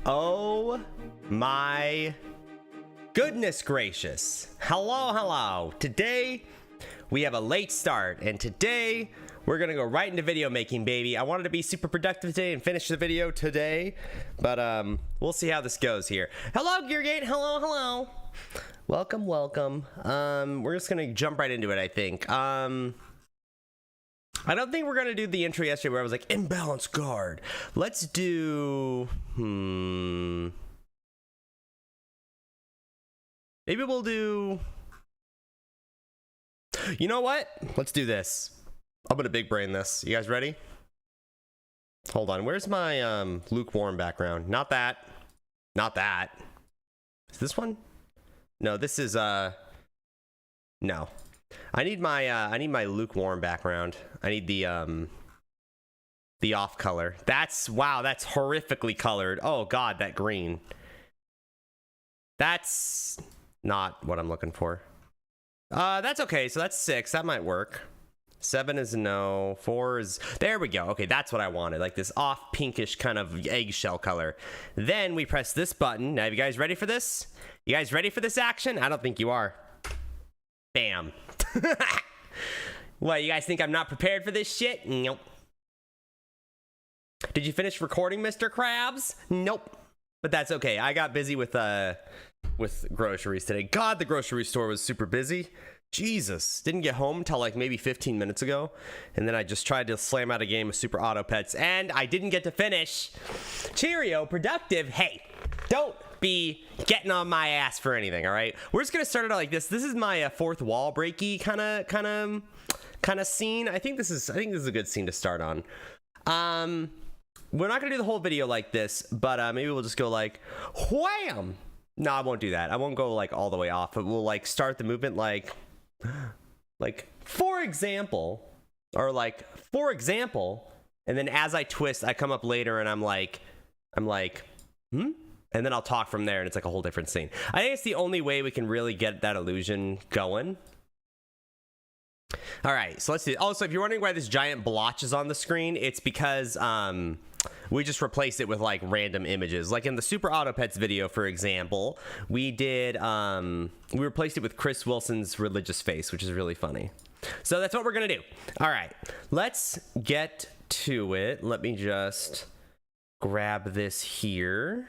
Oh my goodness gracious. Hello. Today we have a late start, and today we're gonna go right into video making, baby. I wanted to be super productive today and finish the video today, but we'll see how this goes here. Hello, Geargate. Hello. Welcome. We're just gonna jump right into it, I think. I don't think we're gonna do the intro yesterday where I was like, imbalance guard. Let's do maybe we'll do, you know what, let's do this. I'm gonna big brain this. You guys ready? Hold on, where's my lukewarm background? Not that. Is this one? No, this is no. I need my lukewarm background. I need the off color. That's, wow, that's horrifically colored. Oh god, that green. That's not what I'm looking for. That's okay. So that's 6. That might work. 7 is no. 4 is, there we go. Okay, that's what I wanted. Like this off pinkish kind of eggshell color. Then we press this button. Now, you guys ready for this? You guys ready for this action? I don't think you are. Bam. What, you guys think I'm not prepared for this shit? Nope. Did you finish recording, Mr. Krabs? Nope. But that's okay. I got busy with groceries today. God, the grocery store was super busy. Jesus. Didn't get home until like maybe 15 minutes ago. And then I just tried to slam out a game of Super Auto Pets. And I didn't get to finish. Cheerio, productive. Hey, don't be getting on my ass for anything, all right? We're just gonna start it out like this. This is my fourth wall breaky kind of scene. I think this is a good scene to start on. We're not gonna do the whole video like this, but maybe we'll just go like wham. No, I won't do that. I won't go like all the way off, but we'll like start the movement like for example, or like for example, and then as I twist, I come up later and I'm like and then I'll talk from there, and it's like a whole different scene. I think it's the only way we can really get that illusion going. All right, so let's see. Also, if you're wondering why this giant blotch is on the screen, it's because we just replaced it with like random images. Like in the Super Auto Pets video, for example, we did we replaced it with Chris Wilson's religious face, which is really funny. So that's what we're gonna do. All right, let's get to it. Let me just grab this here.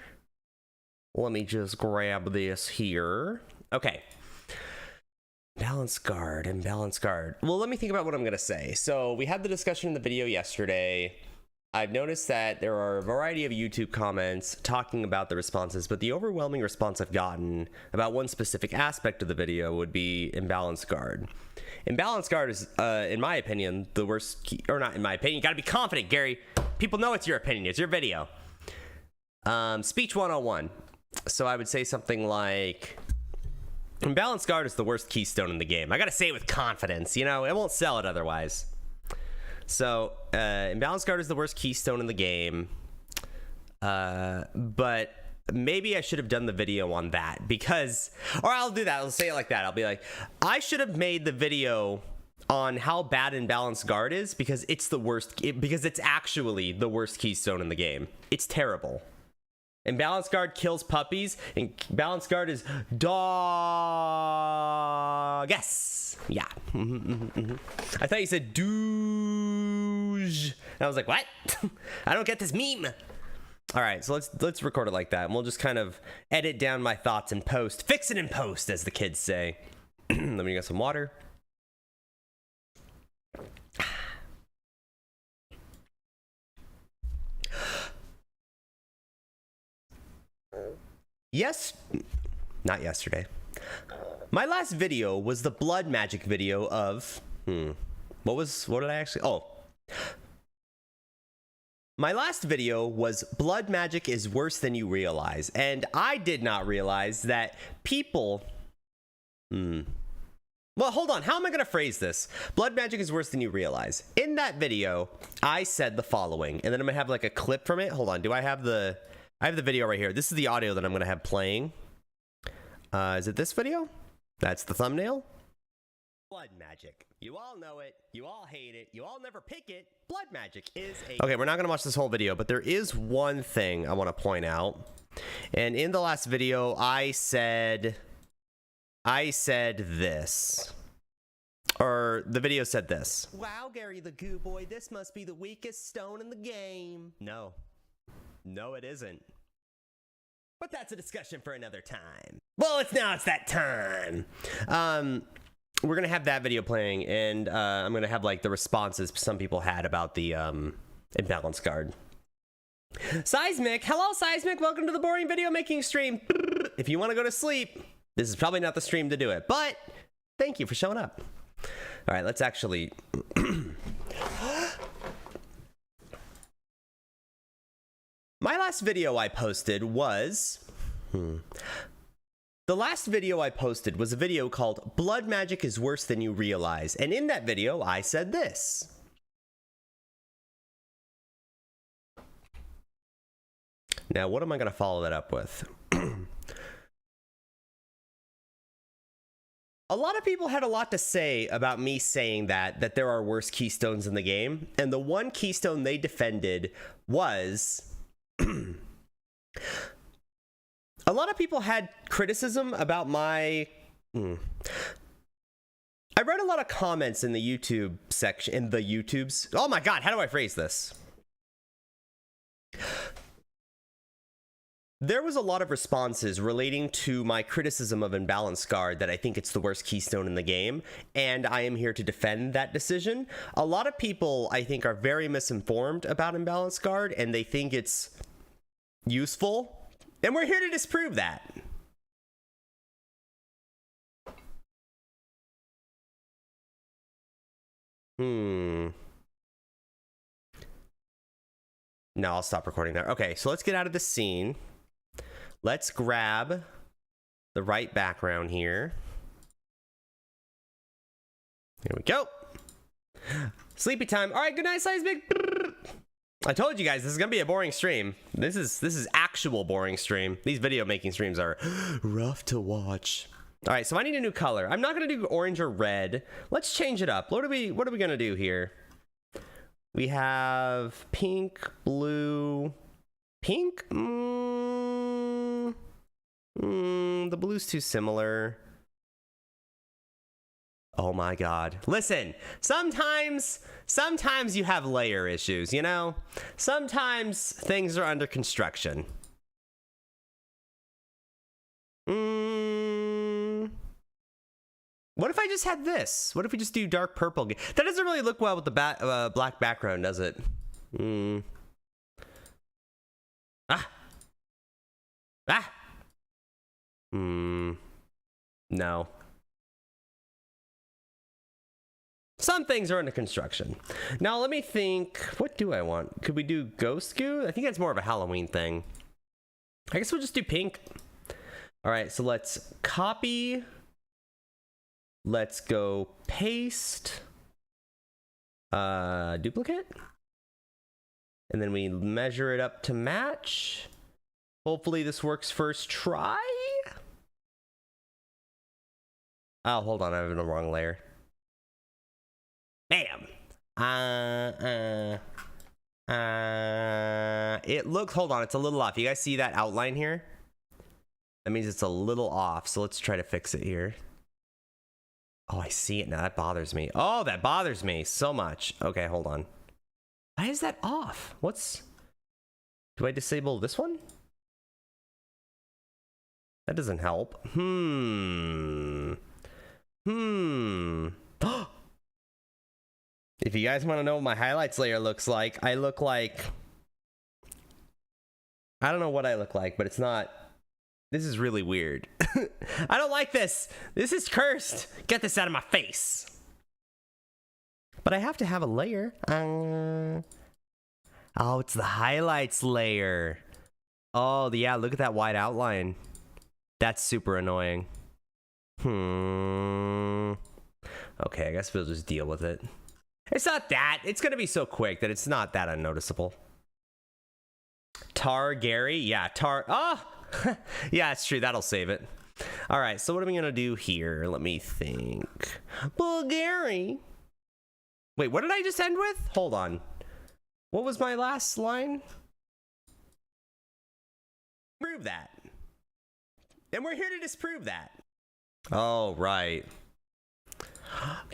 Okay. Imbalance guard. Well, let me think about what I'm going to say. So we had the discussion in the video yesterday. I've noticed that there are a variety of YouTube comments talking about the responses, but the overwhelming response I've gotten about one specific aspect of the video would be imbalance guard. Imbalance guard is, in my opinion, the worst key, or not in my opinion. You got to be confident, Gary. People know it's your opinion. It's your video. Speech 101. So I would say something like, Imbalanced Guard is the worst keystone in the game. I gotta say it with confidence, you know, it won't sell it otherwise. So, Imbalanced Guard is the worst keystone in the game. But maybe I should have done the video on that because, or I'll do that. I'll say it like that. I'll be like, I should have made the video on how bad Imbalanced Guard is because it's the worst, because it's actually the worst keystone in the game. It's terrible. Imbalanced Guard kills puppies, and Balanced Guard is dog. Yes. Yeah. I thought you said douche. And I was like, what? I don't get this meme. All right, so let's record it like that, and we'll just kind of edit down my thoughts in post. Fix it in post, as the kids say. Let me get some water. Yes, not yesterday. My last video was the blood magic video of, what did I actually, my last video was blood magic is worse than you realize, and I did not realize that people, well, hold on, how am I gonna phrase this? Blood magic is worse than you realize. In that video, I said the following, and then I'm gonna have like a clip from it. Hold on, I have the video right here. This is the audio that I'm gonna have playing. Is it this video? That's the thumbnail. Blood magic. You all know it. You all hate it. You all never pick it. Blood magic is a... Okay, we're not gonna watch this whole video, but there is one thing I want to point out. And in the last video, I said this. Or the video said this. Wow, Gary the GooBoy, this must be the weakest stone in the game. No. No, it isn't. But that's a discussion for another time. Well, it's that time. We're gonna have that video playing, and I'm gonna have like the responses some people had about the Imbalanced Guard. Seismic, hello Seismic, welcome to the boring video making stream. If you want to go to sleep, this is probably not the stream to do it, but thank you for showing up. All right, let's actually. My last video I posted was, the last video I posted was a video called Blood Magic is Worse Than You Realize. And in that video, I said this. Now, what am I going to follow that up with? A lot of people had a lot to say about me saying that there are worse keystones in the game. And the one keystone they defended was... A lot of people had criticism about my... I read a lot of comments in the YouTube section, in the YouTubes. Oh my God, how do I phrase this? There was a lot of responses relating to my criticism of Imbalanced Guard that I think it's the worst keystone in the game, and I am here to defend that decision. A lot of people, I think, are very misinformed about Imbalanced Guard, and they think it's useful, and we're here to disprove that. No, I'll stop recording there. Okay, so let's get out of the scene. Let's grab the right background here. Here we go. Sleepy time. All right, good night, Seismic. I told you guys this is gonna be a boring stream. This is actual boring stream. These video making streams are rough to watch. All right, so I need a new color. I'm not gonna do orange or red. Let's change it up. What are we gonna do here? We have pink, blue, pink. The blue's too similar. Oh my God. Listen, sometimes you have layer issues, you know? Sometimes things are under construction. What if I just had this? What if we just do dark purple? That doesn't really look well with the black background, does it? No. Some things are under construction. Now let me think, what do I want? Could we do ghost goo? I think that's more of a Halloween thing. I guess we'll just do pink. All right, so let's copy Let's go paste. Duplicate. And then we measure it up to match. Hopefully this works first try. Oh, hold on, I have the wrong layer. Bam. It looks, hold on, it's a little off. You guys see that outline here? That means it's a little off. So let's try to fix it here. Oh, I see it now. That bothers me. Oh, that bothers me so much. Okay, hold on. Why is that off? What's... Do I disable this one? That doesn't help. If you guys want to know what my highlights layer looks like, I look like... I don't know what I look like, but it's not... This is really weird. I don't like this. This is cursed. Get this out of my face. But I have to have a layer. Oh, it's the highlights layer. Oh, yeah, look at that white outline. That's super annoying. Okay, I guess we'll just deal with it. It's not that. It's going to be so quick that it's not that unnoticeable. Tar Gary? Yeah, Tar... Oh! Yeah, it's true. That'll save it. All right, so what are we going to do here? Let me think. Bulgari. Wait, what did I just end with? Hold on. What was my last line? Prove that. And we're here to disprove that. Oh, right.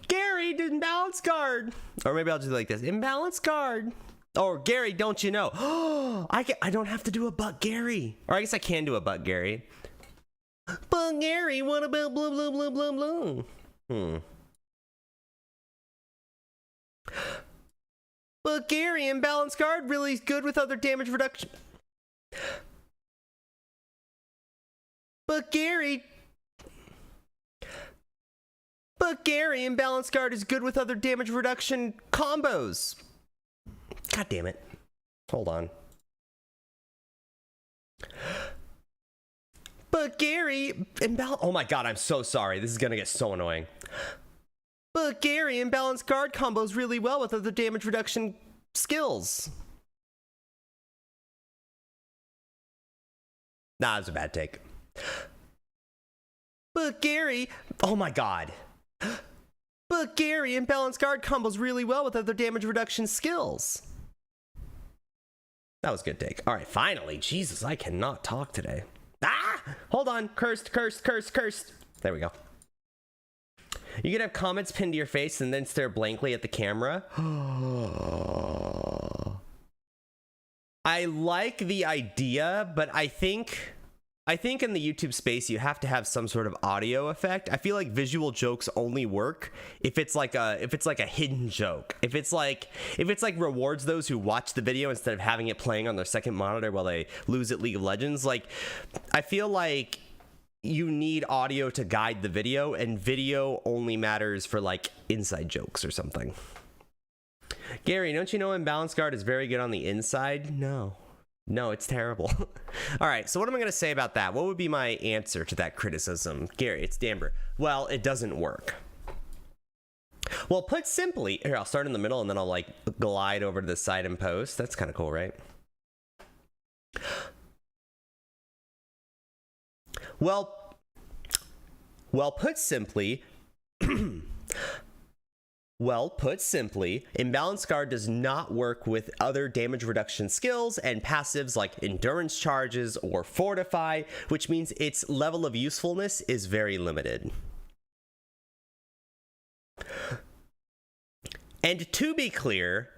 Gary did imbalance guard. Or maybe I'll do like this. Imbalance guard. Or Gary, don't you know? Oh, I don't have to do a but Gary. Or I guess I can do a but Gary. But Gary, what about blah blah blah blah blah? But Gary, imbalance guard really good with other damage reduction. But Gary, imbalance guard is good with other damage reduction combos. God damn it. Hold on. But Gary, oh my god, I'm so sorry. This is gonna get so annoying. But Gary, imbalance guard combos really well with other damage reduction skills. Nah, it's a bad take. But Gary, oh my god. But Gary, imbalance guard combos really well with other damage reduction skills. That was a good take. All right, finally. Jesus, I cannot talk today. Ah! Hold on. Cursed. There we go. You can have comments pinned to your face and then stare blankly at the camera. I like the idea, but I think in the YouTube space you have to have some sort of audio effect. I feel like visual jokes only work if it's like a hidden joke. If it's like rewards those who watch the video instead of having it playing on their second monitor while they lose at League of Legends. Like, I feel like you need audio to guide the video, and video only matters for like inside jokes or something. Gary, don't you know imbalance guard is very good on the inside? No, it's terrible. All right, so what am I going to say about that? What would be my answer to that criticism? Gary, it's Damber. Well, it doesn't work. Well, put simply, here, I'll start in the middle and then I'll like glide over to the side and post. That's kind of cool, right? Well, put simply, imbalance guard does not work with other damage reduction skills and passives like endurance charges or fortify, which means its level of usefulness is very limited. And to be clear,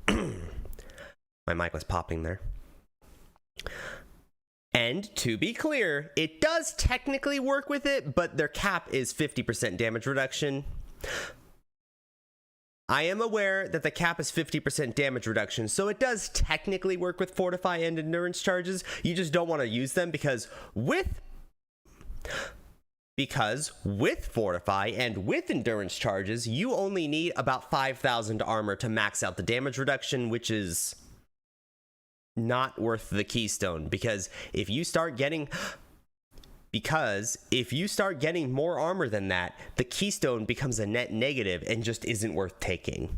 my mic was popping there. And to be clear, it does technically work with it, but their cap is 50% damage reduction. I am aware that the cap is 50% damage reduction, so it does technically work with Fortify and Endurance charges. You just don't want to use them because with Fortify and with Endurance charges, you only need about 5,000 armor to max out the damage reduction, which is not worth the keystone, because if you start getting because if you start getting more armor than that, the keystone becomes a net negative and just isn't worth taking.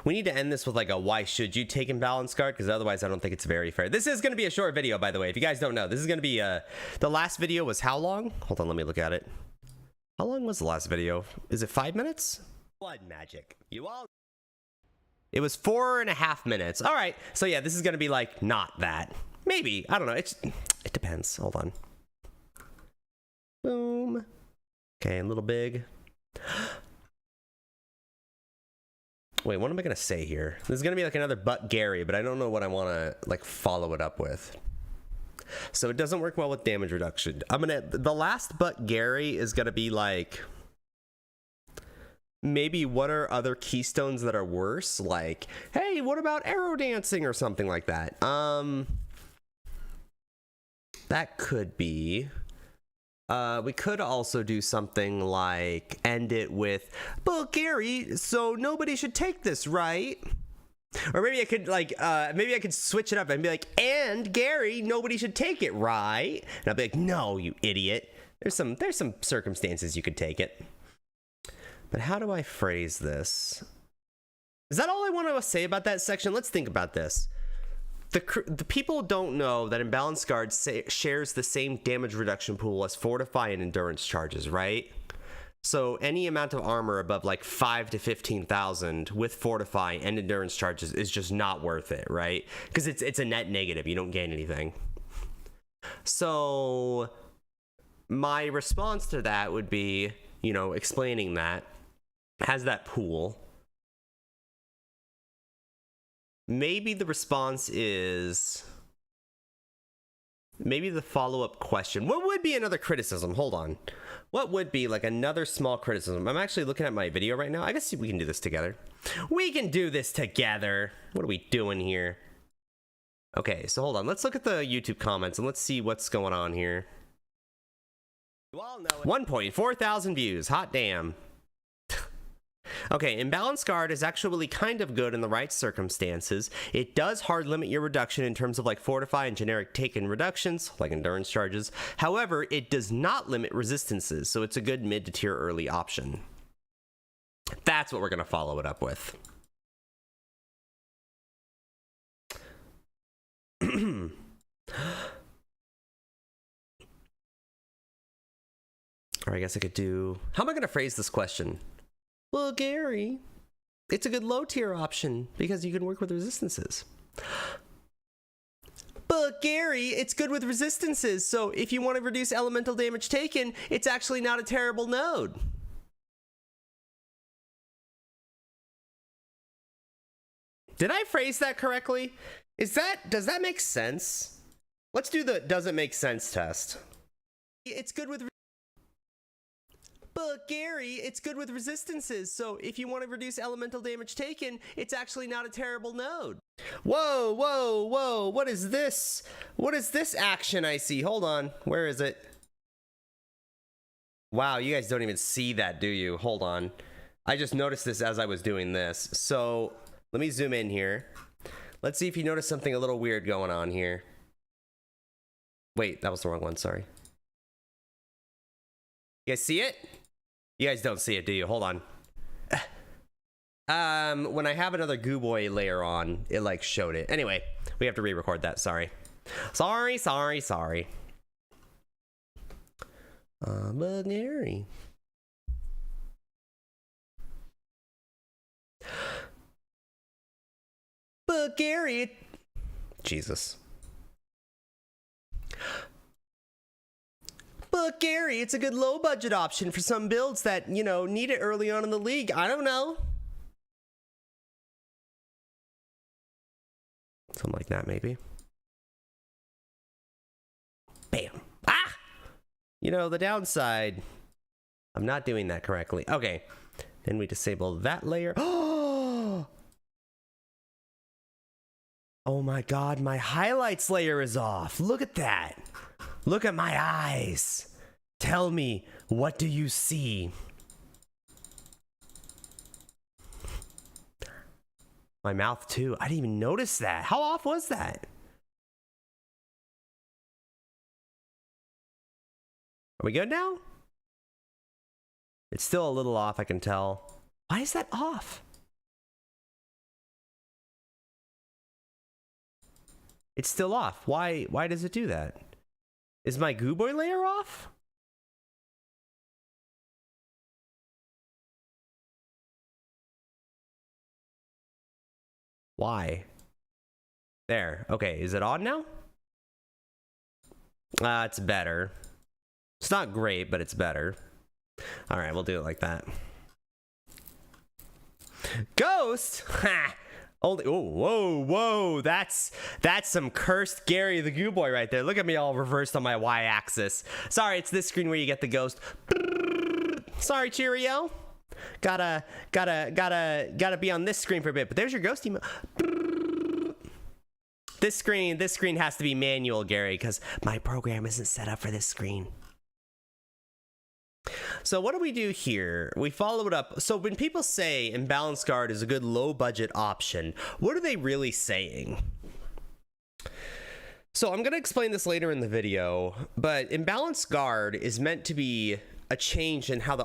We need to end this with like a why should you take Imbalanced Guard, because otherwise I don't think it's very fair. This is going to be a short video, by the way. If you guys don't know, this is going to be the last video was how long? Hold on, let me look at it. How long was the last video? Is it 5 minutes? Blood magic. You all. It was 4.5 minutes. All right. So yeah, this is going to be like not that. Maybe. I don't know. It depends. Hold on. Boom. Okay, a little big. Wait, what am I going to say here? This is going to be like another But Gary, but I don't know what I want to like follow it up with. So it doesn't work well with damage reduction. The last But Gary is going to be like, maybe what are other keystones that are worse? Like, hey, what about arrow dancing or something like that? That could be. We could also do something like end it with, but Gary, so nobody should take this, right? Or maybe I could like, maybe I could switch it up and be like, and Gary, nobody should take it, right? And I'll be like, no, you idiot. There's some circumstances you could take it. But how do I phrase this? Is that all I want to say about that section? Let's think about this. The people don't know that Imbalanced Guard shares the same damage reduction pool as Fortify and Endurance charges, right? So any amount of armor above like 5 to 15,000 with Fortify and Endurance charges is just not worth it, right? Because it's a net negative. You don't gain anything. So my response to that would be, you know, explaining that has that pool. Maybe the response is, maybe the follow-up question. What would be another criticism? Hold on. What would be like another small criticism? I'm actually looking at my video right now. I guess we can do this together. We can do this together. What are we doing here? Okay, so hold on. Let's look at the YouTube comments and let's see what's going on here. You all know it. 1.4 thousand views. Hot damn. Okay, Imbalanced Guard is actually kind of good in the right circumstances. It does hard limit your reduction in terms of like Fortify and generic taken reductions, like Endurance charges. However, it does not limit resistances, so it's a good mid to tier early option. That's what we're going to follow it up with. Or I guess I could do... How am I going to phrase this question? Well, Gary, it's a good low tier option because you can work with resistances. But Gary, it's good with resistances, so if you want to reduce elemental damage taken, it's actually not a terrible node. Did I phrase that correctly? Does that make sense? Let's do the does it make sense test. It's good with... But Gary, it's good with resistances, so if you want to reduce elemental damage taken, it's actually not a terrible node. Whoa, whoa, whoa, what is this? What is this action I see? Hold on, where is it? Wow, you guys don't even see that, do you? Hold on. I just noticed this as I was doing this. So, let me zoom in here. Let's see if you notice something a little weird going on here. Wait, that was the wrong one, sorry. You guys see it? You guys don't see it, do you? Hold on. When I have another GooBoy layer on, it like showed it. Anyway, we have to re-record that, sorry. Sorry. But Gary. But Gary, Jesus. But Gary, it's a good low budget option for some builds that, you know, need it early on in the league. I don't know. Something like that, maybe. Bam. Ah! You know, the downside, I'm not doing that correctly. Okay. Then we disable that layer. Oh! Oh my God, my highlights layer is off. Look at that. Look at my eyes. Tell me, what do you see? My mouth too. I didn't even notice that. How off was that? Are we good now? It's still a little off, I can tell. Why is that off? It's still off. Why does it do that? Is my GooBoy layer off? Why? There. Okay, is it on now? It's better. It's not great, but it's better. All right, we'll do it like that. Ghost? Ha! Only, oh, whoa, that's some cursed Gary the GooBoy right there. Look at me all reversed on my y-axis. Sorry, it's this screen where you get the ghost. Sorry, cheerio. Gotta be on this screen for a bit, but there's your ghost emo. This screen has to be manual, Gary, because my program isn't set up for this screen. So what do we do here? We follow it up. So when people say Imbalance Guard is a good low budget option, what are they really saying? So I'm going to explain this later in the video, but Imbalance Guard is meant to be a change in how the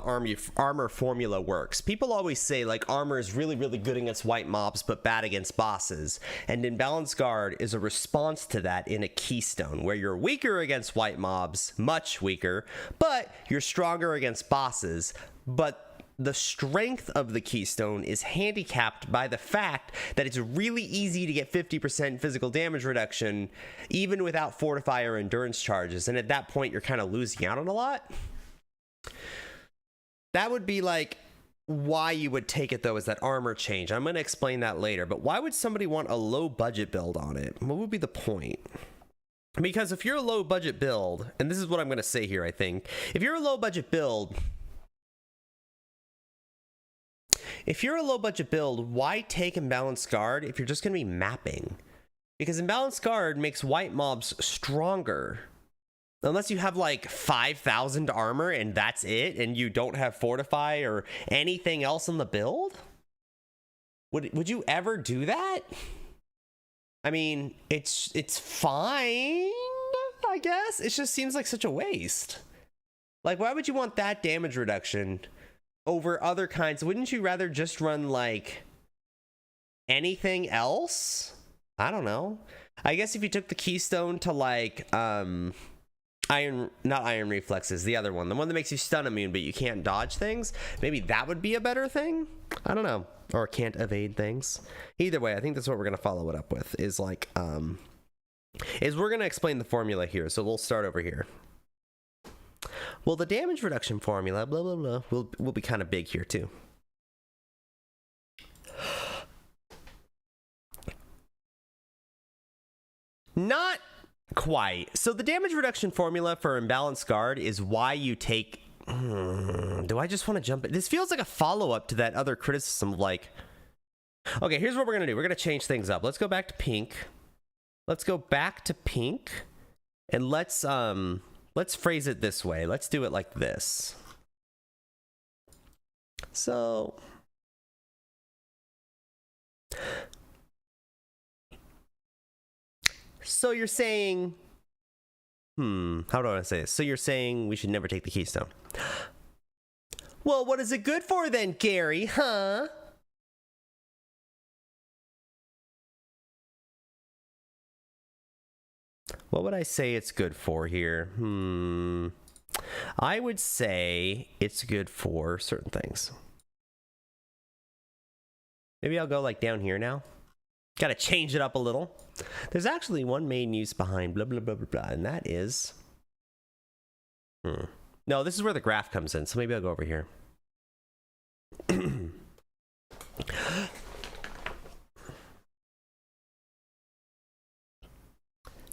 armor formula works. People always say like armor is really good against white mobs but bad against bosses, and Imbalance Guard is a response to that in a keystone where you're weaker against white mobs, much weaker, but you're stronger against bosses. But the strength of the keystone is handicapped by the fact that it's really easy to get 50% physical damage reduction even without fortify or endurance charges, and at that point you're kind of losing out on a lot. That would be like why you would take it though, is that armor change. I'm going to explain that later, but why would somebody want a low budget build on it? What would be the point? Because if you're a low budget build, and this is what I'm going to say here, I think, if you're a low budget build, why take Imbalanced Guard if you're just going to be mapping? Because Imbalanced Guard makes white mobs stronger. Unless you have like 5,000 armor and that's it, and you don't have fortify or anything else in the build? Would you ever do that? I mean, it's fine, I guess. It just seems like such a waste. Like, why would you want that damage reduction over other kinds? Wouldn't you rather just run like anything else? I don't know. I guess if you took the keystone to like not iron reflexes, the other one, the one that makes you stun immune but you can't dodge things, maybe that would be a better thing. I don't know. Or can't evade things. Either way, I think that's what we're going to follow it up with, is like is we're going to explain the formula here. So we'll start over here. Well, the damage reduction formula, blah blah blah, will be kind of big here too. Not quite. So the damage reduction formula for Imbalanced Guard is why you take... do I just want to jump in? This feels like a follow-up to that other criticism of like... Okay, here's what we're going to do. We're going to change things up. Let's go back to pink. Let's go back to pink. And let's phrase it this way. Let's do it like this. So... So you're saying, how do I say this? So you're saying we should never take the keystone. Well, what is it good for then, Gary, huh? What would I say it's good for here? I would say it's good for certain things. Maybe I'll go like down here now. Got to change it up a little. There's actually one main use behind blah, blah, blah, blah, blah, and that is... No, this is where the graph comes in, so maybe I'll go over here.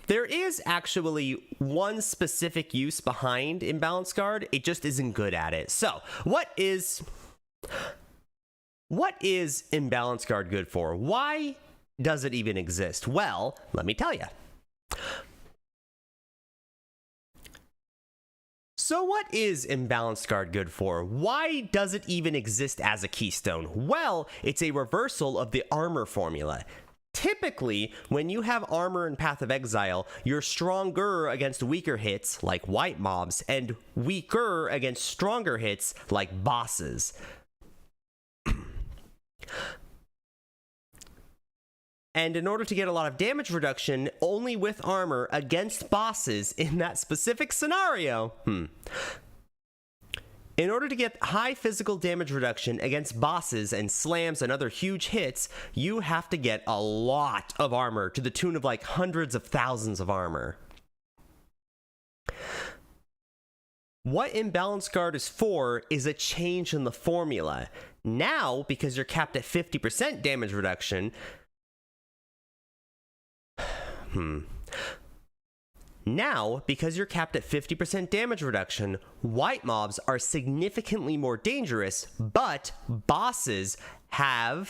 There is actually one specific use behind Imbalanced Guard. It just isn't good at it. So, what is Imbalanced Guard good for? Why does it even exist? Well, let me tell you. So what is Imbalanced Guard good for? Why does it even exist as a keystone? Well, it's a reversal of the armor formula. Typically, when you have armor in Path of Exile, you're stronger against weaker hits like white mobs and weaker against stronger hits like bosses. And in order to get a lot of damage reduction only with armor against bosses in that specific scenario, in order to get high physical damage reduction against bosses and slams and other huge hits, you have to get a lot of armor to the tune of like hundreds of thousands of armor. What Imbalanced Guard is for is a change in the formula. Now, because you're capped at 50% damage reduction, Now, because you're capped at 50% damage reduction, white mobs are significantly more dangerous, but bosses are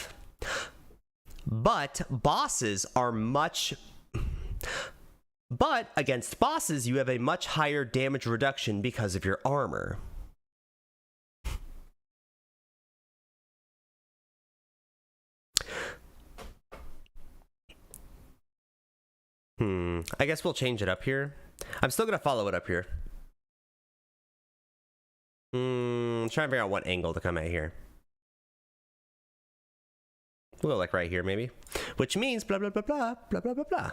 much... But against bosses, you have a much higher damage reduction because of your armor. I guess we'll change it up here. I'm still gonna follow it up here. Trying to figure out what angle to come at here. We'll go like right here, maybe. Which means blah, blah, blah, blah, blah, blah, blah, blah.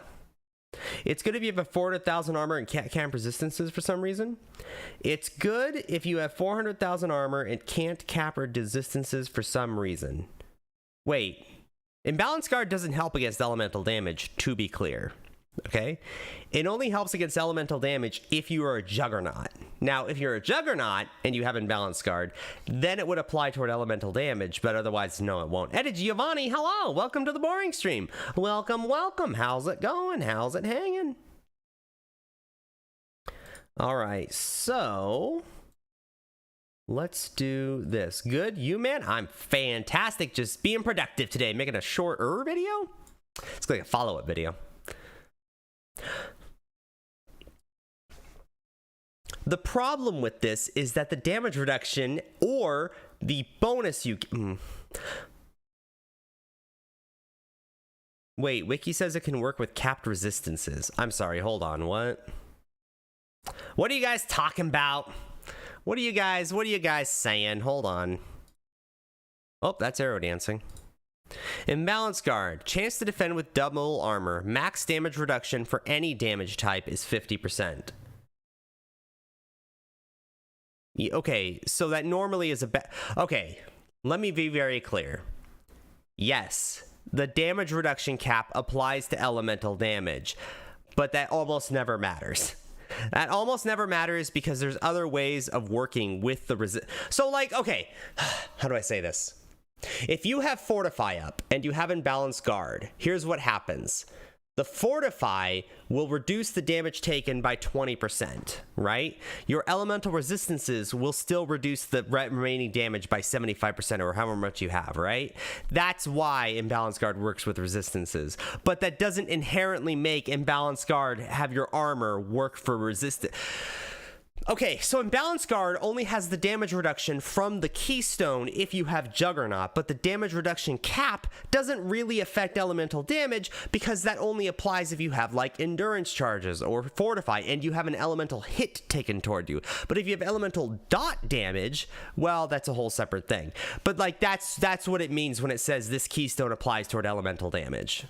It's good if you have a 400,000 armor and can't camp resistances for some reason. It's good if you have 400,000 armor and can't cap resistances for some reason. Wait. Imbalanced Guard doesn't help against elemental damage, to be clear. Okay? It only helps against elemental damage if you are a Juggernaut. Now, if you're a Juggernaut and you have Imbalanced Guard, then it would apply toward elemental damage, but otherwise, no, it won't. Eddie Giovanni, hello! Welcome to the Boring Stream. Welcome, welcome. How's it going? How's it hanging? Alright, so... let's do this. Good? You, man? I'm fantastic. Just being productive today. Making a shorter video? It's like a follow-up video. The problem with this is that the damage reduction or the bonus you... Wait, Wiki says it can work with capped resistances. I'm sorry, hold on, what? What are you guys talking about? What are you guys saying? Hold on. Oh, that's arrow dancing. Imbalanced Guard. Chance to defend with double armor. Max damage reduction for any damage type is 50%. Okay, so that normally is a okay, let me be very clear. Yes, the damage reduction cap applies to elemental damage, but that almost never matters. That almost never matters because there's other ways of working with the So, like, okay, how do I say this? If you have Fortify up and you have Imbalanced Guard, here's what happens. The Fortify will reduce the damage taken by 20%, right? Your elemental resistances will still reduce the remaining damage by 75% or however much you have, right? That's why Imbalanced Guard works with resistances. But that doesn't inherently make Imbalanced Guard have your armor work for resistance. Okay, so Imbalanced Guard only has the damage reduction from the keystone if you have Juggernaut, but the damage reduction cap doesn't really affect elemental damage because that only applies if you have like endurance charges or fortify and you have an elemental hit taken toward you. But if you have elemental dot damage, well, that's a whole separate thing. But like that's what it means when it says this keystone applies toward elemental damage.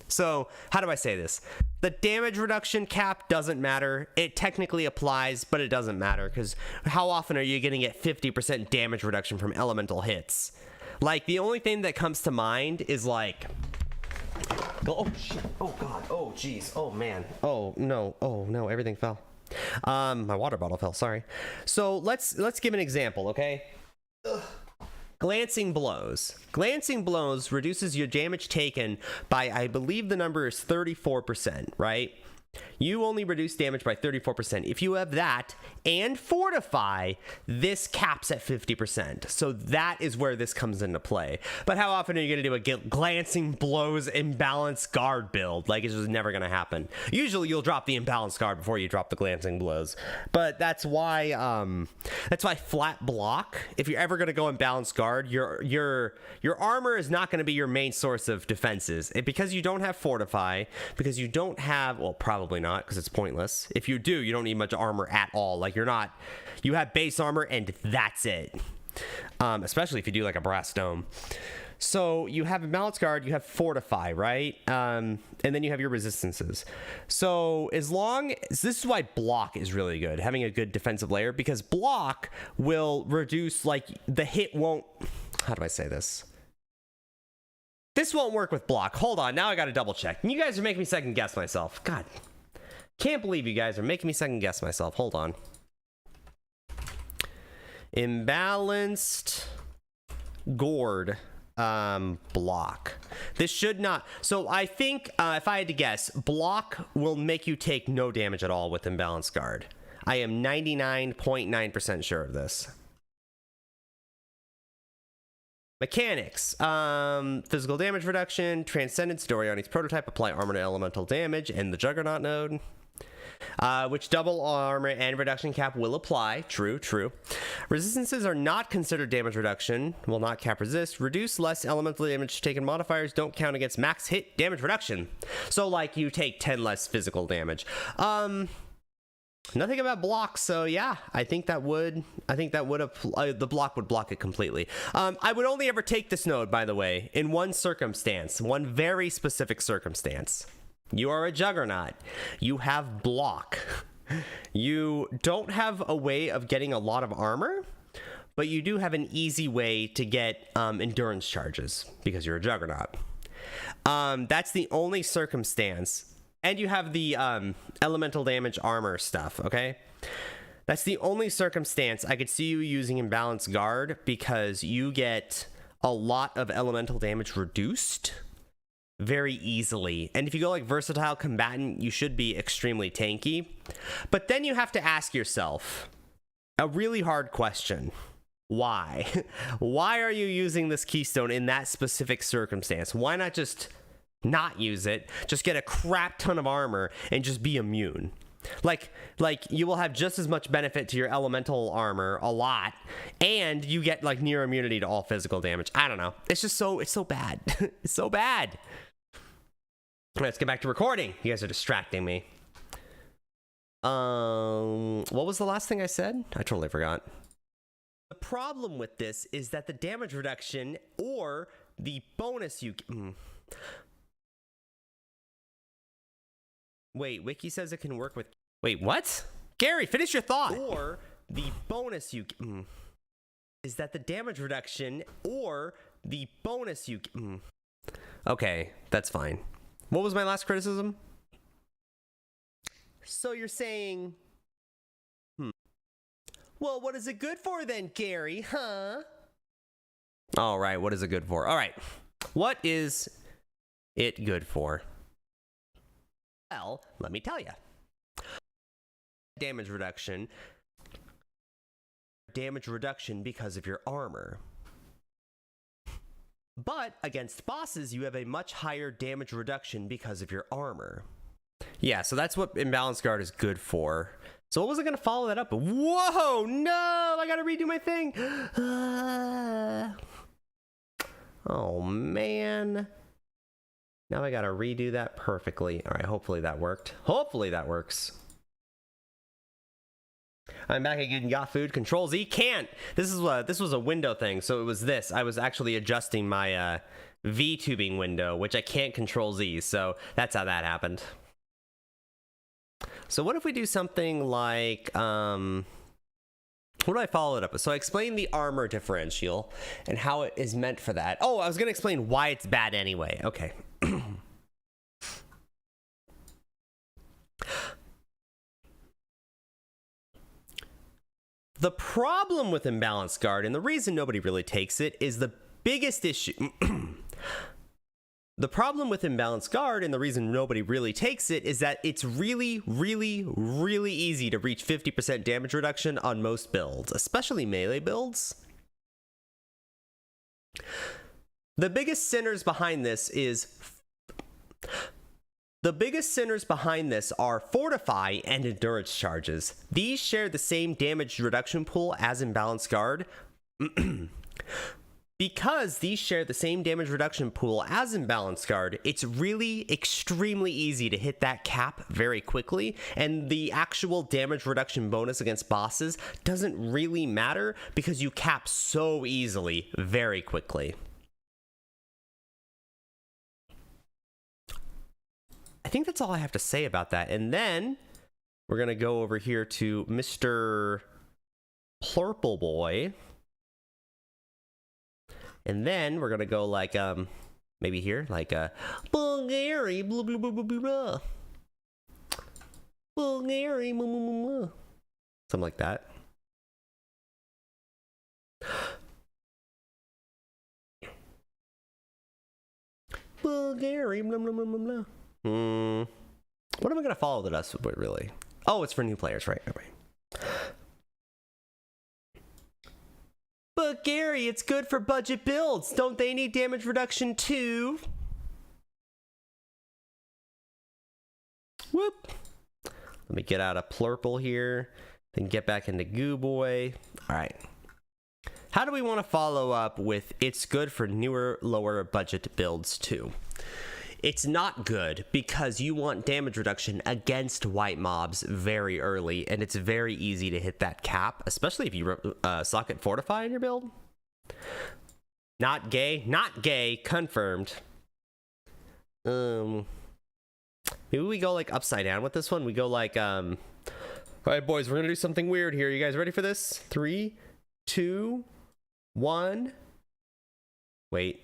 So, how do I say this? The damage reduction cap doesn't matter. It technically applies, but it doesn't matter, because how often are you going to get 50% damage reduction from elemental hits? Like, the only thing that comes to mind is, like... Oh, shit. Oh, God. Oh, jeez. Oh, man. Oh, no, everything fell. My water bottle fell, sorry. So, let's give an example, okay? Ugh. Glancing Blows. Glancing Blows reduces your damage taken by, I believe the number is 34%, right? You only reduce damage by 34%. If you have that and fortify, this caps at 50%. So that is where this comes into play. But how often are you going to do a glancing blows imbalanced guard build? Like, it's just never going to happen. Usually you'll drop the imbalanced guard before you drop the glancing blows. But that's why flat block, if you're ever going to go imbalanced guard, your armor is not going to be your main source of defenses. Because you don't have fortify, because you don't have, well, probably not, because it's pointless. If you do, you don't need much armor at all. Like, you have base armor and that's it. Especially if you do like a brass dome. So you have a balance guard, you have fortify, right? And then you have your resistances. So as long as, this is why block is really good, having a good defensive layer, because block will reduce, like, the hit won't, how do I say this? This won't work with block. Hold on, now I gotta double check. You guys are making me second guess myself. God, can't believe you guys are making me second guess myself. Hold on. Imbalanced gourd block. This should not. So I think if I had to guess, block will make you take no damage at all with imbalanced guard. I am 99.9% sure of this. Mechanics. Physical damage reduction, Transcendence, Doriani's prototype, apply armor to elemental damage, and the Juggernaut node. Which double armor and reduction cap will apply. True, true. Resistances are not considered damage reduction. Will not cap resist. Reduce less elemental damage taken modifiers. Don't count against max hit damage reduction. So, like, you take 10 less physical damage. Nothing about blocks, so yeah, I think that would apply, the block would block it completely. I would only ever take this node, by the way, in one circumstance, one very specific circumstance. You are a Juggernaut. You have block. You don't have a way of getting a lot of armor, but you do have an easy way to get endurance charges because you're a Juggernaut. That's the only circumstance. And you have the elemental damage armor stuff, okay? That's the only circumstance I could see you using imbalanced guard, because you get a lot of elemental damage reduced very easily. And if you go like versatile combatant, you should be extremely tanky. But then you have to ask yourself a really hard question. Why? Why are you using this keystone in that specific circumstance? Why not just not use it, just get a crap ton of armor and just be immune? Like you will have just as much benefit to your elemental armor, a lot, and you get like near immunity to all physical damage. I don't know. It's so bad. It's so bad. Let's get back to recording. You guys are distracting me. What was the last thing I said? I totally forgot. The problem with this is that the damage reduction or the bonus you Wait, Wiki says it can work with... Wait, what? Gary, finish your thought. Or the bonus you... Is that the damage reduction or the bonus you... Okay, that's fine. What was my last criticism? So you're saying... Well, what is it good for then, Gary, huh? All right, what is it good for? All right, what is it good for? Well, let me tell you. Damage reduction because of your armor. But against bosses, you have a much higher damage reduction because of your armor. Yeah, so that's what Imbalanced Guard is good for. So what was I going to follow that up with? Whoa, no, I got to redo my thing. Oh, man. Now I got to redo that perfectly. All right, hopefully that worked. Hopefully that works. I'm back again. Got food. Control Z. Can't. This was a window thing. So it was this. I was actually adjusting my VTubing window, which I can't Control Z. So that's how that happened. So what if we do something like, what do I follow it up with? So I explained the armor differential and how it is meant for that. Oh, I was going to explain why it's bad anyway. Okay. The problem with Imbalanced Guard, and the reason nobody really takes it, is the biggest issue. The problem with imbalanced guard, and the reason nobody really takes it, is that it's really, really, really easy to reach 50% damage reduction on most builds, especially melee builds. The biggest sinners behind this are Fortify and Endurance charges. These share the same damage reduction pool as imbalanced guard. Because these share the same damage reduction pool as imbalanced guard, it's really extremely easy to hit that cap very quickly, and the actual damage reduction bonus against bosses doesn't really matter because you cap so easily very quickly. I think that's all I have to say about that. And then we're going to go over here to Mr. Purple Boy. And then we're going to go like, maybe here, like, Bulgari, blah, blah, blah, blah, blah. Bulgari, blah, blah, blah, blah. Something like that. Bulgari, blah, blah, blah, blah, blah. What am I gonna follow the dust with, really? Oh, it's for new players, right? But Gary, it's good for budget builds. Don't they need damage reduction too? Whoop. Let me get out of Plurple here, then get back into GooBoy. All right. How do we want to follow up with it's good for newer, lower budget builds too? It's not good because you want damage reduction against white mobs very early, and it's very easy to hit that cap, especially if you socket Fortify in your build. Not gay, confirmed. Maybe we go like upside down with this one. We go like, all right, boys, we're gonna do something weird here. You guys ready for this? 3, 2, 1. Wait.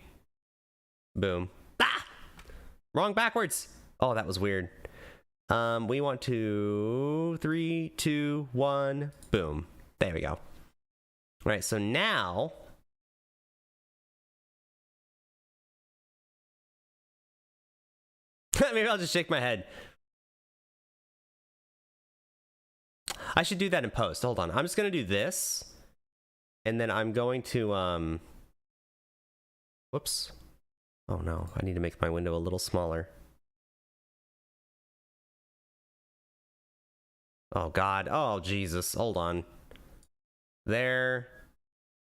Boom. Ah! Wrong backwards. Oh, that was weird. We want to 3, 2, 1. Boom. There we go. All right, so now maybe I'll just shake my head. I should do that in post. Hold on. I'm just going to do this. And then I'm going to whoops. Oh no, I need to make my window a little smaller. Oh God, oh Jesus, hold on. There.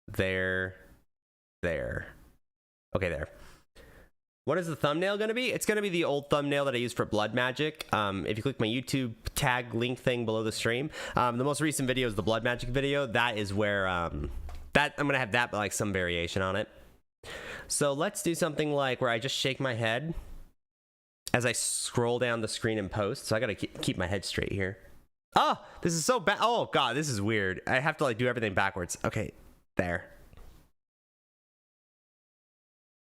Okay, there. What is the thumbnail gonna be? It's gonna be the old thumbnail that I used for Blood Magic. If you click my YouTube tag link thing below the stream, the most recent video is the Blood Magic video. That is where, that I'm gonna have that, like some variation on it. So let's do something like where I just shake my head as I scroll down the screen in post. So I gotta keep my head straight here. Oh, this is so bad. Oh God, this is weird. I have to like do everything backwards. Okay, there.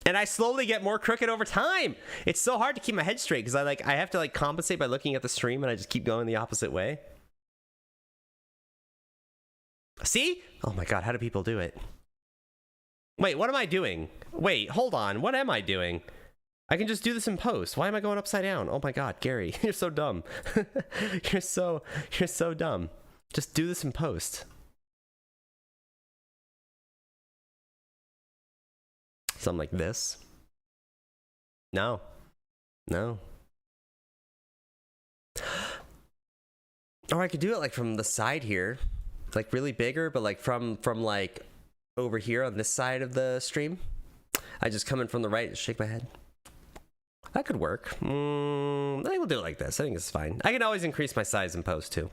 And I slowly get more crooked over time. It's so hard to keep my head straight because I have to like compensate by looking at the stream, and I just keep going the opposite way. See? Oh my God, how do people do it? Wait, what am I doing? Wait, hold on. What am I doing? I can just do this in post. Why am I going upside down? Oh my God, Gary, you're so dumb. You're so dumb. Just do this in post. Something like this. No. Or I could do it like from the side here. Like really bigger, but like from like over here on this side of the stream. I just come in from the right and shake my head. That could work. I think we'll do it like this. I think it's fine. I can always increase my size in post too.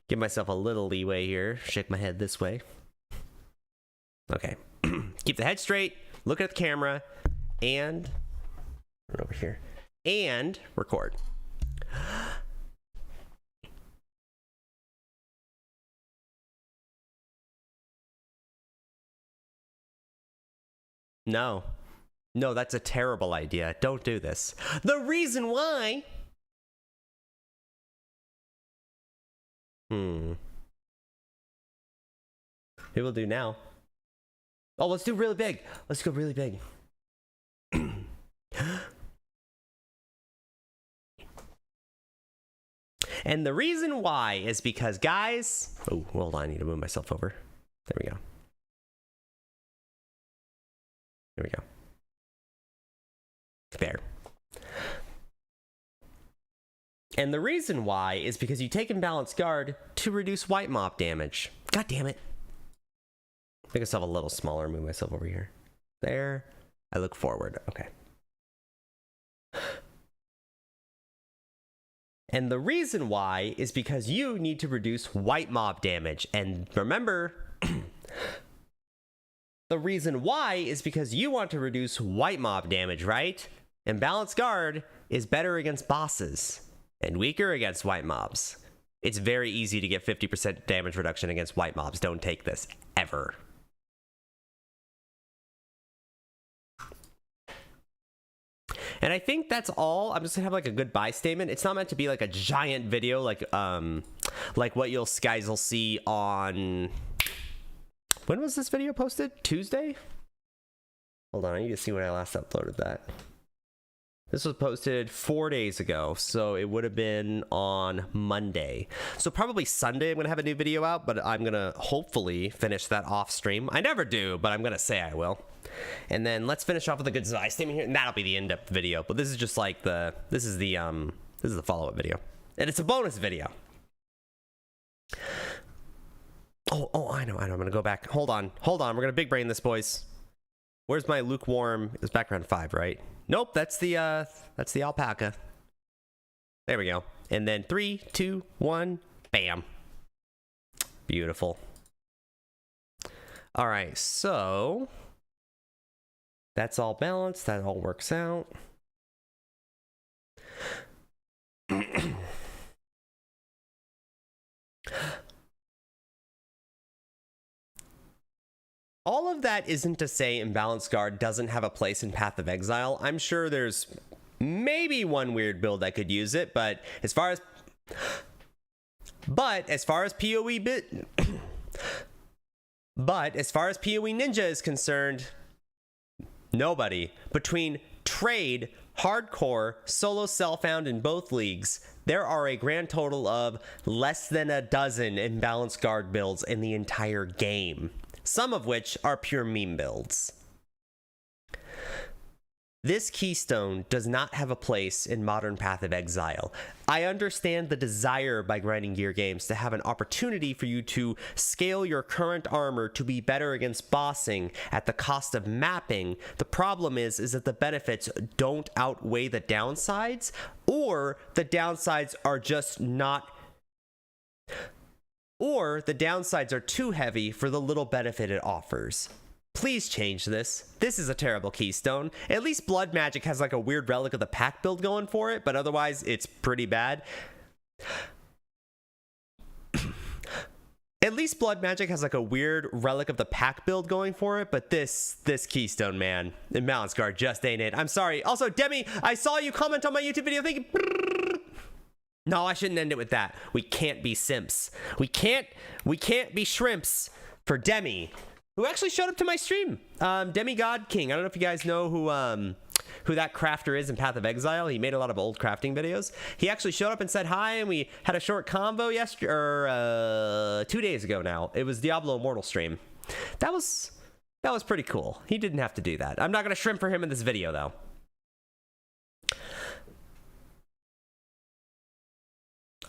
Give myself a little leeway here. Shake my head this way. Okay. Keep the head straight. Look at the camera. And right over here. And record. No, that's a terrible idea. Don't do this. The reason why. Maybe we'll do now. Oh, let's do really big. Let's go really big. And the reason why is because, guys... Oh, hold on. I need to move myself over. There we go. There we go. There. And the reason why is because you take Imbalanced Guard to reduce white mob damage. God damn it. Make myself a little smaller, move myself over here. There. I look forward. Okay. And the reason why is because you need to reduce white mob damage. And remember, the reason why is because you want to reduce white mob damage, right? And Balanced Guard is better against bosses and weaker against white mobs. It's very easy to get 50% damage reduction against white mobs. Don't take this, ever. And I think that's all. I'm just gonna have like a goodbye statement. It's not meant to be like a giant video like what you guys will see on... When was this video posted? Tuesday? Hold on, I need to see when I last uploaded that. This was posted 4 days ago, so it would have been on Monday. So probably Sunday I'm gonna have a new video out, but I'm gonna hopefully finish that off stream. I never do, but I'm gonna say I will. And then let's finish off with a good goodbye statement here, and that'll be the in-depth video. But this is just like this is the follow-up video, and it's a bonus video. Oh, I know. I'm gonna go back. Hold on. We're gonna big brain this, boys. Where's my lukewarm? It's background 5, right? Nope, that's the alpaca. There we go. And then 3, 2, 1, bam. Beautiful. All right, so that's all balanced. That all works out. All of that isn't to say Imbalanced Guard doesn't have a place in Path of Exile. I'm sure there's maybe one weird build that could use it, but as far as PoE Ninja is concerned, nobody. Between trade, hardcore, solo self-found in both leagues, there are a grand total of less than a dozen Imbalanced Guard builds in the entire game. Some of which are pure meme builds. This keystone does not have a place in modern Path of Exile. I understand the desire by grinding gear games to have an opportunity for you to scale your current armor to be better against bossing at the cost of mapping. The problem is that the benefits don't outweigh the downsides, or the downsides are just not... Or the downsides are too heavy for the little benefit it offers. Please change this. This is a terrible keystone. At least Blood Magic has like a weird Relic of the Pack build going for it, but otherwise it's pretty bad. At least Blood Magic has like a weird Relic of the Pack build going for it, but this keystone, man, Imbalanced Guard just ain't it. I'm sorry. Also, Demi, I saw you comment on my YouTube video. Thank you. No, I shouldn't end it with that. We can't be simps. We can't be shrimps for Demi, who actually showed up to my stream. Demigod King. I don't know if you guys know who that crafter is in Path of Exile. He made a lot of old crafting videos. He actually showed up and said hi, and we had a short convo yesterday, or 2 days ago now. It was Diablo Immortal stream. That was pretty cool. He didn't have to do that. I'm not gonna shrimp for him in this video though.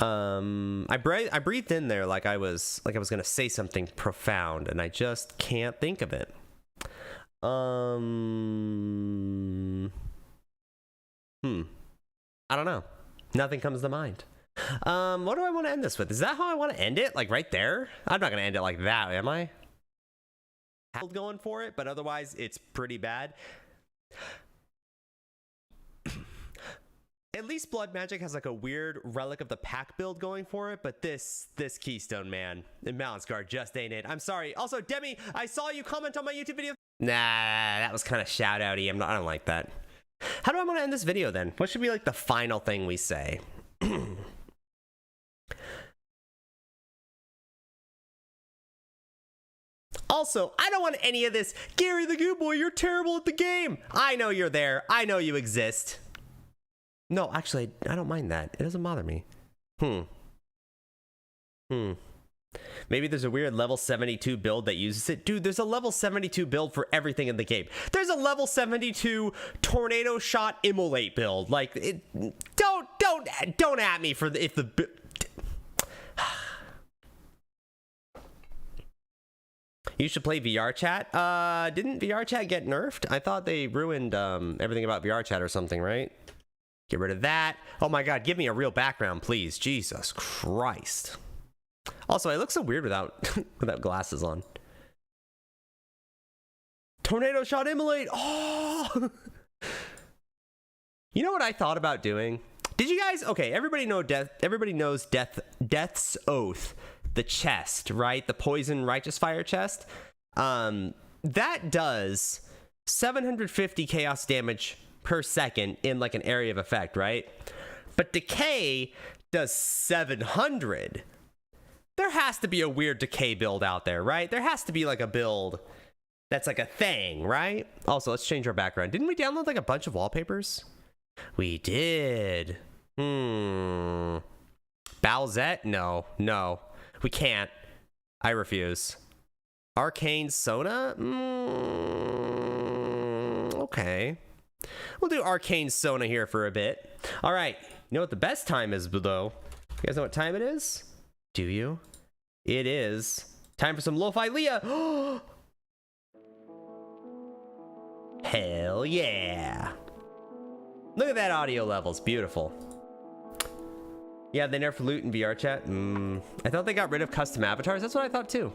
I breathed in there like I was gonna say something profound, and I just can't think of it. I don't know. Nothing comes to mind. What do I want to end this with? Is that how I want to end it? Like right there? I'm not gonna end it like that, am I? Going for it, but otherwise it's pretty bad. At least Blood Magic has like a weird Relic of the Pack build going for it, but this keystone, man, Imbalanced Guard just ain't it. I'm sorry. Also, Demi, I saw you comment on my YouTube video. Nah, that was kind of shout-outy. I don't like that. How do I want to end this video then? What should be like the final thing we say? Also, I don't want any of this. Gary the GooBoy, you're terrible at the game. I know you're there. I know you exist. No, actually, I don't mind that. It doesn't bother me. Maybe there's a weird level 72 build that uses it. Dude, there's a level 72 build for everything in the game. There's a level 72 tornado shot immolate build. Like, don't at me for the, if the... You should play VR chat. Didn't VR chat get nerfed? I thought they ruined everything about VR chat or something, right? Get rid of that. Oh my god, give me a real background, please. Jesus Christ. Also, I look so weird without without glasses on. Tornado shot immolate. Oh! You know what I thought about doing? Did you guys? Okay, everybody knows Death's Oath, the chest, right? The poison righteous fire chest. That does 750 chaos damage per second in like an area of effect, right? But decay does 700. There has to be a weird decay build out there, right? There has to be like a build that's like a thing, right? Also, let's change our background. Didn't we download like a bunch of wallpapers? We did. Bowsette? No. We can't. I refuse. Arcane Sona? Okay. We'll do Arcane Sona here for a bit. All right. You know what the best time is, though? You guys know what time it is? Do you? It is time for some Lo-Fi Leah. Hell yeah. Look at that audio levels. Beautiful. Yeah, they nerfed loot in VR chat. I thought they got rid of custom avatars. That's what I thought too.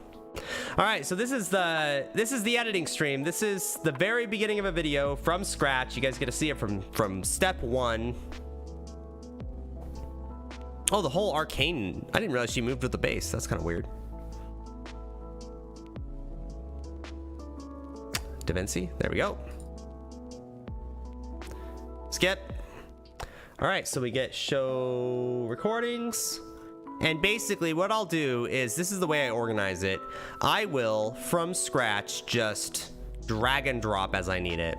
All right, so this is the editing stream. This is the very beginning of a video from scratch. You guys get to see it from step one. Oh, the whole arcane. I didn't realize she moved with the base. That's kind of weird. Da Vinci. There we go. Skip. All right, so we get show recordings. And basically what I'll do is, this is the way I organize it. I will, from scratch, just drag and drop as I need it.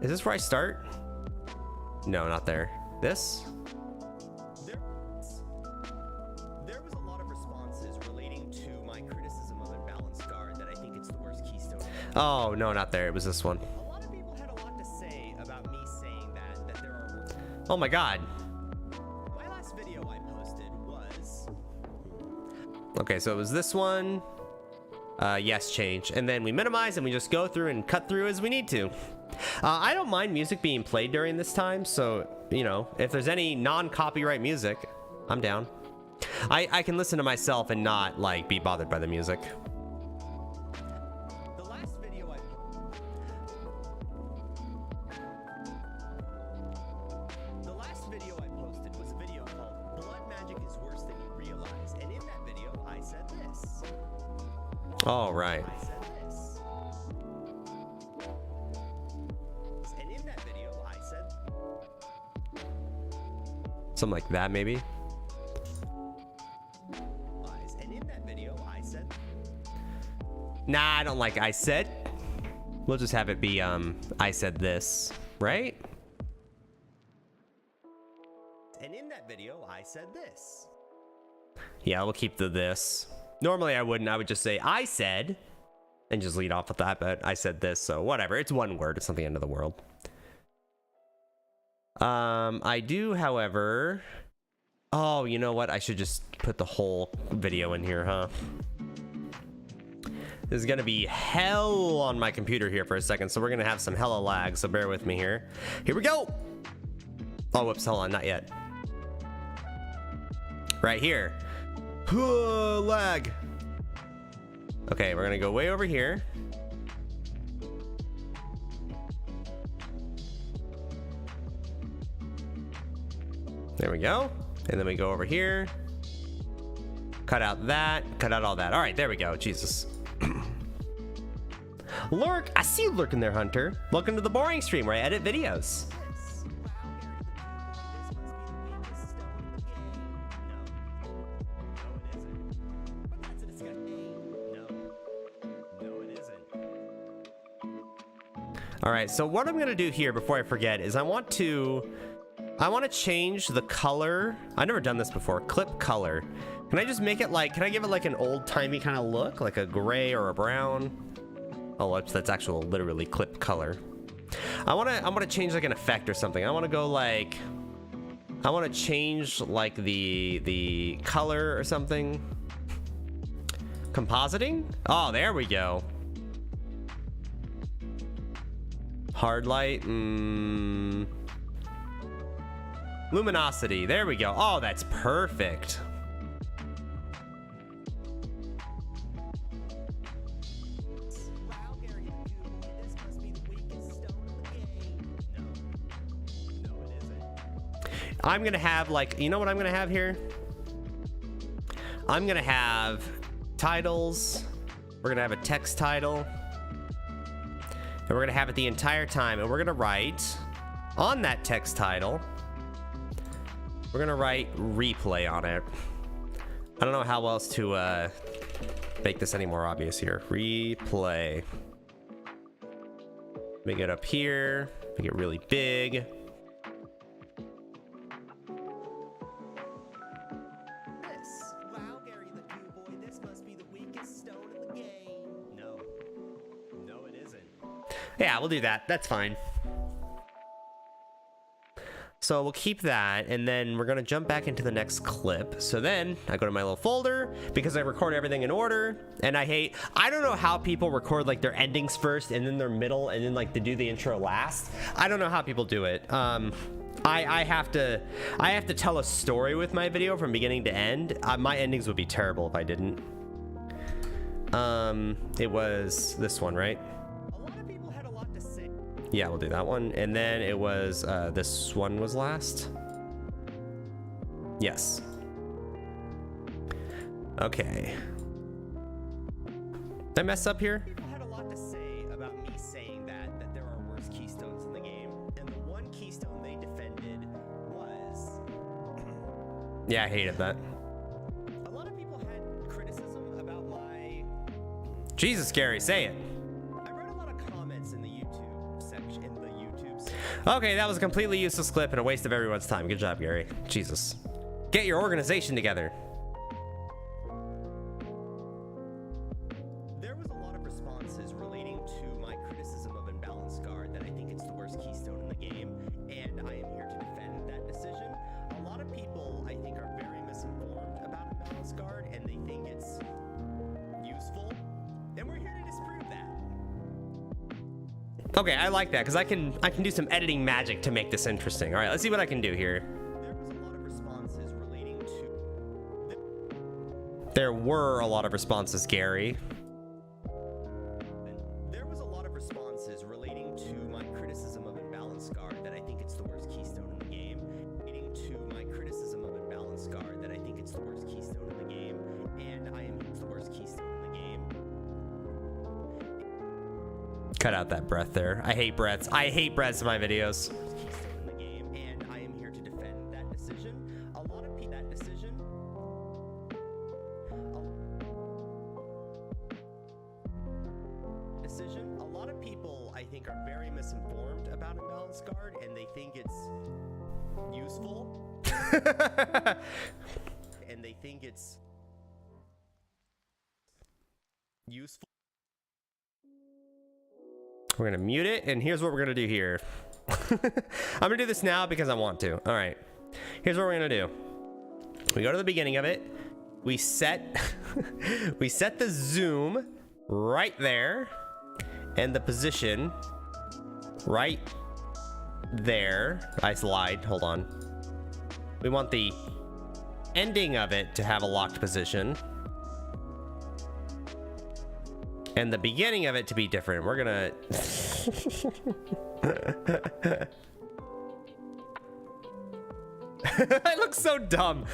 Is this where I start? No, not there. This? There was a lot of responses relating to my criticism of Imbalanced Guard that I think it's the worst keystone. Oh, no, not there. It was this one. A lot of people had a lot to say about me saying that there are... Oh my god. My last video I posted was... Okay, so it was this one. Yes, change. And then we minimize and we just go through and cut through as we need to. I don't mind music being played during this time, so, you know, if there's any non-copyright music, I'm down. I can listen to myself and not, like, be bothered by the music. The last video I posted was a video called Blood Magic is Worse Than You Realize, and in that video, I said this. All right. Something like that, maybe. And in that video, I said... Nah, I don't like I said. We'll just have it be, I said this, right? And in that video, I said this. Yeah, we'll keep the this. Normally I wouldn't. I would just say, I said, and just lead off with that, but I said this, so whatever. It's one word. It's not the end of the world. I do, however... Oh, you know what? I should just put the whole video in here, huh? This is gonna be hell on my computer here for a second, so we're gonna have some hella lag, so bear with me here. Here we go! Oh, whoops, hold on, not yet. Right here. Lag! Okay, we're gonna go way over here. There we go. And then we go over here. Cut out that. Cut out all that. All right, there we go. Jesus. Lurk. I see you lurking there, Hunter. Welcome to the boring stream where I edit videos. All right, so what I'm gonna do here before I forget is I want to I want to change the color. I've never done this before. Clip color. Can I just make it like, can I give it like an old-timey kind of look? Like a gray or a brown? Oh, that's actual literally clip color. I want to change like an effect or something. I want to go like, I want to change like the color or something. Compositing? Oh, there we go. Hard light. Luminosity. There we go. Oh, that's perfect. I'm gonna have like, you know what I'm gonna have here? I'm gonna have titles. We're gonna have a text title. And we're gonna have it the entire time. And we're gonna write on that text title, we're gonna write replay on it. I don't know how else to make this any more obvious here. Replay. Make it up here. Make it really big. Yeah, we'll do that. That's fine. So we'll keep that, and then we're gonna jump back into the next clip. So then I go to my little folder because I record everything in order, and I don't know how people record like their endings first and then their middle and then like to do the intro last. I don't know how people do it. I have to tell a story with my video from beginning to end. My endings would be terrible if I didn't. It was this one, right? Yeah, we'll do that one. And then it was, this one was last. Yes. Okay. Did I mess up here? People had a lot to say about me saying that there are worse keystones in the game. And the one keystone they defended was... Yeah, I hated that. A lot of people had criticism about my... Jesus, Gary, say it. Okay, that was a completely useless clip and a waste of everyone's time. Good job, Gary. Jesus. Get your organization together. There was a lot of responses relating to my criticism of Imbalanced Guard that I think it's the worst keystone in the game, and I am here to defend that decision. A lot of people, I think, are very misinformed about Imbalanced Guard, and they think it's useful, and we're here to disprove that. Okay, I like that because I can do some editing magic to make this interesting. All right, let's see what I can do here. There were a lot of responses, Gary. There was a lot of responses relating to my criticism of Imbalanced Guard that I think it's the worst keystone in the game. Relating to my criticism of Imbalanced Guard that I think it's the worst keystone in the game, and I am the worst keystone in the game. Cut out that breath there. I hate breaths. I hate breaths in my videos. And I am here to defend that decision. A lot of people that decision. A lot of people, I think, are very misinformed about Imbalanced Guard, and they think it's useful. And they think it's useful. We're gonna mute it, and here's what we're gonna do here. I'm gonna do this now because I want to. All right, here's what we're gonna do. We go to the beginning of it. We set we set the zoom right there, and the position right there. I lied. Hold on. We want the ending of it to have a locked position, and the beginning of it to be different. We're gonna I look so dumb.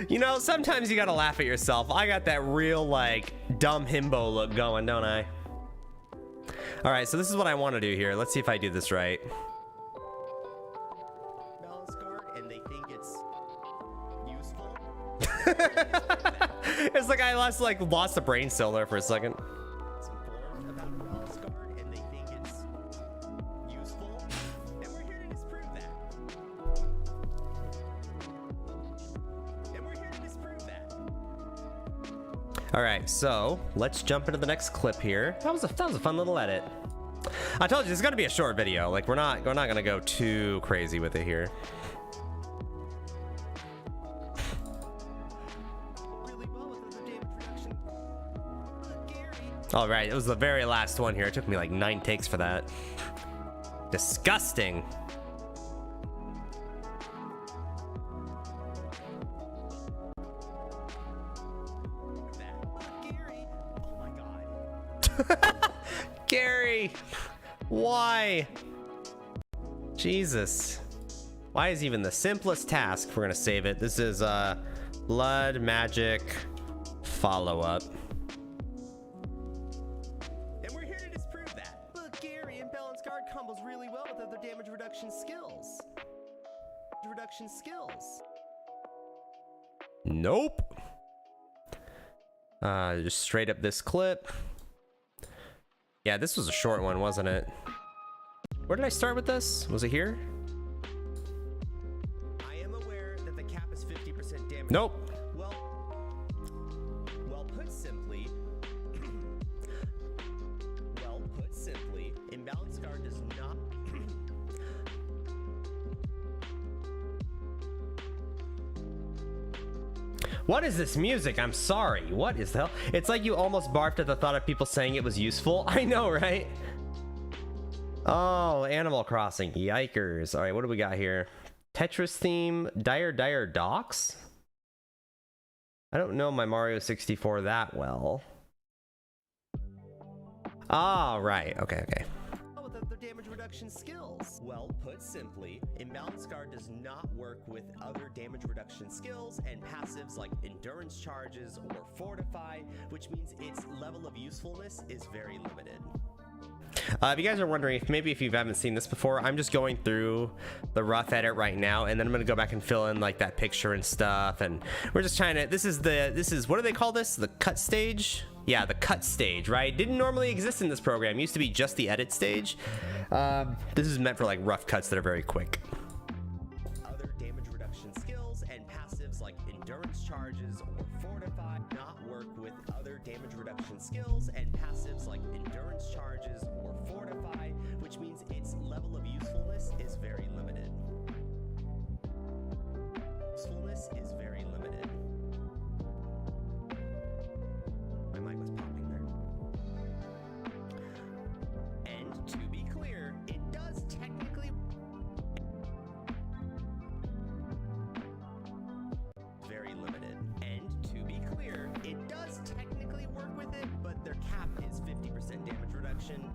You know, sometimes you gotta laugh at yourself. I got that real like dumb himbo look going, don't I? All right, so this is what I want to do here. Let's see if I do this right. Balance guard, and they think it's useful. It's like I lost a brain cell there for a second. All right, so let's jump into the next clip here. That was a fun little edit. I told you, this is gonna be a short video. Like, we're not gonna go too crazy with it here. All right, it was the very last one here. It took me like 9 takes for that. Disgusting. Oh my God. Gary, why? Jesus. Why is even the simplest task? We're gonna save it. This is blood magic follow-up. And we're here to disprove that. Look, Gary, imbalanced guard combos really well with other damage reduction skills. Nope. Just straight up this clip. Yeah, this was a short one, wasn't it? Where did I start with this? Was it here? I am aware that the cap is 50% damage. Nope. Well put simply, imbalanced guard does not. What is this music? I'm sorry. What is the hell? It's like you almost barfed at the thought of people saying it was useful. I know, right? Oh, Animal Crossing. Yikers. All right, what do we got here? Tetris theme. Dire Docks? I don't know my Mario 64 that well. Oh, right. Okay. With other damage reduction skills. Well put simply, imbalanced guard does not work with other damage reduction skills and passives like endurance charges or fortify, which means its level of usefulness is very limited. If you guys are wondering, if you haven't seen this before, I'm just going through the rough edit right now, and then I'm gonna go back and fill in like that picture and stuff, and we're just trying to. This is what do they call this? The cut stage? Yeah, the cut stage, right? Didn't normally exist in this program. It used to be just the edit stage. This is meant for like rough cuts that are very quick. Other damage reduction skills and passives like endurance charges or fortify not work with other damage reduction skills and passives like endurance charges or fortify, which means its level of usefulness is very limited. My mic was popping there. And to be clear, it does technically very limited. And to be clear, it does technically work with it, but their cap is 50% damage reduction.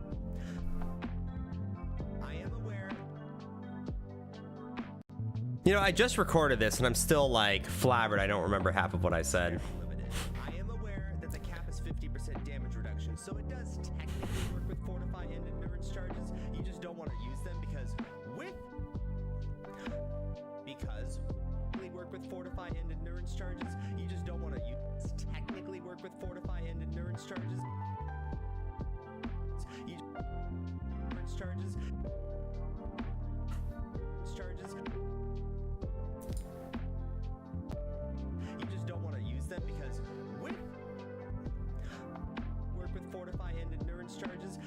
I am aware. You know, I just recorded this and I'm still like flabbered. I don't remember half of what I said. I am aware that the cap is 50% damage reduction, so it does technically work with fortify and endurance charges. You just don't want to use them because we work with fortify and endurance charges. You just don't want to use technically work with fortify and endurance charges. Endurance charges. You just don't want to use them because with work with fortify and endurance charges.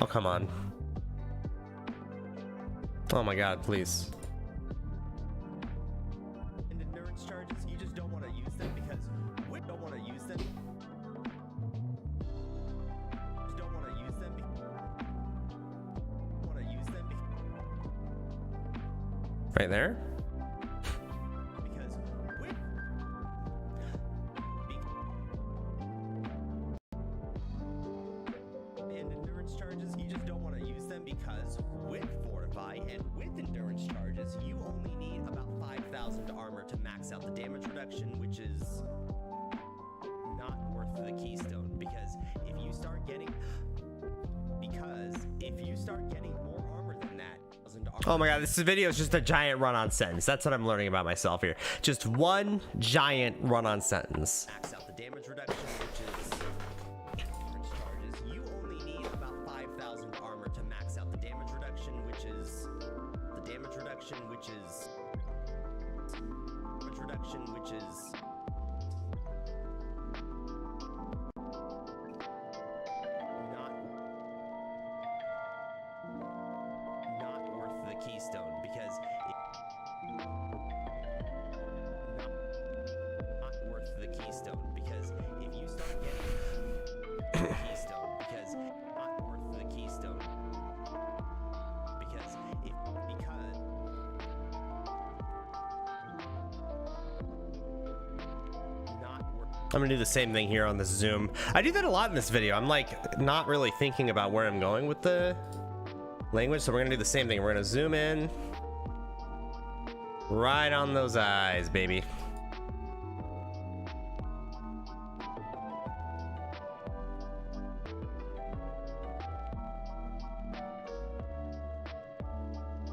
Oh, come on. Oh my God, please. And endurance charges, you just don't want to use them because we don't want to use them. Just don't want to use them. Want to use them. Right there. Because with and endurance charges, you just don't want to use them because with fortify and with endurance charges, you only need about 5,000 armor to max out the damage reduction, which is not worth the keystone. Because if you start getting more armor than that, oh my God, this video is just a giant run-on sentence. That's what I'm learning about myself here. Just one giant run-on sentence. Max out the damage reduction, which is endurance charges. You only need about 5,000 armor to max out the damage reduction, which is introduction, which is not worth the keystone because not worth the keystone because if you start getting the keystone because not worth the keystone because I'm gonna do the same thing here on the zoom. I do that a lot in this video. I'm like not really thinking about where I'm going with the language, so we're gonna do the same thing. We're gonna zoom in right on those eyes, baby.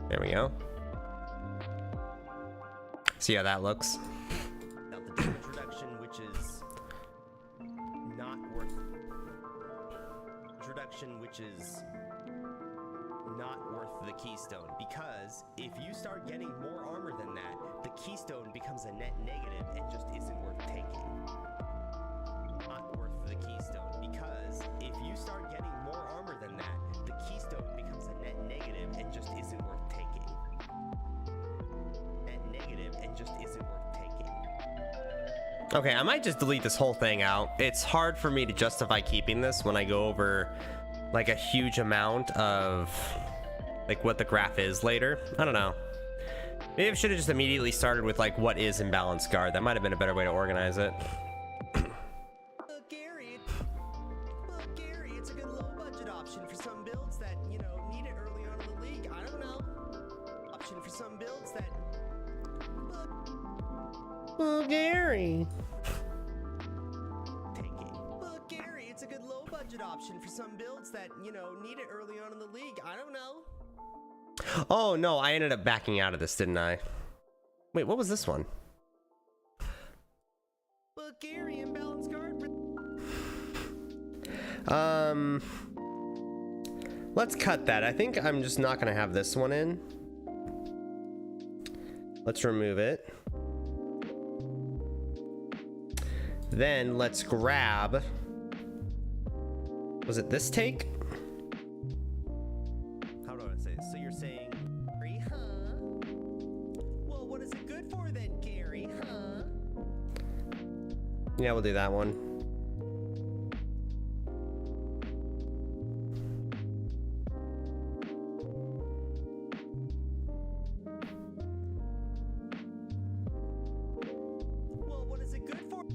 There we go. See how that looks? Now the introduction, which is not worth. Introduction, which is not worth the keystone because if you start getting more armor than that, the keystone becomes a net negative and just isn't worth taking. Not worth the keystone because if you start getting more armor than that, the keystone becomes a net negative and just isn't worth taking. Net negative and just isn't worth taking. Okay, I might just delete this whole thing out. It's hard for me to justify keeping this when I go over like a huge amount of like what the graph is later. I don't know. Maybe I should have just immediately started with like what is imbalanced guard. That might have been a better way to organize it. Gary, it's a good low budget option for some builds that, you know, need it early on in the league. I don't know. Option for some builds that Gary. Gary, it's a good low budget option for some builds that, you know, need it early on in the league. I don't know. Oh no, I ended up backing out of this, didn't I? Wait, what was this one? Gary, imbalanced guard. Let's cut that. I think I'm just not gonna have this one in. Let's remove it. Then let's grab, was it this take? How do I say it? So you're saying, Gary, huh? Well, what is it good for then, Gary, huh? Yeah, we'll do that one. Well, what is it good for?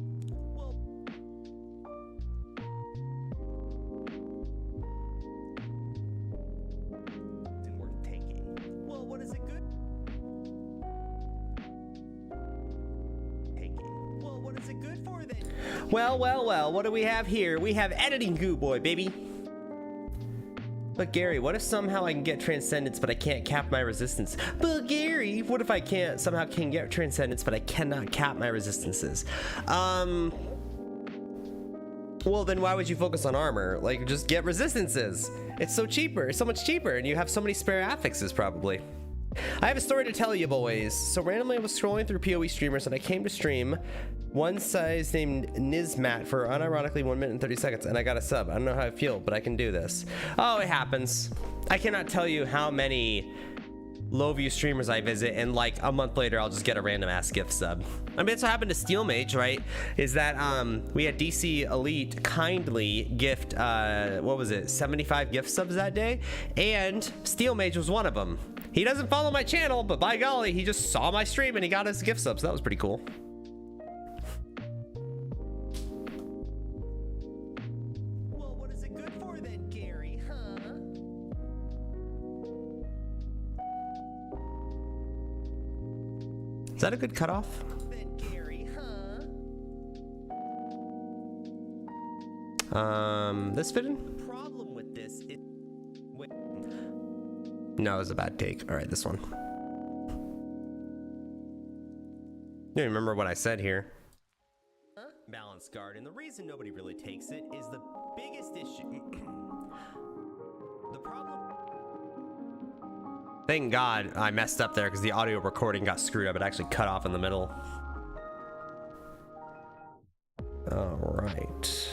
Well, what do we have here? We have editing GooBoy, baby. But Gary, what if somehow I can get transcendence, but I can't cap my resistance? But Gary, what if I can't somehow can get transcendence, but I cannot cap my resistances? Well, then why would you focus on armor? Like, just get resistances. It's so cheaper, it's so much cheaper, and you have so many spare affixes probably. I have a story to tell you, boys. So randomly I was scrolling through PoE streamers and I came to stream one size named Nizmat for unironically 1 minute and 30 seconds and I got a sub. I don't know how I feel, but I can do this. Oh, it happens. I cannot tell you how many low view streamers I visit and like a month later I'll just get a random ass gift sub. I mean, that's what happened to Steel Mage, right? Is that we had DC Elite kindly gift what was it, 75 gift subs that day, and Steel Mage was one of them. He doesn't follow my channel, but by golly, he just saw my stream and he got his gift sub, so that was pretty cool. Well, what is it good for then, Gary, huh? Is that a good cutoff? Then, Gary, huh? This fit in? The problem with this is... Wait. No, it was a bad take. All right, this one. You remember what I said here. Balance guard, and the reason nobody really takes it is the biggest issue. The problem... Thank God I messed up there because the audio recording got screwed up. It actually cut off in the middle. All right.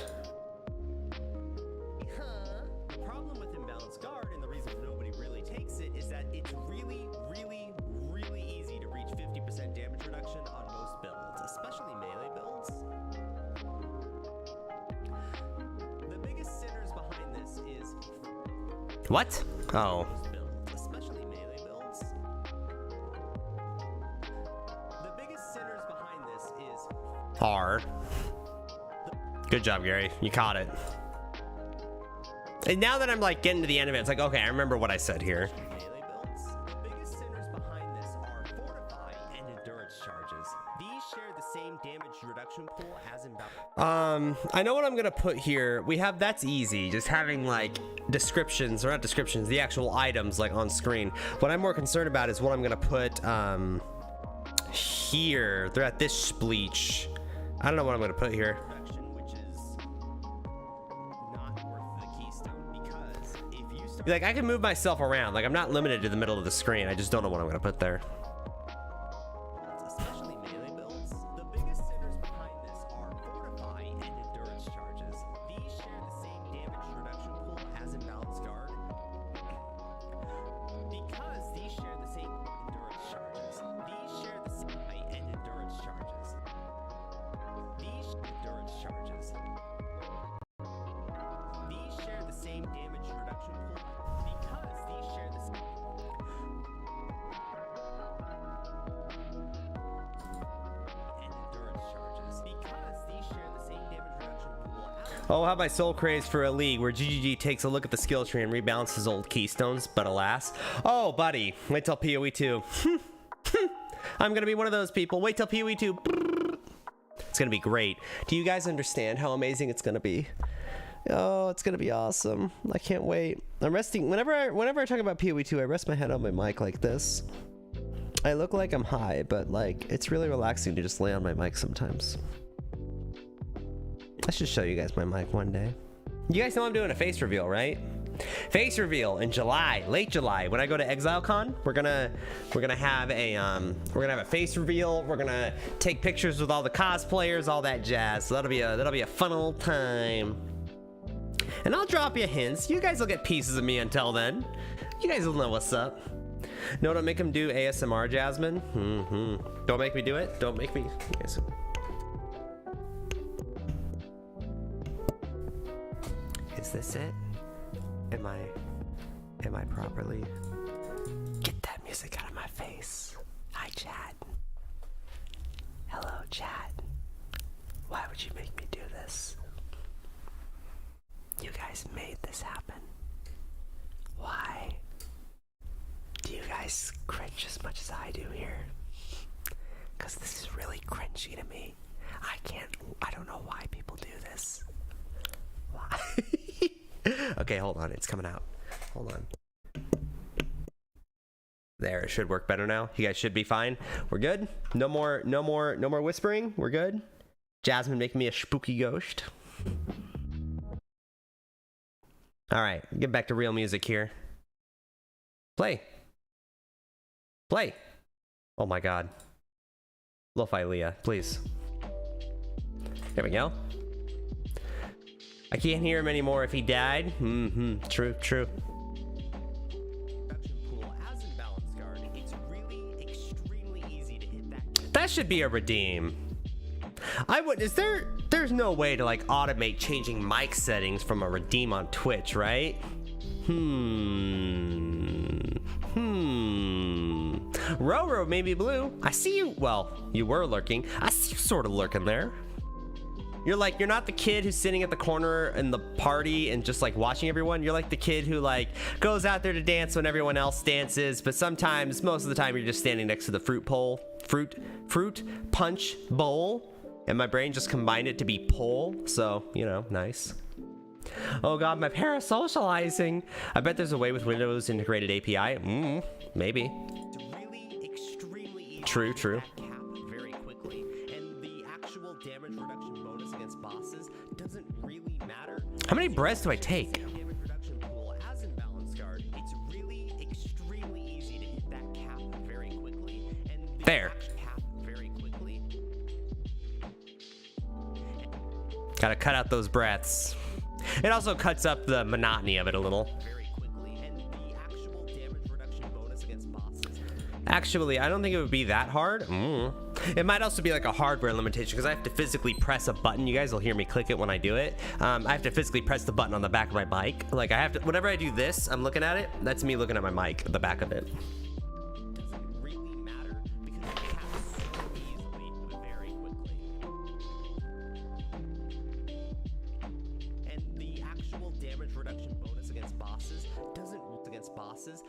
The problem with imbalanced guard, and the reason nobody really takes it, is that it's really easy to reach 50% damage reduction on most builds, especially melee builds. The biggest sinners behind this is What? Oh. most builds, especially melee builds. The biggest sinners behind this is R. Good job, Gary. You caught it. And now that I'm like getting to the end of it, it's like, okay, I remember what I said here. melee builds. The biggest sinners behind this are fortify and endurance charges. These share the same damage reduction pool as imbalanced. I know what I'm gonna put here. We have, that's easy, just having like descriptions, or not descriptions, the actual items like on screen. What I'm more concerned about is what I'm gonna put here. They're at this bleach. I don't know what I'm gonna put here. Which is not worth the keystone, because if you start Like, I can move myself around. Like, I'm not limited to the middle of the screen. I just don't know what I'm gonna put there. especially melee builds, the biggest sinners behind this are fortify and endurance charges. These share the same damage reduction pool as imbalanced guard. Because these share the same endurance charges. These share the same and endurance charges. These endurance charges. These share the same damage reduction pool. Because these share the same. And endurance charges. Because these share the same damage reduction pool as. Oh, how about Soul Craze for a league where GGG takes a look at the skill tree and rebalances old keystones, but alas. Oh, buddy, wait till PoE 2. I'm gonna be one of those people. Wait till PoE 2. It's gonna be great. Do you guys understand how amazing it's gonna be? Oh, it's gonna be awesome. I can't wait. I'm resting. Whenever I talk about PoE 2, I rest my head on my mic like this. I look like I'm high, but like it's really relaxing to just lay on my mic sometimes. I should show you guys my mic one day. You guys know I'm doing a face reveal, right? Face reveal in July, late July, when I go to ExileCon. We're gonna have a face reveal. We're gonna take pictures with all the cosplayers, all that jazz. So that'll be a fun old time. And I'll drop you hints. You guys will get pieces of me until then. You guys will know what's up. No, don't make him do ASMR, Jasmine. Don't make me do it. Don't make me. Yes. Is this it? Am I properly? Get that music out of my face. Hi, chat. Hello, chat. Why would you make me do this? You guys made this happen. Why? Do you guys cringe as much as I do here? Because this is really cringy to me. I don't know why people do this. Why? Okay, hold on. It's coming out. Hold on. There, it should work better now. You guys should be fine. We're good. No more whispering. We're good. Jasmine making me a spooky ghost. All right, get back to real music here. Play. Oh my God. Lo-fi Leah, please. There we go. I can't hear him anymore if he died. True. Reduction pool as imbalanced guard. It's really extremely easy to hit that. That should be a redeem. There's no way to like automate changing mic settings from a redeem on Twitch, right? Roro, maybe blue. I see you. Well, you were lurking. I see you sort of lurking there. You're not the kid who's sitting at the corner in the party and just like watching everyone. You're like the kid who like goes out there to dance when everyone else dances, but sometimes, most of the time, you're just standing next to the fruit punch bowl. And my brain just combined it to be pole, so, you know, nice. Oh God, my parasocializing. I bet there's a way with Windows integrated API. Maybe. It's really extremely easy True. to hit that cap very quickly, and the actual damage reduction bonus against bosses doesn't really matter. How many breaths do I take? Damage reduction pool as imbalanced guard. It's really extremely easy to hit that cap very quickly, and the There. cap very quickly. Gotta cut out those breaths. It also cuts up the monotony of it a little. very quickly, and the actual damage reduction bonus against bosses. Actually, I don't think it would be that hard. It might also be like a hardware limitation because I have to physically press a button. You guys will hear me click it when I do it. I have to physically press the button on the back of my mic. Like I have to, whenever I do this, I'm looking at it. That's me looking at my mic, the back of it. Doesn't really matter because it caps so easily very quickly. And the actual damage reduction bonus against bosses doesn't against bosses.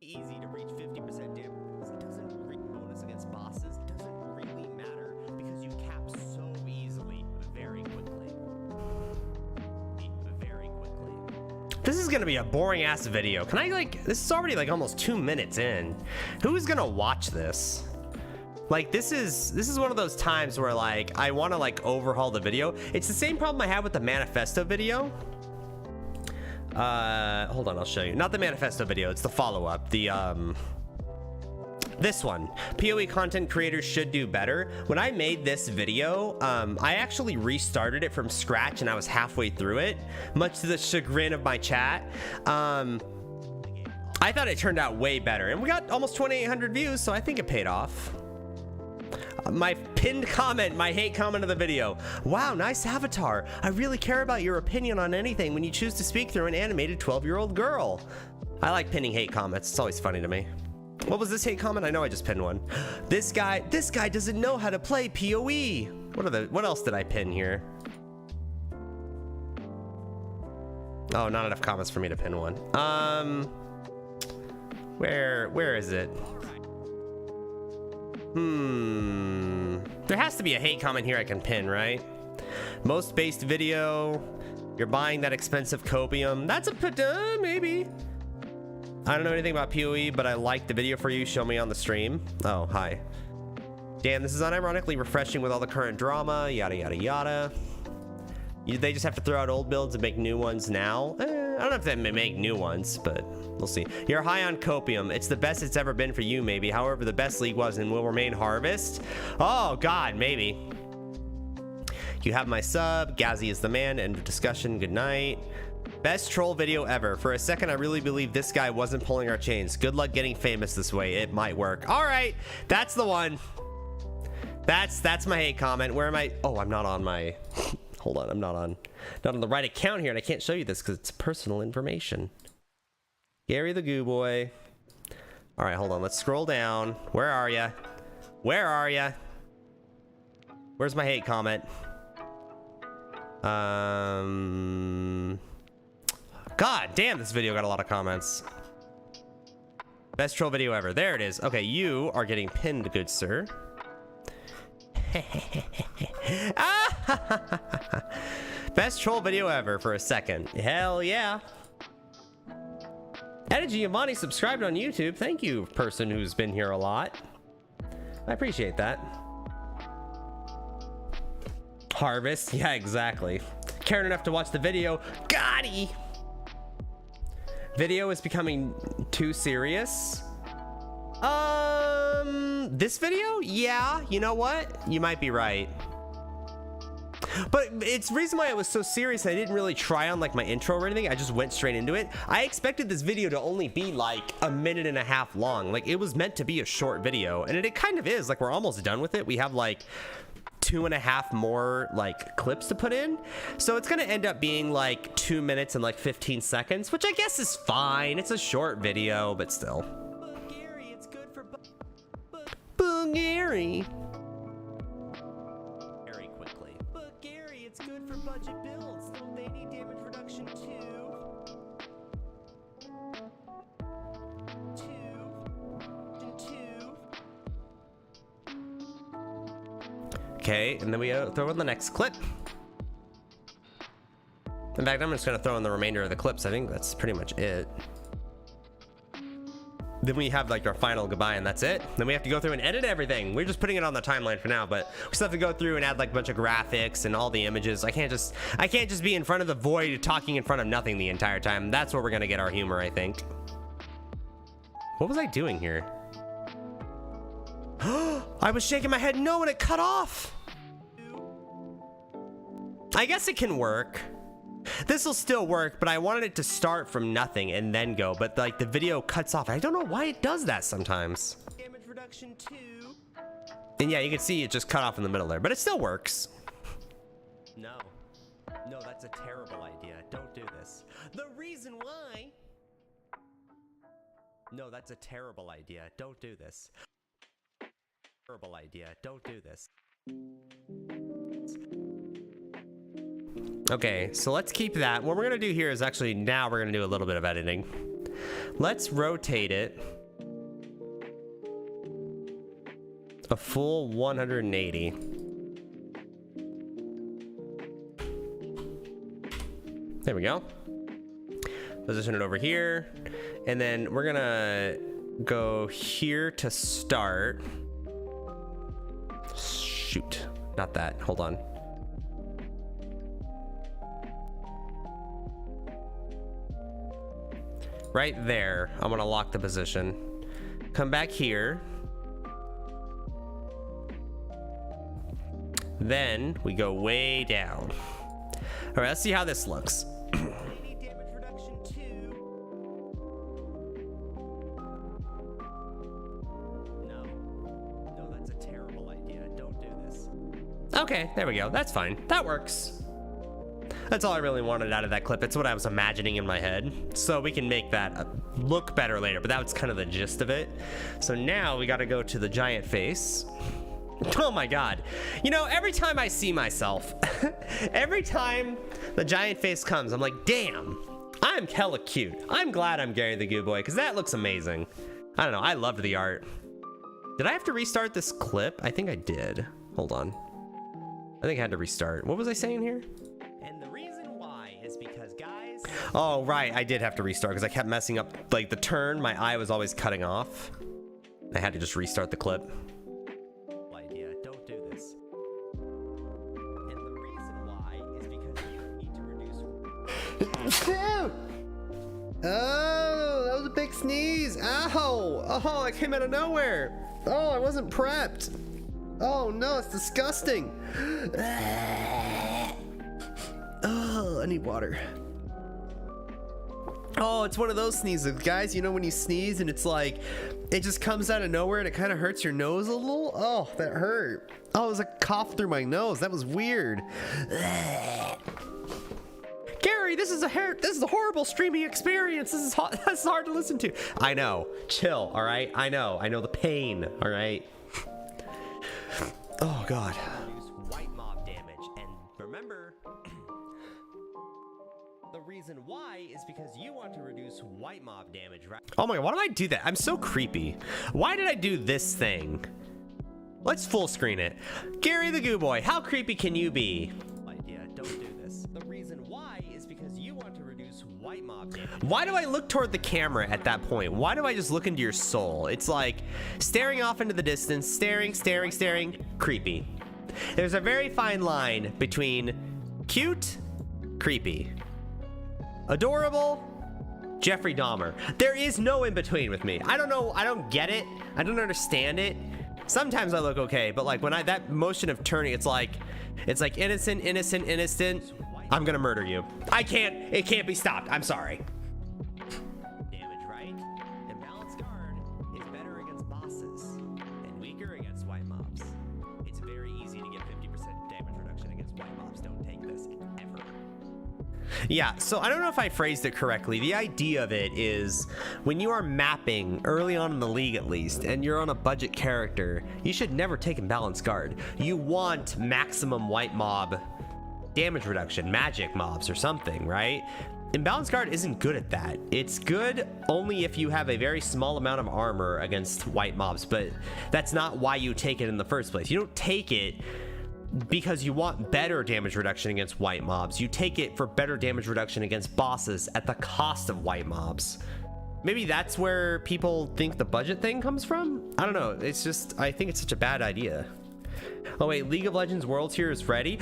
Easy to reach 50% damage. Doesn't bonus against bosses doesn't really matter because you cap so easily very quickly. Very quickly. This is gonna be a boring ass video. Can I like, this is already like almost 2 minutes in. Who's gonna watch this? Like this is one of those times where like I want to like overhaul the video. It's the same problem I had with the manifesto video. Hold on, I'll show you. Not the manifesto video, it's the follow-up. The this one. PoE content creators should do better. When I made this video, I actually restarted it from scratch and I was halfway through it, much to the chagrin of my chat. I thought it turned out way better and we got almost 2,800 views, so I think it paid off. My pinned comment, my hate comment of the video. Wow, nice avatar. I really care about your opinion on anything when you choose to speak through an animated 12-year-old girl. I like pinning hate comments. It's always funny to me. What was this hate comment? I know I just pinned one. This guy doesn't know how to play PoE. What else did I pin here? Oh, not enough comments for me to pin one. Where is it? There has to be a hate comment here I can pin, right? Most based video. You're buying that expensive copium. That's a maybe. I don't know anything about PoE, but I liked the video for you. Show me on the stream. Oh, hi. Damn, this is unironically refreshing with all the current drama. Yada, yada, yada. They just have to throw out old builds and make new ones now. I don't know if they make new ones, but we'll see. You're high on copium. It's the best it's ever been for you, maybe. However, the best league was and will remain Harvest. Oh, God, maybe. You have my sub. Gazzy is the man. End of discussion. Good night. Best troll video ever. For a second, I really believe this guy wasn't pulling our chains. Good luck getting famous this way. It might work. All right, that's the one. That's my hate comment. Where am I? Oh, I'm not on my... Hold on, I'm not on the right account here, and I can't show you this because it's personal information. Gary the GooBoy. All right, hold on. Let's scroll down. Where are ya? Where are ya? Where's my hate comment? God damn, this video got a lot of comments. Best troll video ever. There it is. Okay, you are getting pinned, good sir. Best troll video ever for a second. Hell yeah. Etta Giovanni subscribed on YouTube. Thank you, person who's been here a lot. I appreciate that. Harvest. Yeah, exactly. Caring enough to watch the video. Gotti. Video is becoming too serious. This video? Yeah, you know what? You might be right. But it's reason why it was so serious. I didn't really try on like my intro or anything. I just went straight into it. I expected this video to only be like a minute and a half long. Like it was meant to be a short video, and it kind of is. Like we're almost done with it. We have like 2.5 more like clips to put in, so it's gonna end up being like 2 minutes and like 15 seconds, which I guess is fine. It's a short video, but still. Gary, it's good for Gary. very quickly. But Gary, it's good for budget builds. Don't they need damage reduction too? Okay, and then we throw in the next clip. In fact, I'm just gonna throw in the remainder of the clips. I think that's pretty much it. Then we have like our final goodbye, and that's it. Then we have to go through and edit everything. We're just putting it on the timeline for now, but we still have to go through and add like a bunch of graphics and all the images. I can't just be in front of the void talking in front of nothing the entire time. That's where we're gonna get our humor, I think. What was I doing here? I was shaking my head no, and it cut off. I guess it can work. This will still work, but I wanted it to start from nothing and then go, but like the video cuts off. I don't know why it does that sometimes. Damage reduction 2. And yeah, you can see it just cut off in the middle there, but it still works. No. No, that's a terrible idea. Don't do this. The reason why... No, that's a terrible idea. Don't do this. Terrible idea. Don't do this. Okay, so let's keep that. What we're gonna do here is actually, now we're gonna do a little bit of editing. Let's rotate it a full 180. There we go. Position it over here. And then we're gonna go here to start. Shoot, not that, hold on. Right there, I'm gonna lock the position. Come back here. Then we go way down. All right, let's see how this looks. Maybe damage reduction 2. No. No, that's a terrible idea. Don't do this. Okay, there we go. That's fine. That works. That's all I really wanted out of that clip. It's what I was imagining in my head. So we can make that look better later, but that was kind of the gist of it. So now we got to go to the giant face. Oh my God. You know, every time I see myself, every time the giant face comes, I'm like, damn, I'm hella cute. I'm glad I'm Gary the GooBoy because that looks amazing. I don't know. I loved the art. Did I have to restart this clip? I think I did. Hold on. I think I had to restart. What was I saying here? And the reason why is because, guys... Oh, right. I did have to restart because I kept messing up. Like the turn, my eye was always cutting off. I had to just restart the clip. Idea. Don't do this. And the reason why is because you need to reduce... Oh, that was a big sneeze. Ow. Oh, I came out of nowhere. Oh, I wasn't prepped. Oh no, it's disgusting. Oh, I need water. Oh, it's one of those sneezes, guys. You know when you sneeze and it's like, it just comes out of nowhere and it kind of hurts your nose a little? Oh, that hurt. Oh, it was a cough through my nose. That was weird. Gary, this is a horrible streaming experience. This is hard to listen to. I know. Chill, all right? I know the pain, all right? Oh God. Reduce white mob damage, and remember, the reason why is because you want to reduce white mob damage, right? Oh my God, why do I do that? I'm so creepy. Why did I do this thing? Let's full screen it. Gary the GooBoy, how creepy can you be? Idea, don't do this. The reason why is because you want to reduce white mob damage. Why do I look toward the camera at that point? Why do I just look into your soul? It's like staring off into the distance, staring, creepy. There's a very fine line between cute, creepy, adorable, Jeffrey Dahmer. There is no in between with me. I don't know. I don't get it. I don't understand it. Sometimes I look okay, but like when that motion of turning, it's like innocent. I'm gonna murder you. It can't be stopped. I'm sorry. Damage, right? Imbalanced guard is better against bosses and weaker against white mobs. It's very easy to get 50% damage reduction against white mobs. Don't take this ever. Yeah, so I don't know if I phrased it correctly. The idea of it is when you are mapping early on in the league at least, and you're on a budget character, you should never take Imbalanced Guard. You want maximum white mob damage reduction, magic mobs or something, right? Imbalanced Guard isn't good at that. It's good only if you have a very small amount of armor against white mobs, but that's not why you take it in the first place. You don't take it because you want better damage reduction against white mobs. You take it for better damage reduction against bosses at the cost of white mobs. Maybe that's where people think the budget thing comes from? I don't know. It's just, I think it's such a bad idea. Oh wait, League of Legends World Tier is ready.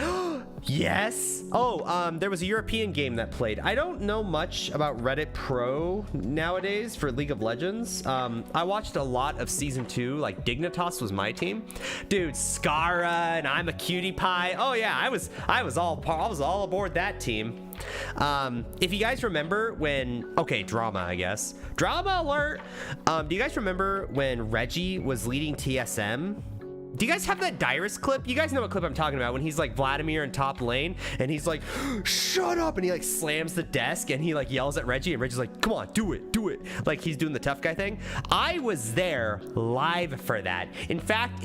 Yes. Oh, there was a European game that played. I don't know much about Reddit Pro nowadays for League of Legends. I watched a lot of season 2. Like Dignitas was my team, dude. Scara and I'm a cutie pie. Oh yeah, I was all aboard that team. If you guys remember when, okay, drama, I guess. Drama alert. Do you guys remember when Reggie was leading TSM? Do you guys have that Dyrus clip? You guys know what clip I'm talking about, when he's like Vladimir in top lane and he's like, shut up, and he like slams the desk and he like yells at Reggie and Reggie's like, come on, do it, like he's doing the tough guy thing. I was there live for that. In fact,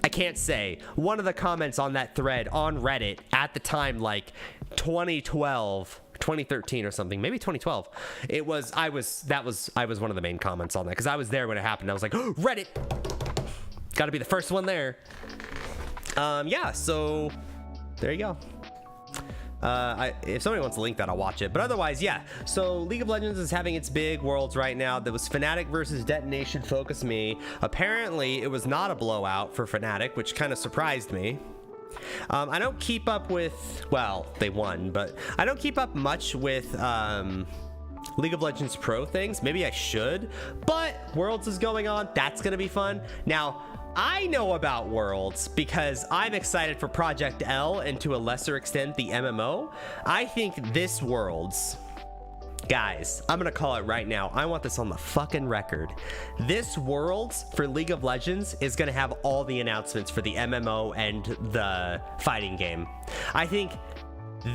I can't say, one of the comments on that thread on Reddit at the time, like 2012, 2013 or something, maybe 2012, I was one of the main comments on that because I was there when it happened. I was like, oh, Reddit, gotta be the first one there. Yeah, so there you go. If somebody wants to link that, I'll watch it, but otherwise, yeah. So League of Legends is having its big worlds right now. There was Fnatic versus Detonation Focus Me. Apparently it was not a blowout for Fnatic, which kind of surprised me. I don't keep up with, well, they won, but I don't keep up much with League of Legends Pro things. Maybe I should, but Worlds is going on. That's gonna be fun. Now, I know about Worlds because I'm excited for Project L and to a lesser extent the MMO. I think this Worlds, guys, I'm gonna call it right now. I want this on the fucking record. This Worlds for League of Legends is gonna have all the announcements for the MMO and the fighting game. I think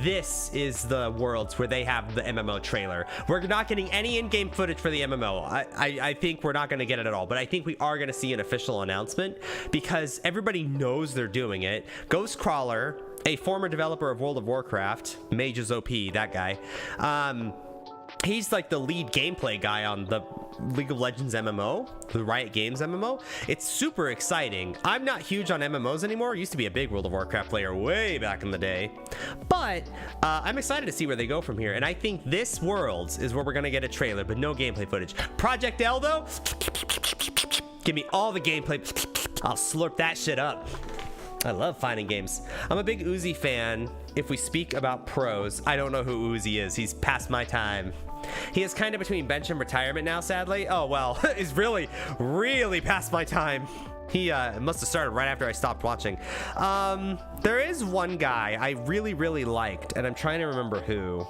this is the Worlds where they have the MMO trailer. We're not getting any in-game footage for the MMO. I think we're not going to get it at all, but I think we are going to see an official announcement because everybody knows they're doing it. Ghostcrawler, a former developer of World of Warcraft, Mage is OP, that guy, he's like the lead gameplay guy on the League of Legends MMO, the Riot Games MMO. It's super exciting. I'm not huge on MMOs anymore. I used to be a big World of Warcraft player way back in the day, but I'm excited to see where they go from here. And I think this Worlds is where we're gonna get a trailer, but no gameplay footage. Project L though, give me all the gameplay. I'll slurp that shit up. I love fighting games. I'm a big Uzi fan. If we speak about pros, I don't know who Uzi is. He's past my time. He is kind of between bench and retirement now, sadly. Oh, well, he's really, really past my time. He must have started right after I stopped watching. There is one guy I really, really liked, and I'm trying to remember who.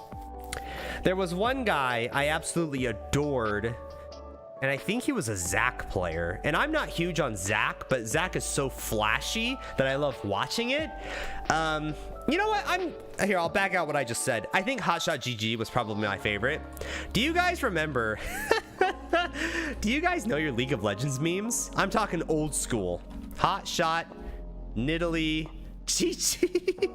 There was one guy I absolutely adored, and I think he was a Zac player. And I'm not huge on Zac, but Zac is so flashy that I love watching it. You know what? I'll back out what I just said. I think Hotshot GG was probably my favorite. Do you guys remember? Do you guys know your League of Legends memes? I'm talking old school. Hotshot, Nidalee, GG.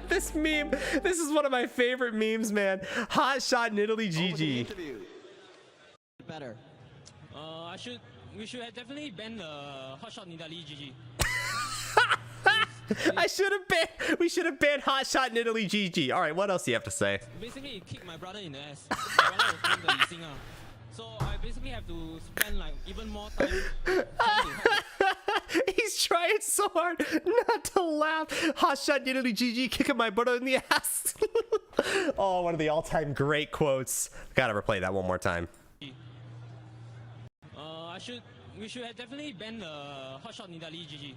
This meme, this is one of my favorite memes, man. Hotshot, Nidalee, GG. Better. We should have definitely banned Hotshot Nidalee GG. We should have banned Hotshot Nidalee GG. All right, what else do you have to say? Basically, it kicked my brother in the ass. My brother was playing the Lee Sin, so I basically have to spend like even more time. He's trying so hard not to laugh. Hotshot Nidalee GG, kicking my brother in the ass. Oh, one of the all-time great quotes. Gotta replay that one more time. We should have definitely banned Hotshot Nidalee GG.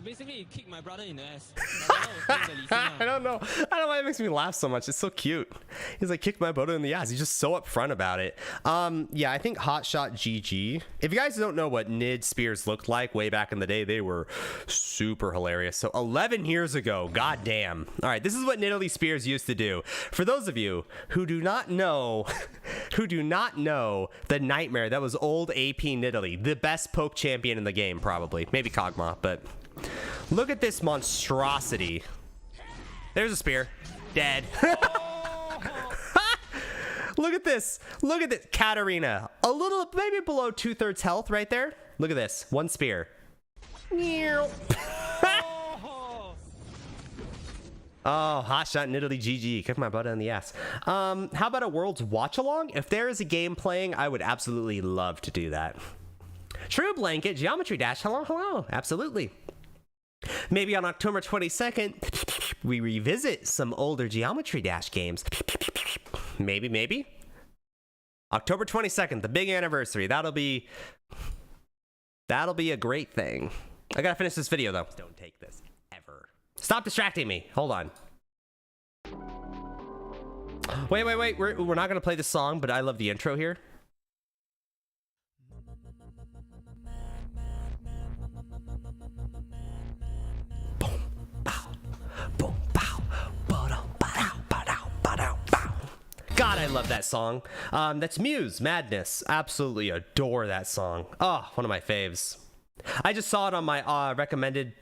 Basically, it kicked my brother in the ass. My brother was playing the Lee Sin, I don't know why it makes me laugh so much. It's so cute. He's like, kick my brother in the ass. He's just so upfront about it. Yeah, I think Hotshot GG. If you guys don't know what Nid Spears looked like way back in the day, they were super hilarious. So 11 years ago, goddamn. All right, this is what Nidalee Spears used to do. For those of you who do not know, the nightmare that was old AP Nidalee, the best poke champion in the game, probably. Maybe Kog'Maw, but look at this monstrosity. There's a spear. Dead. Look at this. Look at this. Katarina. A little, maybe below 2/3 health right there. Look at this. One spear. Oh, hot shot in Italy, GG. Kick my butt in the ass. How about a Worlds watch along? If there is a game playing, I would absolutely love to do that. True Blanket, Geometry Dash, hello, hello. Absolutely. Maybe on October 22nd, we revisit some older Geometry Dash games. Maybe, maybe. October 22nd, the big anniversary. That'll be a great thing. I gotta finish this video though. Don't take this ever. Stop distracting me. Hold on. Wait. We're not gonna play the song, but I love the intro here. Boom, pow, boom, pow, ba-dum, ba-dow, ba-dow, ba-dow, pow. God, I love that song. That's Muse, Madness. Absolutely adore that song. Oh, one of my faves. I just saw it on my recommended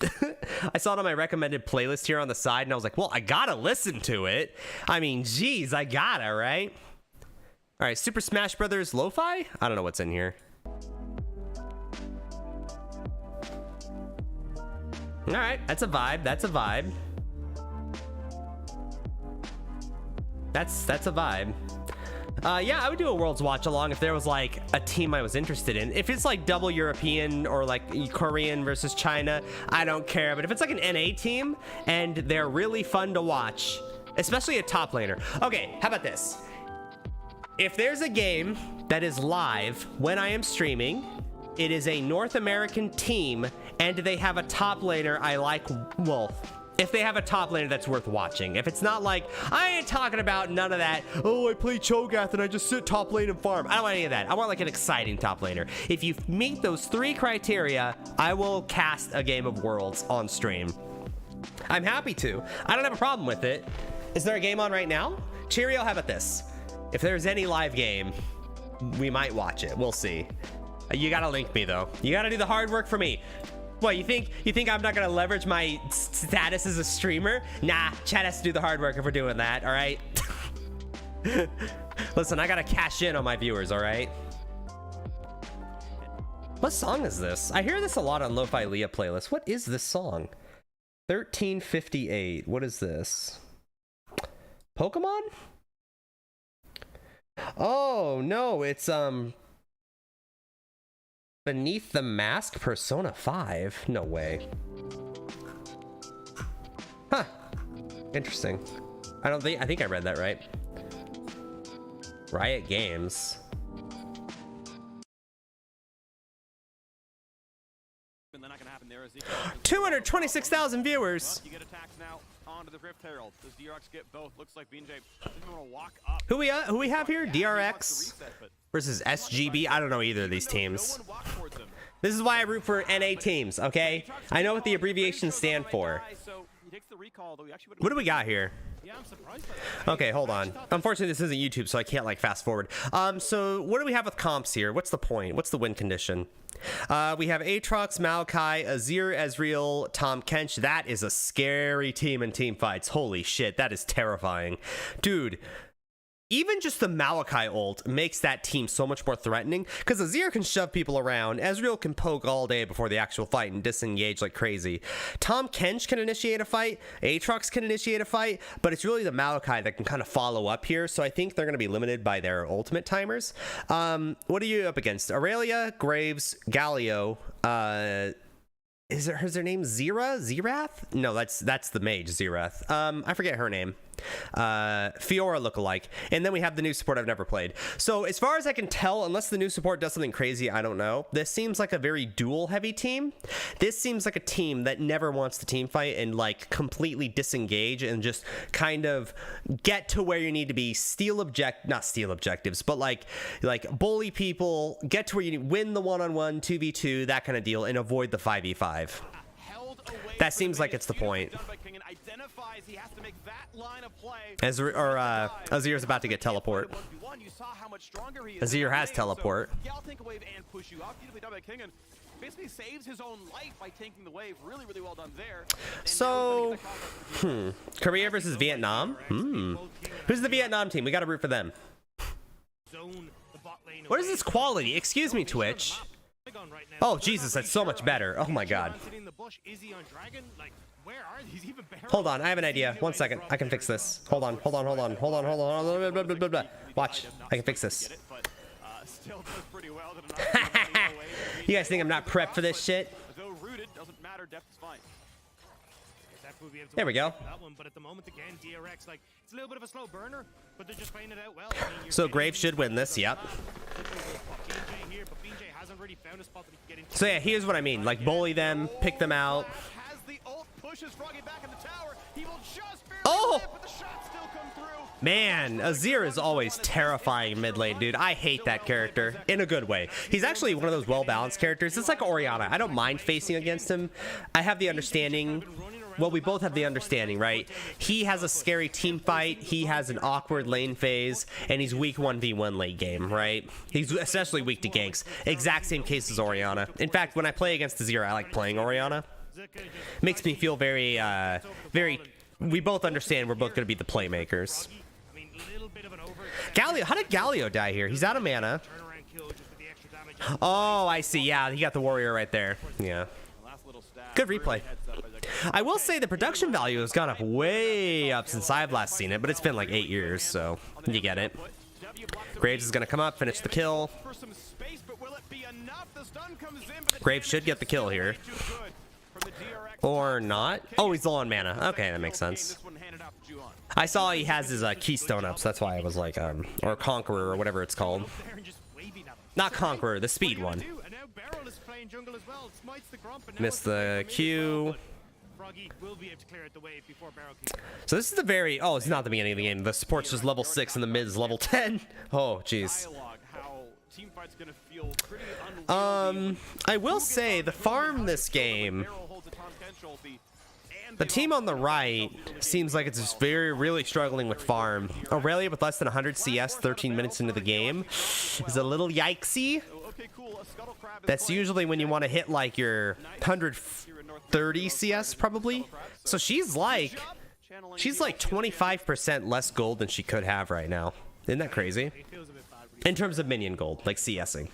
I saw it on my recommended playlist here on the side, and I was like, well, I gotta listen to it. I mean, geez, I gotta, right? All right, Super Smash Brothers Lo-Fi? I don't know what's in here. All right, that's a vibe. That's a vibe. That's a vibe. Yeah, I would do a Worlds watch along if there was like a team I was interested in. If it's like double European or like Korean versus China, I don't care. But if it's like an NA team and they're really fun to watch, especially a top laner. Okay, how about this? If there's a game that is live when I am streaming, it is a North American team and they have a top laner I like, well, if they have a top laner that's worth watching. If it's not like, I ain't talking about none of that, oh, I play Cho'Gath and I just sit top lane and farm. I don't want any of that. I want like an exciting top laner. If you meet those 3 criteria, I will cast a game of Worlds on stream. I'm happy to. I don't have a problem with it. Is there a game on right now? Cheerio, how about this? If there's any live game, we might watch it. We'll see. You gotta link me though. You gotta do the hard work for me. What, you think I'm not gonna leverage my status as a streamer? Nah, chat has to do the hard work if we're doing that, all right? Listen, I gotta cash in on my viewers, all right? What song is this? I hear this a lot on Lo-Fi Leah playlist. What is this song? 1358. What is this? Pokemon? Oh, no, it's Beneath the Mask Persona 5? No way. Huh. Interesting. I think I read that right. Riot Games. They're not gonna happen there, 226,000 viewers. You get attacks now onto the Rift Herald. Does DRX get both? Looks like BNJ doesn't want to walk up. Who we have here? DRX versus SGB. I don't know either of these teams. This is why I root for NA teams, okay? I know what the abbreviations stand for. What do we got here? Okay, hold on. Unfortunately, this isn't YouTube, so I can't like fast forward. So what do we have with comps here? What's the point? What's the win condition? We have Aatrox, Maokai, Azir, Ezreal, Tom Kench. That is a scary team in team fights. Holy shit, that is terrifying. Dude, even just the Maokai ult makes that team so much more threatening because Azir can shove people around, Ezreal can poke all day before the actual fight and disengage like crazy. Tom Kench can initiate a fight, Aatrox can initiate a fight, but it's really the Maokai that can kind of follow up here, so I think they're going to be limited by their ultimate timers. What are you up against? Aurelia, Graves, Galio, is her name Zerath? No, that's the mage, Zerath. I forget her name. Fiora lookalike. And then we have the new support I've never played. So as far as I can tell, unless the new support does something crazy, I don't know. This seems like a very duel heavy team. This seems like a team that never wants to team fight and like completely disengage and just kind of get to where you need to be, not steal objectives, but like bully people, get to where you win the one-on-one 2v2, that kind of deal, and avoid the 5v5. That seems like it's the point. Azir's about to get teleport. Azir has teleport. Basically saves his own life by tanking the wave. Really, really well done there. So, Korea versus Vietnam? Who's the Vietnam team? We gotta root for them. What is this quality? Excuse me, Twitch. Oh, Jesus, that's so much better. Oh, my God. Where are these even barrels? Hold on, I have an idea. 1 second. I can fix this. Hold on. Watch. I can fix this. But still does pretty well. That You guys think I'm not prepped for this shit? though rooted, doesn't matter. Depth is fine. There we go. That one, but at the moment again, DRX, like, it's a little bit of a slow burner, but they're just playing it out well. I mean, So Graves should win this, yep. BJ here, but BJ hasn't really found a spot that he can get into. So yeah, here's what I mean. Like, bully them, pick them out. Has the ult, pushes Froggy back in the tower. He will just barely Oh! live, but the shots still come through. Man, Azir is always terrifying mid lane, dude. I hate that character in a good way. He's actually one of those well-balanced characters. It's like Orianna. I don't mind facing against him. I have the understanding. Well, we both have the understanding, right? He has a scary team fight, he has an awkward lane phase, and he's weak 1v1 late game, right? He's especially weak to ganks. Exact same case as Orianna. In fact, when I play against Azir, I like playing Orianna. Makes me feel very, we both understand we're both going to be the playmakers. I mean, little bit of an over. Galio, how did Galio die here? He's out of mana. Turnaround kill just with the extra damage. Oh, I see. Yeah, he got the warrior right there. Yeah. Last little stab. Good replay. I will say the production value has gone up way up since I've last seen it, but it's been like 8 years, so you get it. Graves is going to come up, finish the kill. For some space, but will it be enough? The stun comes in, but the Graves should get the kill here. too good from the DRX. Or not. Oh, he's low on mana. Okay, that makes sense. This one handed off to Juon. I saw he has his Keystone up, so that's why I was like, or Conqueror, or whatever it's called. There and just waving at them. Not Conqueror, the speed one. And now Beryl is playing jungle as well. Smites the Grump, and now Missed it's the Q. Froggy will be able to clear out the wave before Beryl can. So this is the very, oh, it's not the beginning of the game. The support's just level 6 and the mid is level 10. Oh, jeez. Dialogue, how team fight's gonna feel pretty unwieldy. I will say the farm this game, Beryl holds a Tom Kench ulti, and the team on the right seems like it's just really struggling with farm. Aurelia with less than 100 CS 13 minutes into the game is a little yikesy. okay, cool. A scuttle crab is That's playing. usually when you want to hit like your 130 CS probably. So she's like 25% less gold than she could have right now. Isn't that crazy? It feels a bit bad. In terms of minion gold, like CSing.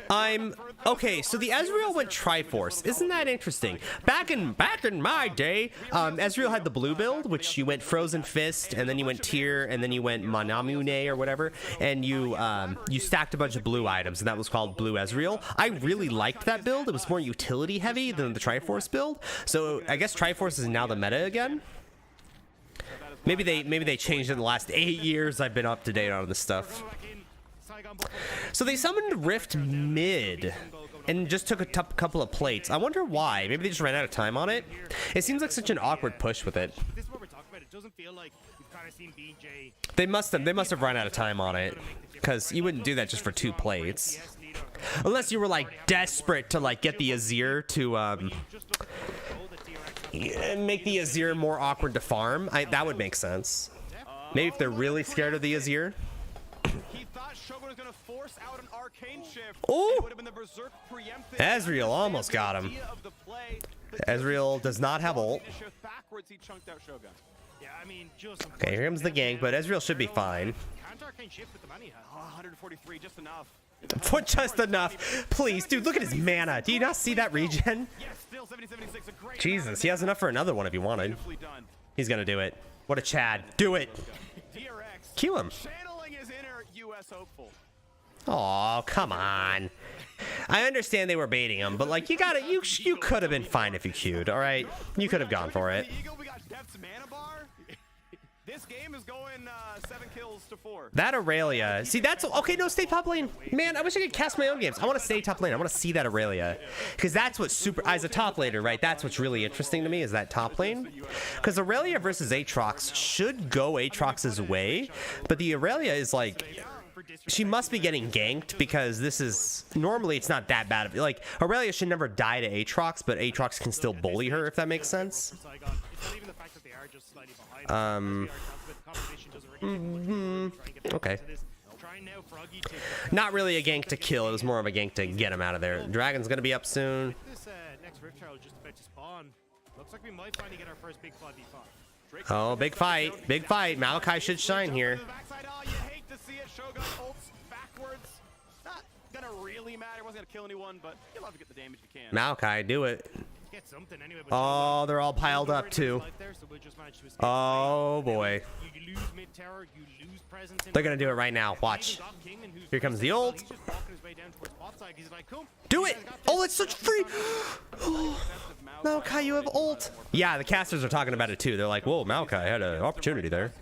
Okay, so the Ezreal went Triforce. Isn't that interesting? Back in my day, Ezreal had the blue build, which you went Frozen Fist, and then you went Tyr, and then you went Manamune or whatever, and you stacked a bunch of blue items, and that was called Blue Ezreal. I really liked that build. It was more utility heavy than the Triforce build. So I guess Triforce is now the meta again. Maybe they changed it in the last 8 years. I've been up to date on this stuff. So they summoned Rift mid and just took a couple of plates. I wonder why. Maybe they just ran out of time on it. It seems like such an awkward push with it. This is what we're talking about. It doesn't feel like we've kind of seen BJ. They must have run out of time on it, because you wouldn't do that just for 2 plates. Unless you were like desperate to like get the Azir to make the Azir more awkward to farm. That would make sense. Maybe if they're really scared of the Azir. He thought Shogun was gonna force out an arcane shift. Ooh! It would have been the berserk preemptive. Ezreal almost got him. Idea of the play, but Ezreal does not have ult. to shift backwards, he chunked out Shogun. Yeah, I mean, just. Okay, here comes the gank, but Ezreal should be fine. Can't arcane shift with the money he has. Oh, 143, just enough. Put just enough. Please, dude, look at his mana. Do you not see that regen? Yes, still 70-76, a great Jesus, he has enough for another one if you wanted. beautifully done. He's gonna do it. What a Chad. Do it. DRX Cue him. channeling his inner US hopeful. Oh, come on. I understand they were baiting him, but like you could have been fine if you queued, all right? You could have gone for it. The Eagle, we got Death's mana bar. This game is going 7 kills to 4. That Aurelia. See, that's okay. No, stay top lane. Man, I wish I could cast my own games. I want to stay top lane. I want to see that Aurelia, because that's what's super. As a top laner, right? That's what's really interesting to me is that top lane. Because Aurelia versus Aatrox should go Aatrox's way, but the Aurelia is like, she must be getting ganked, because this is normally it's not that bad. Like Aurelia should never die to Aatrox, but Aatrox can still bully her if that makes sense. It's not even the fact that they are just slightly behind. Okay. Not really a gank to kill. It was more of a gank to get him out of there. Dragon's gonna be up soon. This next Rift Herald just about to spawn. Looks like we might finally get our first big 5v5. Oh, big fight. Big fight. Malachi should shine here. Oh, you hate to see it. Shogun ults backwards. Not gonna really matter. Wasn't gonna kill anyone, but you'll have to get the damage you can. Malachi, do it. get something anyway. But Oh, they're all piled up too. Oh boy. You lose mid tower, you lose presence. They're gonna do it right now. Watch. Here comes the ult. He's just walking his way down towards bot side. He's like, "Come, Do it! Oh, it's such free. Maokai, you have ult. Yeah, the casters are talking about it too. They're like, whoa, Maokai had an opportunity there.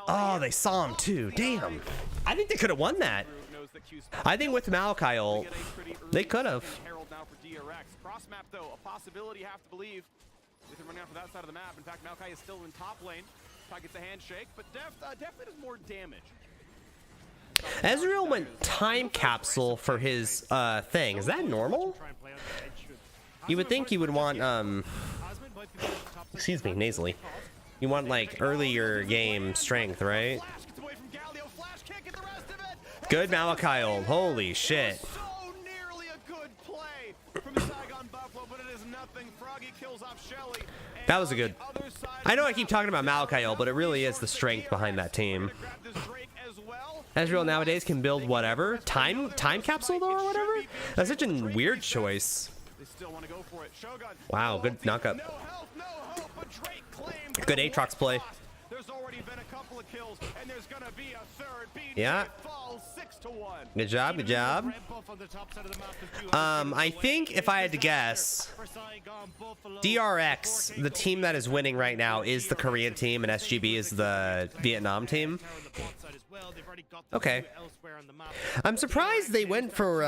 Oh, they saw him too. Damn. I think they could have won that. I think with Maokai ult, they could have. Herald now for DRX. Cross map though, a possibility you have to believe. With him running out for that side of the map. In fact, Maokai is still in top lane. Probably gets a handshake, but definitely does more damage. Ezreal went time capsule for his thing. Is that normal? You would think you would want excuse me, nasally. You want like earlier game strength, right? Good Maokai ult. Holy shit. So nearly a good play from Saigon Buffalo, but it is nothing. Froggy kills off Shelly. That was a good. I know I keep talking about Maokai ult, but it really is the strength behind that team. Ezreal nowadays can build whatever. Time capsule though or whatever? That's such a weird choice. Wow, good knockup. Good Aatrox play. There's already been a couple of kills, and there's gonna be a third. Yeah. Good job, good job. I think if I had to guess, DRX, the team that is winning right now, is the Korean team, and SGB is the Vietnam team. Okay. I'm surprised they went for,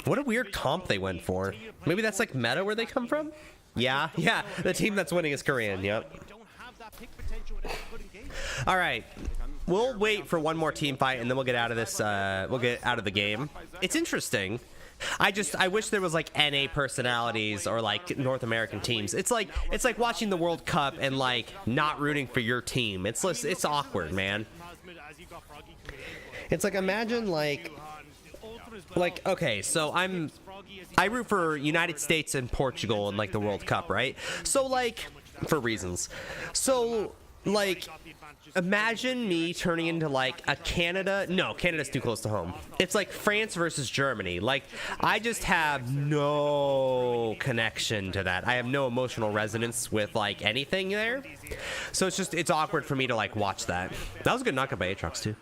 what a weird comp they went for. Maybe that's like meta where they come from? Yeah, the team that's winning is Korean, yep. All right. We'll wait for one more team fight and then we'll get out of this, we'll get out of the game. It's interesting. I wish there was like NA personalities or like North American teams. It's like watching the World Cup and like not rooting for your team. It's awkward, man. It's like, imagine like okay, so I root for United States and Portugal in like the World Cup, right? So like for reasons. So like imagine me turning into like a Canada. No, Canada's too close to home. It's like France versus Germany. Like I just have no connection to that. I have no emotional resonance with like anything there. So it's awkward for me to like watch that. That was a good knockup by Aatrox too.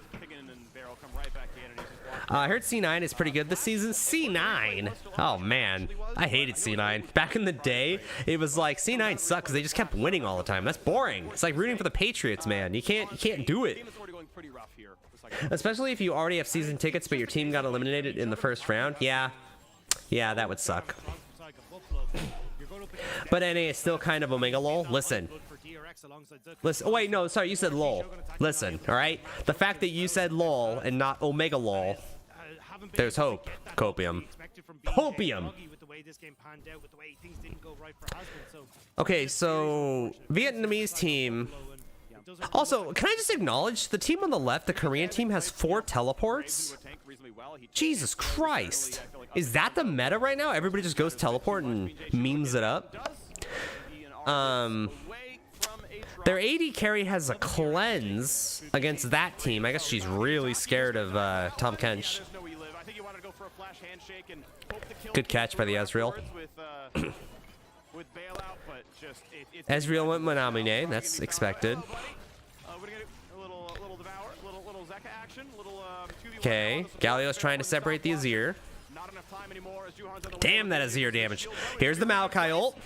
I heard C9 is pretty good this season. C9? Oh man, I hated C9. Back in the day, it was like C9 sucks because they just kept winning all the time. That's boring. It's like rooting for the Patriots, man. You can't do it. Especially if you already have season tickets, but your team got eliminated in the first round. Yeah, that would suck. But NA is still kind of Omega lol. Listen. Oh wait, no, sorry, you said lol. Listen, all right. The fact that you said lol and not Omega lol. There's hope. Copium. Hopium. Okay, so Vietnamese team. Also, can I just acknowledge the team on the left, the Korean team, has 4 teleports? Jesus Christ. Is that the meta right now? Everybody just goes teleport and memes it up? Their AD carry has a cleanse against that team. I guess she's really scared of Tom Kench. Good catch by the Ezreal. Ezreal went Manamine. That's expected. Okay, Galio's trying to separate the Azir. Damn, that Azir damage. Here's the Maokai ult.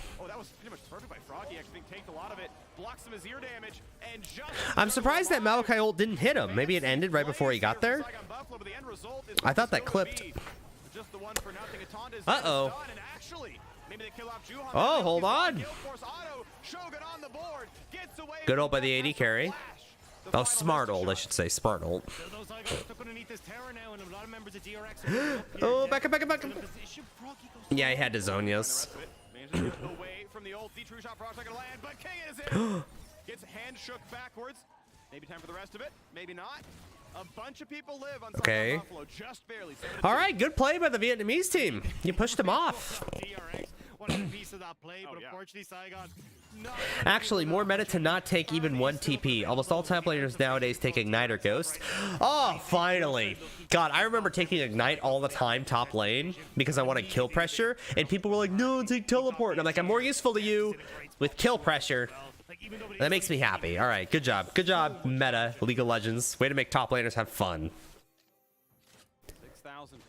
I'm surprised that Maokai ult didn't hit him. Maybe it ended right before he got there. I thought that clipped. Uh-oh. Oh, hold on. Good ult by the AD carry. Oh, smart ult, I should say. Smart ult. Oh, back up. Yeah, he had his Zonias. Gets hand shook backwards. Maybe time for the rest of it. Maybe not. A bunch of people live on Buffalo, just barely. All right, good play by the Vietnamese team. You pushed them off. wanted a piece of that play, but yeah. unfortunately, Saigon. Not Actually, more meta to not take even one TP. Almost all top players nowadays take Ignite or Ghost. Oh, finally. God, I remember taking Ignite all the time top lane because I wanted kill pressure, and people were like, no, take Teleport. And I'm like, I'm more useful to you with kill pressure. That makes me happy. All right, good job. Good job, meta, League of Legends. Way to make top laners have fun. 6,000.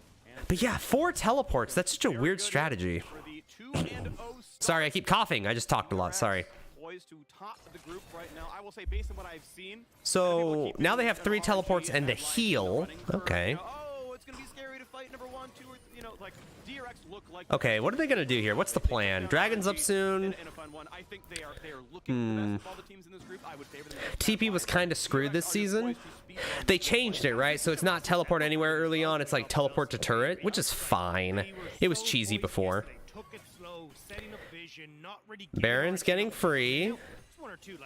But yeah, 4 teleports. That's such a weird strategy. For the 2-0 Sorry, I keep coughing. I just talked a lot. Sorry. poised to top the group right now. I will say, based on what I've seen. So now they have 3 teleports and a heal. Okay. Oh, it's gonna be scary to fight number 1, 2, or like DRX look like. Okay, what are they gonna do here? What's the plan? Dragon's up soon. In a fun one. I think they are looking the best of all the teams in this group. I would favor them. TP was kind of screwed this season. They changed it, right? So it's not teleport anywhere early on. It's like teleport to turret, which is fine. It was cheesy before. Baron's getting free.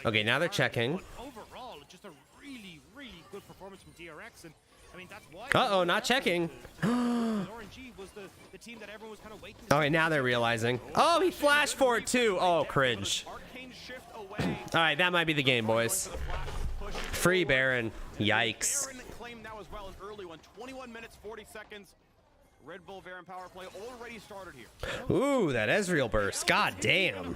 Okay, now they're checking. Overall, just a really, really good performance from DRX, and I mean that's why. Uh-oh, not checking. RNG was the team that everyone was kind of waiting. Okay, now they're realizing. Oh, he flashed for it too. Oh, cringe. All right, that might be the game, boys. Free Baron. Yikes. Baron claimed that as well as early one. 21 minutes 40 seconds. Red Bull Baron power play already started here. Ooh, that Ezreal burst. God damn.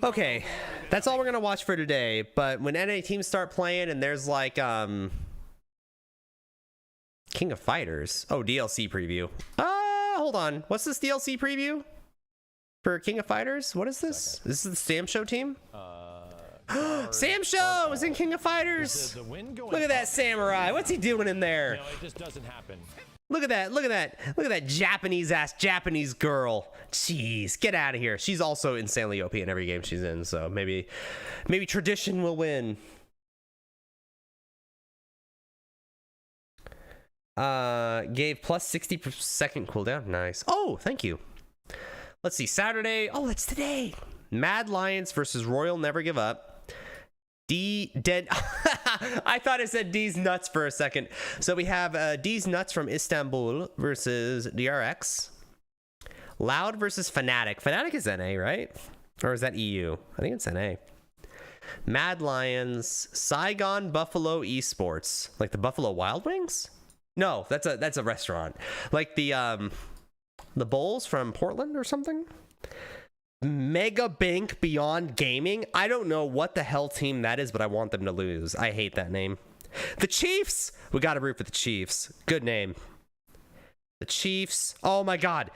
Okay, that's all we're gonna watch for today. But when NA teams start playing and there's like King of Fighters. Oh, DLC preview. Hold on. What's this DLC preview for King of Fighters? What is this? This is the Sam Show team? Sam Show is in King of Fighters. Look at that samurai. What's he doing in there? No, it just doesn't happen. Look at that. Look at that. Look at that Japanese ass Japanese girl. Jeez, get out of here. She's also insanely OP in every game she's in, so maybe tradition will win. Gave plus 60-second cooldown. Nice. Oh, thank you. Let's see. Saturday. Oh, that's today. Mad Lions versus Royal Never Give Up. Dead. I thought it said D's Nuts for a second. So we have D's Nuts from Istanbul versus DRX. Loud versus Fnatic. Fnatic is NA, right? Or is that EU? I think it's NA. Mad Lions, Saigon Buffalo Esports. Like the Buffalo Wild Wings? No, that's a restaurant. Like the Bulls from Portland or something? Mega Bank Beyond Gaming. I don't know what the hell team that is, but I want them to lose. I hate that name. The Chiefs. We got to root for the Chiefs. Good name. The Chiefs. Oh my God.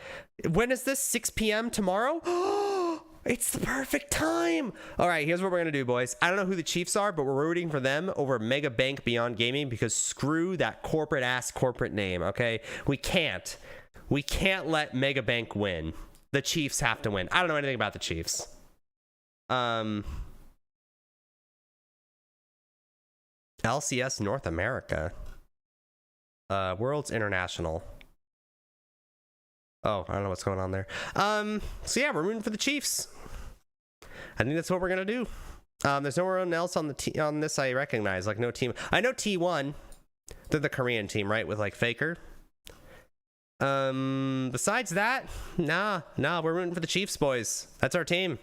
When is this? 6 p.m. tomorrow? It's the perfect time. All right, here's what we're going to do, boys. I don't know who the Chiefs are, but we're rooting for them over Mega Bank Beyond Gaming because screw that corporate name, okay? We can't let Mega Bank win. The Chiefs have to win. I don't know anything about the Chiefs. LCS North America. Worlds International. Oh, I don't know what's going on there. So yeah, we're rooting for the Chiefs. I think that's what we're gonna do. There's no one else on on this I recognize. Like no team. I know T1. They're the Korean team, right? With like Faker. Besides that, nah, we're rooting for the Chiefs, boys. That's our team.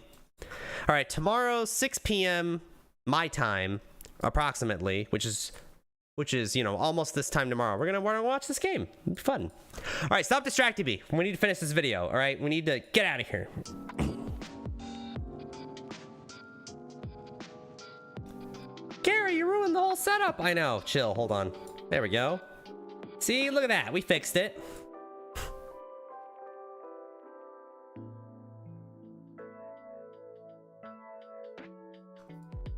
All right, tomorrow, 6 p.m. my time, approximately, which is, almost this time tomorrow. We're gonna want to watch this game. It'll be fun. All right, stop distracting me. We need to finish this video. All right, we need to get out of here. Gary, you ruined the whole setup. I know. Chill. Hold on. There we go. See, look at that. We fixed it.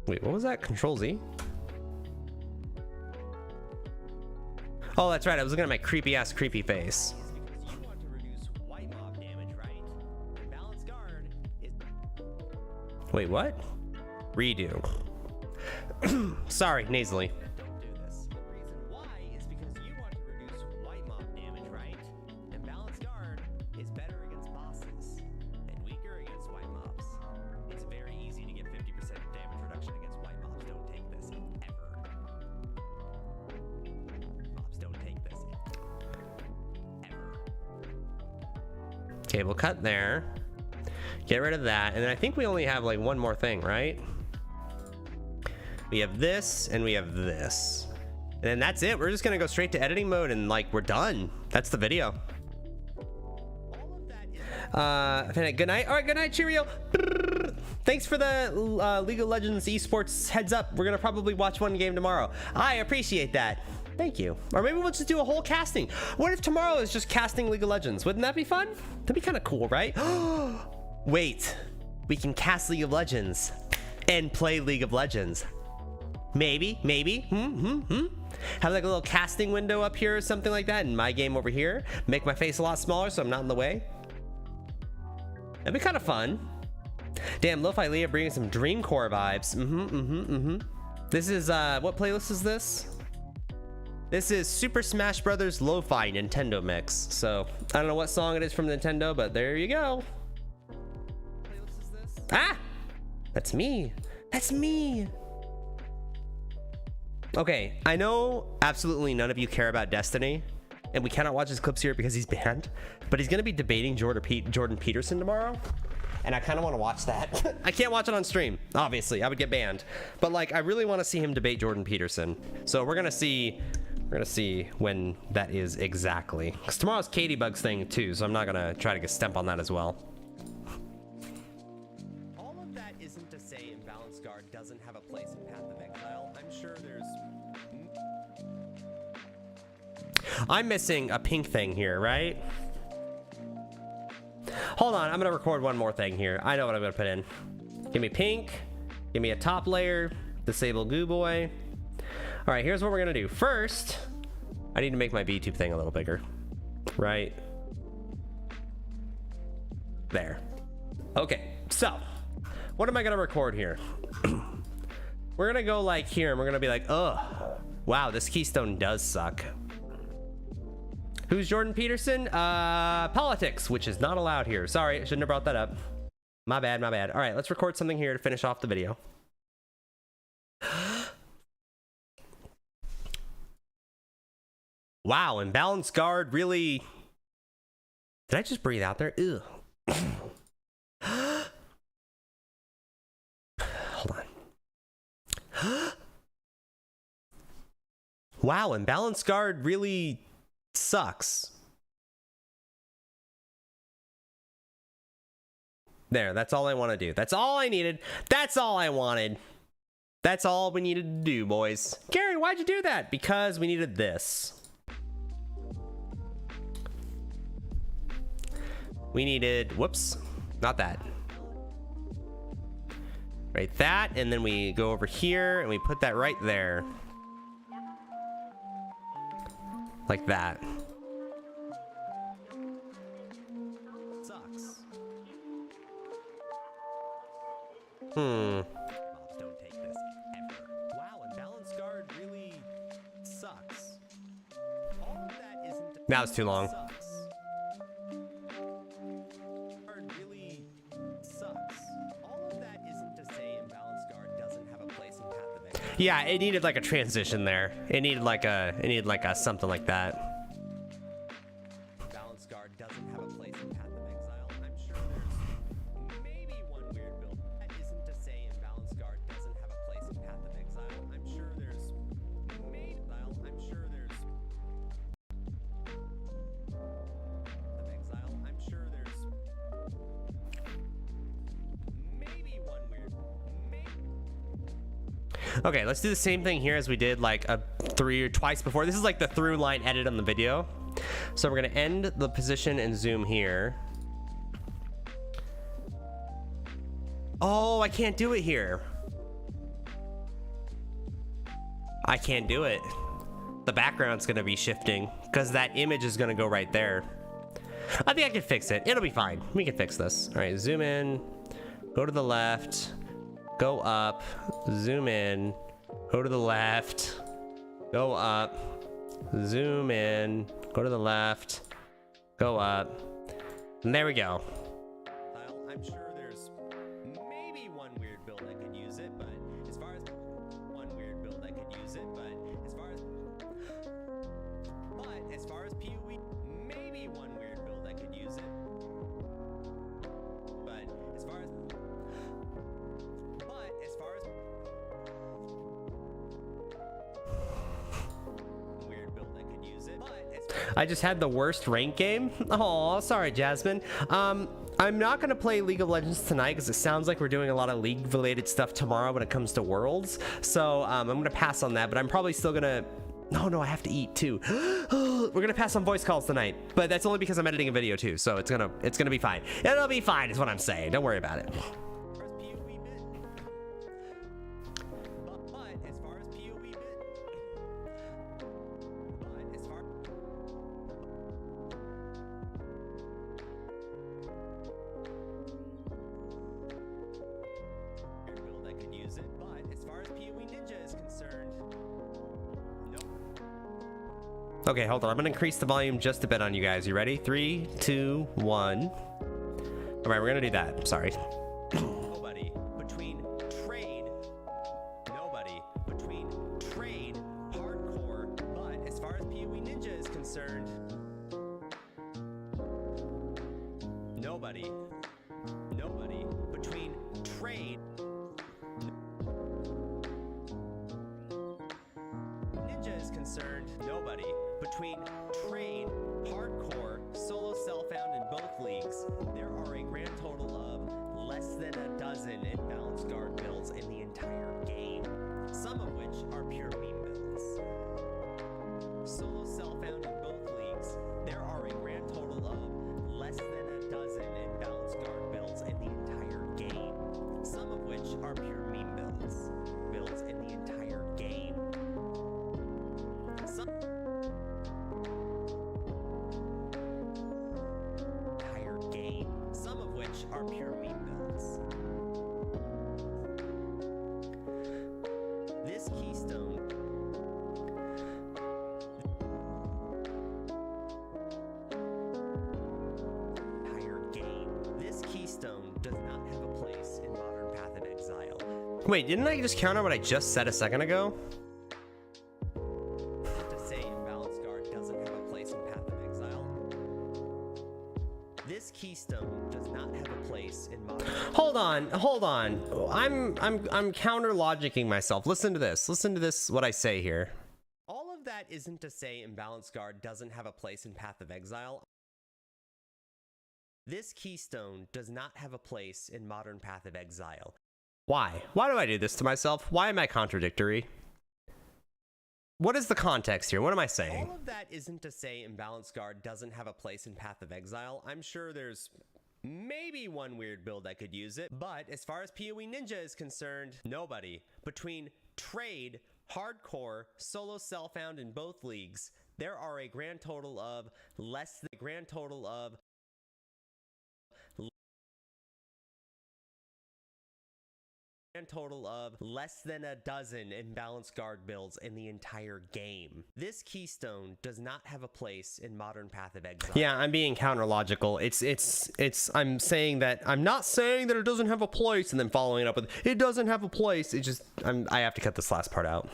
Wait, what was that? Control Z? Oh, that's right. I was looking at my creepy face. You want to reduce white mob damage, right? And balance guard is. Wait, what? Redo. Sorry, nasally. Don't do this. The reason why is because you want to reduce white mob damage, right? And balance guard is better against bosses and weaker against white mobs. It's very easy to get 50% damage reduction against white mobs. Don't take this ever. Mobs, don't take this ever. Cable cut there. Get rid of that. And then I think we only have like one more thing, right? We have this and we have this. And then that's it. We're just gonna go straight to editing mode and like we're done. That's the video. Good night. All right, good night, cheerio. Thanks for the League of Legends esports heads up. We're gonna probably watch one game tomorrow. I appreciate that. Thank you. Or maybe we'll just do a whole casting. What if tomorrow is just casting League of Legends? Wouldn't that be fun? That'd be kind of cool, right? Wait, we can cast League of Legends and play League of Legends. Maybe. Have like a little casting window up here or something like that, and my game over here. Make my face a lot smaller so I'm not in the way. That'd be kind of fun. Damn, Lo-Fi Leah bringing some Dreamcore vibes. This is, what playlist is this? This is Super Smash Brothers Lo-Fi Nintendo Mix. So, I don't know what song it is from Nintendo, but there you go. What playlist is this? Ah! That's me. That's me. Okay, I know absolutely none of you care about Destiny, and we cannot watch his clips here because he's banned, but he's gonna be debating Jordan Peterson tomorrow, and I kind of want to watch that. I can't watch it on stream, obviously, I would get banned, but like I really want to see him debate Jordan Peterson. So we're gonna see when that is exactly, because tomorrow's Katie Bug's thing too, so I'm not gonna try to get stemp on that as well. All of that isn't to say Imbalanced Guard doesn't have a place in Path of Exile. I'm sure there's... I'm missing a pink thing here, right? Hold on, I'm gonna record one more thing here. I know what I'm gonna put in. Give me pink, give me a top layer, disable GooBoy. All right, here's what we're gonna do. First, I need to make my VTube thing a little bigger, right? There. Okay, so what am I gonna record here? We're gonna go like here and we're gonna be like, ugh, wow, this keystone does suck. Who's Jordan Peterson? Politics, which is not allowed here. Sorry, I shouldn't have brought that up. My bad. All right, let's record something here to finish off the video. Wow, Imbalanced Guard really... Did I just breathe out there? Ew. Hold on. Wow, Imbalanced Guard really sucks. There, that's all I want to do. That's all I needed. That's all I wanted. That's all we needed to do, boys. Gary, why'd you do that? Because we needed this. We needed, whoops, not that. Right, that, and then we go over here and we put that right there. Like that. Sucks. Hmm. Mobs don't take this ever. Wow, Imbalanced Guard really sucks. All of that isn't... That was too long. Sucks. Guard really sucks. All of that isn't to say Imbalanced Guard doesn't have a place in Path of Exile. Yeah, it needed like a transition there. It needed like a something like that. Imbalanced Guard doesn't have a place in Path of Exile. I'm sure there's maybe one weird build. That isn't to say Imbalanced Guard doesn't have a place in Path of Exile. I'm sure there's maybe I'm sure there's of Exile. I'm sure there's maybe one weird Okay, let's do the same thing here as we did like twice before. This is like the through line edit on the video. So we're gonna end the position and zoom here. Oh, I can't do it here. I can't do it. The background's gonna be shifting because that image is gonna go right there. I think I can fix it. It'll be fine. We can fix this. All right, zoom in, go to the left, go up, zoom in, go to the left, go up, zoom in, go to the left, go up, and there we go. I'm sure there's maybe one weird build I could use it, but as far as one weird build I could use it, but as far as PoE, maybe one weird build I could use it. I just had the worst rank game. Oh, sorry, Jasmine. I'm not gonna play League of Legends tonight because it sounds like we're doing a lot of League-related stuff tomorrow when it comes to Worlds. So I'm gonna pass on that, but I'm probably still gonna. No, I have to eat too. We're gonna pass on voice calls tonight, but that's only because I'm editing a video too. So it's gonna be fine. It'll be fine, is what I'm saying. Don't worry about it. Okay, hold on. I'm gonna increase the volume just a bit on you guys. You ready? 3, 2, 1. All right, we're gonna do that. Sorry. Nobody between trade. Nobody between trade. Hardcore. But as far as PoE Ninja is concerned, nobody between trade. Ninja is concerned. Nobody between trade, hardcore, solo self-found in both leagues. There are a grand total of less than a dozen imbalanced guard builds in the entire game, some of which are pure meme builds. Solo self-found in both leagues. There are a grand total of less than a dozen imbalanced guard builds in the entire game, some of which are pure meme builds. Builds in the entire game. Some of which are pure meme builds. This keystone entire game. This keystone does not have a place in modern Path of Exile. Wait, didn't I just counter what I just said a second ago? To say imbalanced guard doesn't have a place in Path of Exile. This keystone does not have a place in modern. Hold on. I'm counter logicking myself. Listen to this, what I say here. All of that isn't to say imbalanced guard doesn't have a place in Path of Exile. This keystone does not have a place in modern Path of Exile. Why? Why do I do this to myself? Why am I contradictory? What is the context here? What am I saying? All of that isn't to say imbalanced guard doesn't have a place in Path of Exile. I'm sure there's maybe one weird build that could use it, but as far as PoE Ninja is concerned, nobody between trade, hardcore, solo self-found in both leagues. There are a grand total of less than less than a dozen imbalanced guard builds in the entire game. This keystone does not have a place in modern Path of Exile. Yeah, I'm being counter logical. I'm saying that I'm not saying that it doesn't have a place and then following it up with it doesn't have a place. I have to cut this last part out.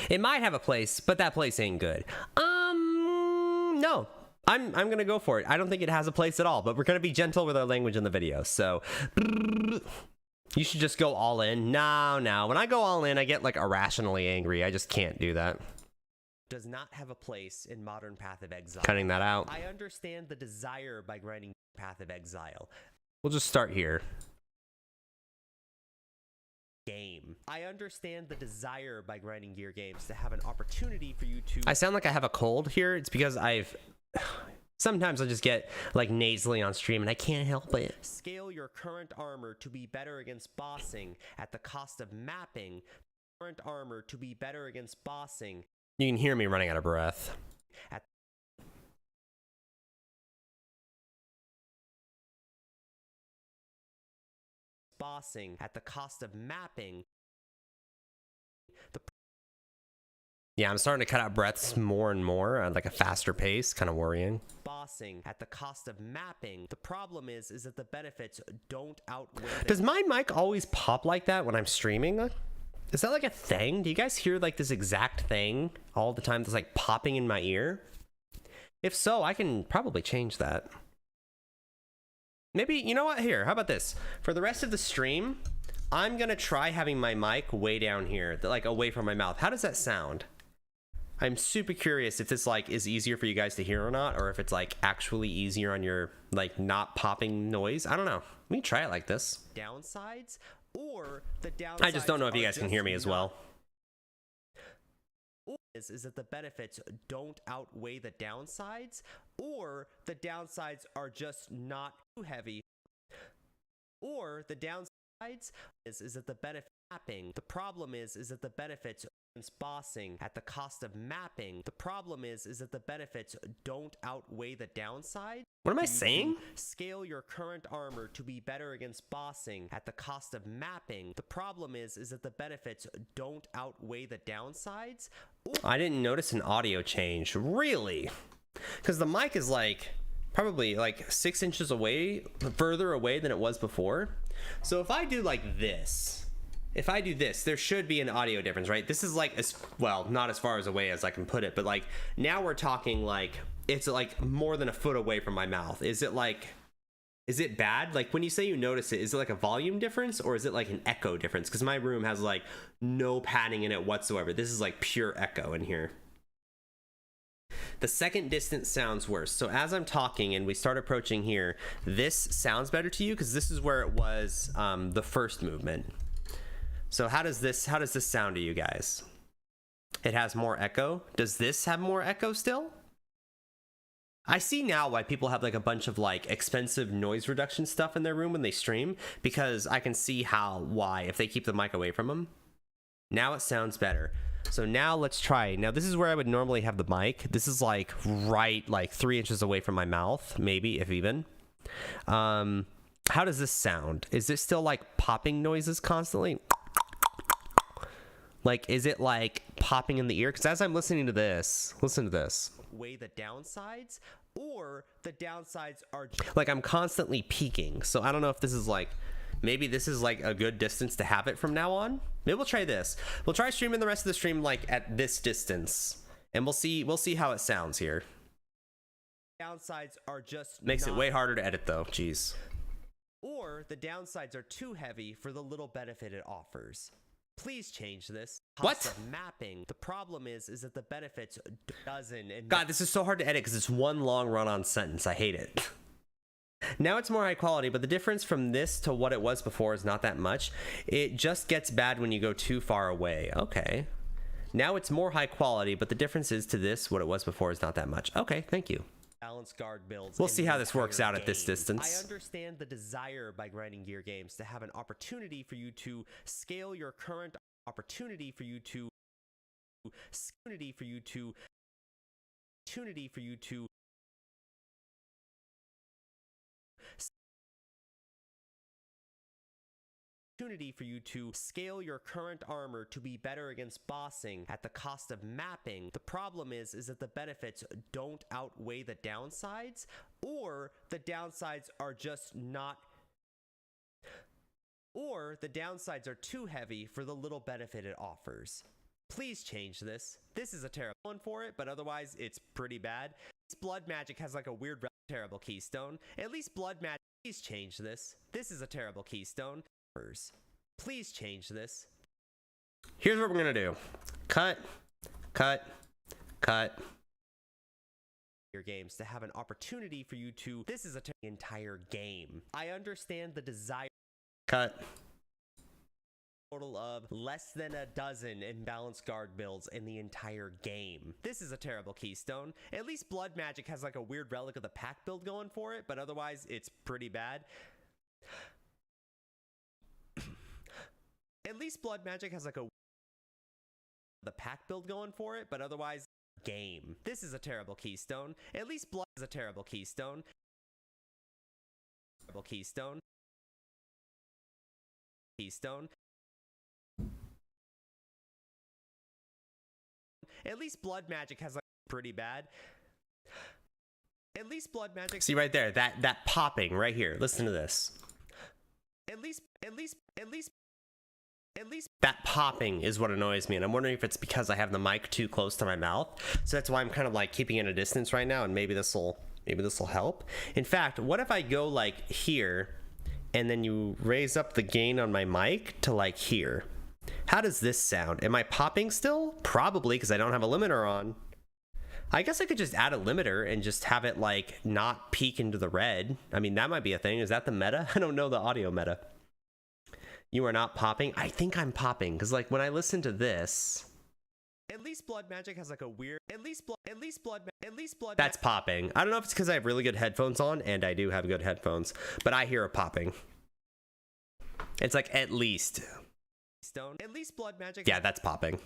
It might have a place, but that place ain't good. No. I'm gonna go for it. I don't think it has a place at all, but we're gonna be gentle with our language in the video. So you should just go all in. No. When I go all in, I get like irrationally angry. I just can't do that. Does not have a place in modern Path of Exile. Cutting that out. I understand the desire by grinding Path of Exile. We'll just start here. Game. I understand the desire by grinding gear games to have an opportunity for you to. I sound like I have a cold here. It's because sometimes I just get like nasally on stream and I can't help it. Scale your current armor to be better against bossing at the cost of mapping current armor to be better against bossing. You can hear me running out of breath. At bossing at the cost of mapping. Yeah, I'm starting to cut out breaths more and more at like a faster pace, kind of worrying. Bossing at the cost of mapping. The problem is that the benefits don't outweigh. Does my mic always pop like that when I'm streaming? Is that like a thing? Do you guys hear like this exact thing all the time that's like popping in my ear? If so, I can probably change that. Maybe, you know what? Here, how about this? For the rest of the stream, I'm gonna try having my mic way down here, like away from my mouth. How does that sound? I'm super curious if this like is easier for you guys to hear or not, or if it's like actually easier on your like not popping noise. I don't know. Let me try it like this. Downsides, or the downsides. I just don't know if you guys can hear me as well. Is that the benefits don't outweigh the downsides, or the downsides are just not too heavy, or the downsides is that the benefit mapping. The problem is that the benefits bossing at the cost of mapping. The problem is that the benefits don't outweigh the downside. What am I saying? Scale your current armor to be better against bossing at the cost of mapping. The problem is that the benefits don't outweigh the downsides. I didn't notice an audio change. Really? Because the mic is like probably like 6 inches away, further away than it was before. So if I do like this, if I do this, there should be an audio difference, right? This is like, as well, not as far as away as I can put it, but like now we're talking like, it's like more than a foot away from my mouth. Is it like, is it bad? Like when you say you notice it, is it like a volume difference or is it like an echo difference? Because my room has like no padding in it whatsoever. This is like pure echo in here. The second distance sounds worse. So as I'm talking and we start approaching here, this sounds better to you because this is where it was the first movement. So how does this sound to you guys? It has more echo. Does this have more echo still? I see now why people have like a bunch of like expensive noise reduction stuff in their room when they stream, because I can see why if they keep the mic away from them. Now it sounds better. So now let's try. Now this is where I would normally have the mic. This is like right like 3 inches away from my mouth, maybe if even. How does this sound? Is it still like popping noises constantly? Like, is it like popping in the ear? Because as I'm listening to this, listen to this. Weigh the downsides, or the downsides are like I'm constantly peaking. So I don't know if this is like, maybe this is like a good distance to have it from now on. Maybe we'll try this. We'll try streaming the rest of the stream like at this distance, and we'll see how it sounds here. Downsides are just makes it way harder to edit though. Jeez. Or the downsides are too heavy for the little benefit it offers. Please change this. What? Cost of mapping. The problem is that the benefits doesn't. And God, this is so hard to edit because it's one long run-on sentence. I hate it. Now it's more high quality, but the difference from this to what it was before is not that much. It just gets bad when you go too far away. Okay. Now it's more high quality, but the difference is to this, what it was before is not that much. Okay, thank you. Balance guard builds. We'll see how this works out at this distance. I understand the desire by grinding gear games to have an opportunity for you to scale your current opportunity for you to scale your current armor to be better against bossing at the cost of mapping. The problem is that the benefits don't outweigh the downsides, or the downsides are just not, or the downsides are too heavy for the little benefit it offers. Please change this. This is a terrible one for it, but otherwise it's pretty bad. Blood magic has like a weird terrible keystone. At least blood magic. Please change this. This is a terrible keystone. Please change this. Here's what we're gonna do. Cut. Your games to have an opportunity for you to. This is a entire game. I understand the desire. Cut. Total of less than a dozen imbalanced guard builds in the entire game. This is a terrible keystone. At least blood magic has like a weird relic of the pack build going for it, but otherwise it's pretty bad. At least blood magic has like the pack build going for it, but otherwise game. This is a terrible keystone. At least blood is a terrible keystone. Terrible keystone. At least blood magic has like pretty bad. At least blood magic. See right there, that popping right here. Listen to this. At least that popping is what annoys me, and I'm wondering if it's because I have the mic too close to my mouth. So that's why I'm kind of like keeping it a distance right now, and maybe this will help. In fact, what if I go like here and then you raise up the gain on my mic to like here? How does this sound? Am I popping still? Probably, because I don't have a limiter on. I guess I could just add a limiter and just have it like not peek into the red. I mean, that might be a thing. Is that the meta? I don't know the audio meta. You are not popping? I think I'm popping, because like when I listen to this, at least Blood Magic has like a weird, at least blood, that's popping. I don't know if it's because I have really good headphones on, and I do have good headphones, but I hear a popping. It's like at least Blood Magic. Yeah, that's popping.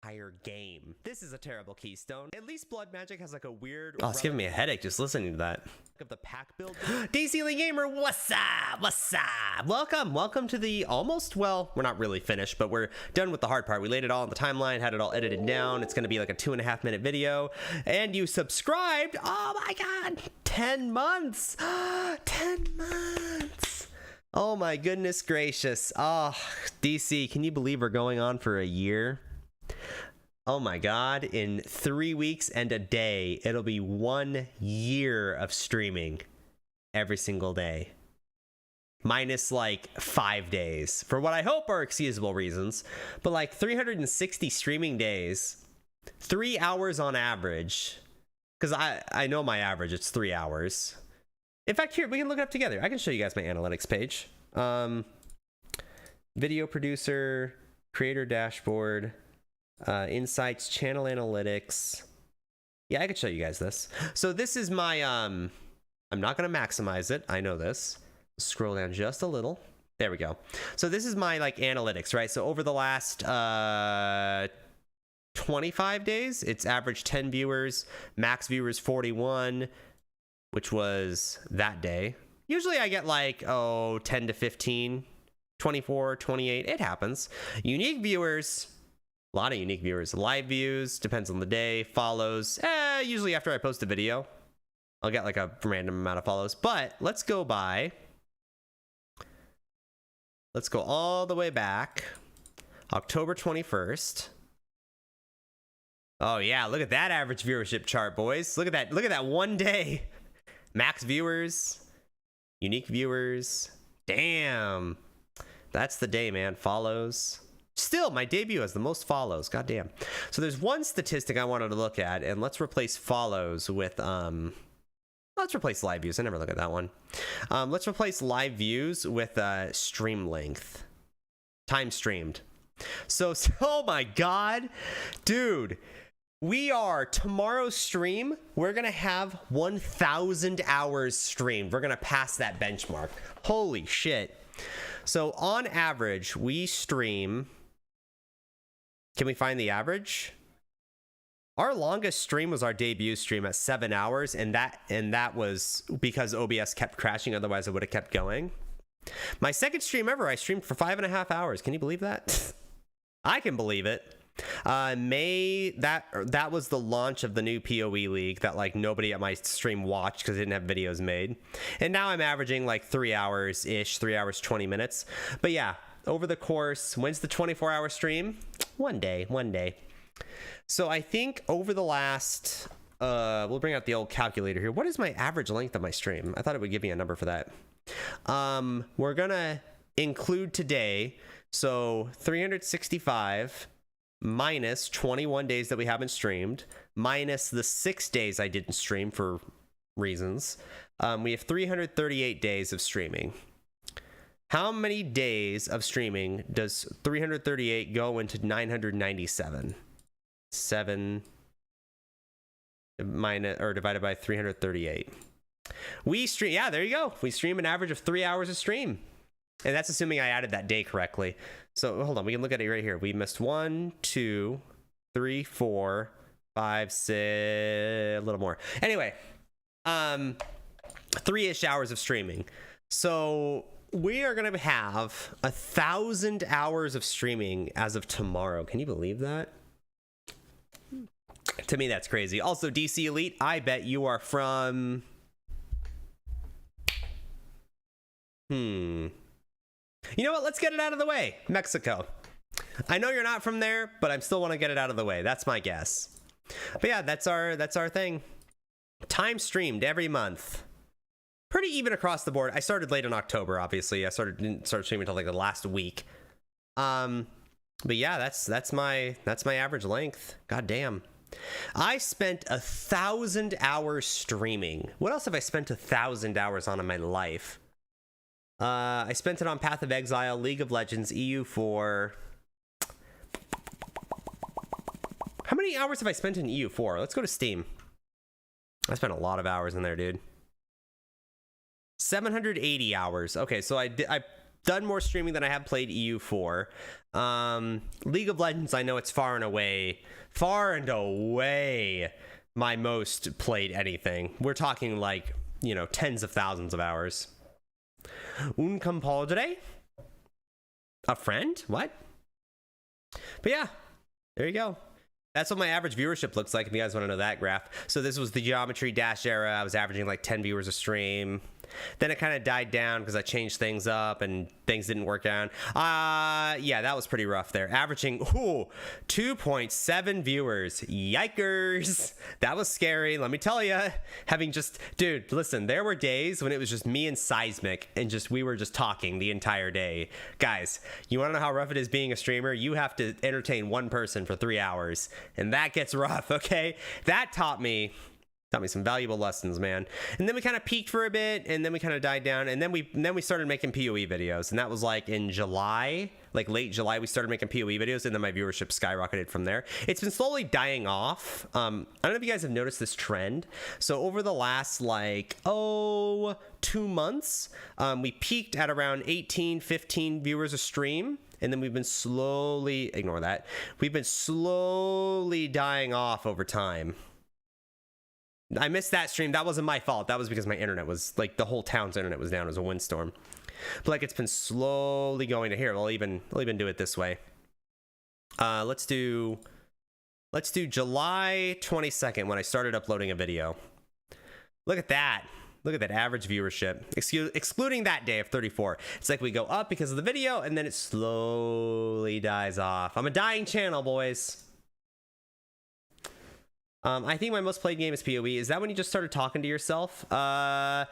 Higher game. This is a terrible keystone. At least Blood Magic has like a weird. Oh, it's giving me a headache just listening to that. Of the pack build. DC Lee Gamer, what's up? What's up? Welcome to the almost, well, we're not really finished, but we're done with the hard part. We laid it all on the timeline, had it all edited down. It's gonna be like a 2.5 minute video, and you subscribed. Oh my god, 10 months. 10 months. Oh my goodness gracious. Oh, DC, can you believe we're going on for a year? Oh my god, in 3 weeks and a day, it'll be 1 year of streaming every single day. Minus like 5 days, for what I hope are excusable reasons, but like 360 streaming days, 3 hours on average, because I know my average, it's 3 hours. In fact, here, we can look it up together. I can show you guys my analytics page. Video producer, creator dashboard, insights, channel analytics. Yeah, I could show you guys this. So this is my I'm not gonna maximize it, I know this. Scroll down just a little. There we go. So this is my like analytics, right? So over the last 25 days, it's averaged 10 viewers, max viewers 41, which was that day. Usually I get like 10 to 15, 24, 28, it happens. Unique viewers, a lot of unique viewers. Live views, depends on the day. Follows, usually after I post a video, I'll get like a random amount of follows. But let's go all the way back. October 21st. Oh yeah, look at that average viewership chart, boys. Look at that 1 day. Max viewers, unique viewers. Damn. That's the day, man. Follows. Still, my debut has the most follows. God damn. So there's one statistic I wanted to look at, and let's replace follows with let's replace live views. I never look at that one. Let's replace live views with stream length. Time streamed. So oh my god, dude. We are, tomorrow's stream, we're gonna have 1,000 hours streamed. We're gonna pass that benchmark. Holy shit. So on average, we stream, can we find the average? Our longest stream was our debut stream at 7 hours, and that was because OBS kept crashing, otherwise I would have kept going. My second stream ever, I streamed for 5.5 hours. Can you believe that? I can believe it. May, that was the launch of the new PoE league that like nobody at my stream watched because I didn't have videos made, and now I'm averaging like 3 hours ish, 3 hours 20 minutes. But yeah, over the course, when's the 24-hour stream? One day. So I think over the last we'll bring out the old calculator here. What is my average length of my stream? I thought it would give me a number for that. We're gonna include today, so 365 minus 21 days that we haven't streamed, minus the 6 days I didn't stream for reasons. We have 338 days of streaming. How many days of streaming does 338 go into 997? 7 minus, or divided by 338. We stream, yeah, there you go. We stream an average of 3 hours of stream. And that's assuming I added that day correctly. So hold on, we can look at it right here. We missed 1, 2, 3, 4, 5, 6, a little more. Anyway, 3-ish hours of streaming. So we are gonna have 1,000 hours of streaming as of tomorrow. Can you believe that? To me, that's crazy. Also, DC Elite, I bet you are from... You know what? Let's get it out of the way. Mexico. I know you're not from there, but I still want to get it out of the way. That's my guess. But yeah, that's our thing. Time streamed every month. Pretty even across the board. I started late in October, obviously. I didn't start streaming until like the last week. But yeah, that's my average length. God damn. I spent 1,000 hours streaming. What else have I spent 1,000 hours on in my life? I spent it on Path of Exile, League of Legends, EU4. How many hours have I spent in EU4? Let's go to Steam. I spent a lot of hours in there, dude. 780 hours. Okay, so I've done more streaming than I have played EU4. League of Legends, I know it's far and away my most played anything. We're talking like, you know, tens of thousands of hours. Un compadre? A friend? What? But yeah, there you go. That's what my average viewership looks like if you guys want to know that graph. So this was the Geometry Dash era. I was averaging like 10 viewers a stream. Then it kind of died down because I changed things up and things didn't work out. Yeah, that was pretty rough there. Averaging 2.7 viewers. Yikers. That was scary. Let me tell you. Dude, listen, there were days when it was just me and Seismic and we were just talking the entire day. Guys, you want to know how rough it is being a streamer? You have to entertain one person for 3 hours, and that gets rough, okay? That taught me some valuable lessons, man. And then we kind of peaked for a bit, and then we kind of died down, and then we started making PoE videos, and that was like in July, like late July, we started making PoE videos, and then my viewership skyrocketed from there. It's been slowly dying off. I don't know if you guys have noticed this trend. So over the last 2 months, we peaked at around 18, 15 viewers a stream. And then we've been slowly dying off over time. I missed that stream. That wasn't my fault. That was because my internet was, like, the whole town's internet was down. It was a windstorm. But, like, it's been slowly going to here. I'll even do it this way. Let's do July 22nd when I started uploading a video. Look at that. Look at that average viewership. Excluding that day of 34. It's like we go up because of the video, and then it slowly dies off. I'm a dying channel, boys. I think my most played game is PoE. Is that when you just started talking to yourself? That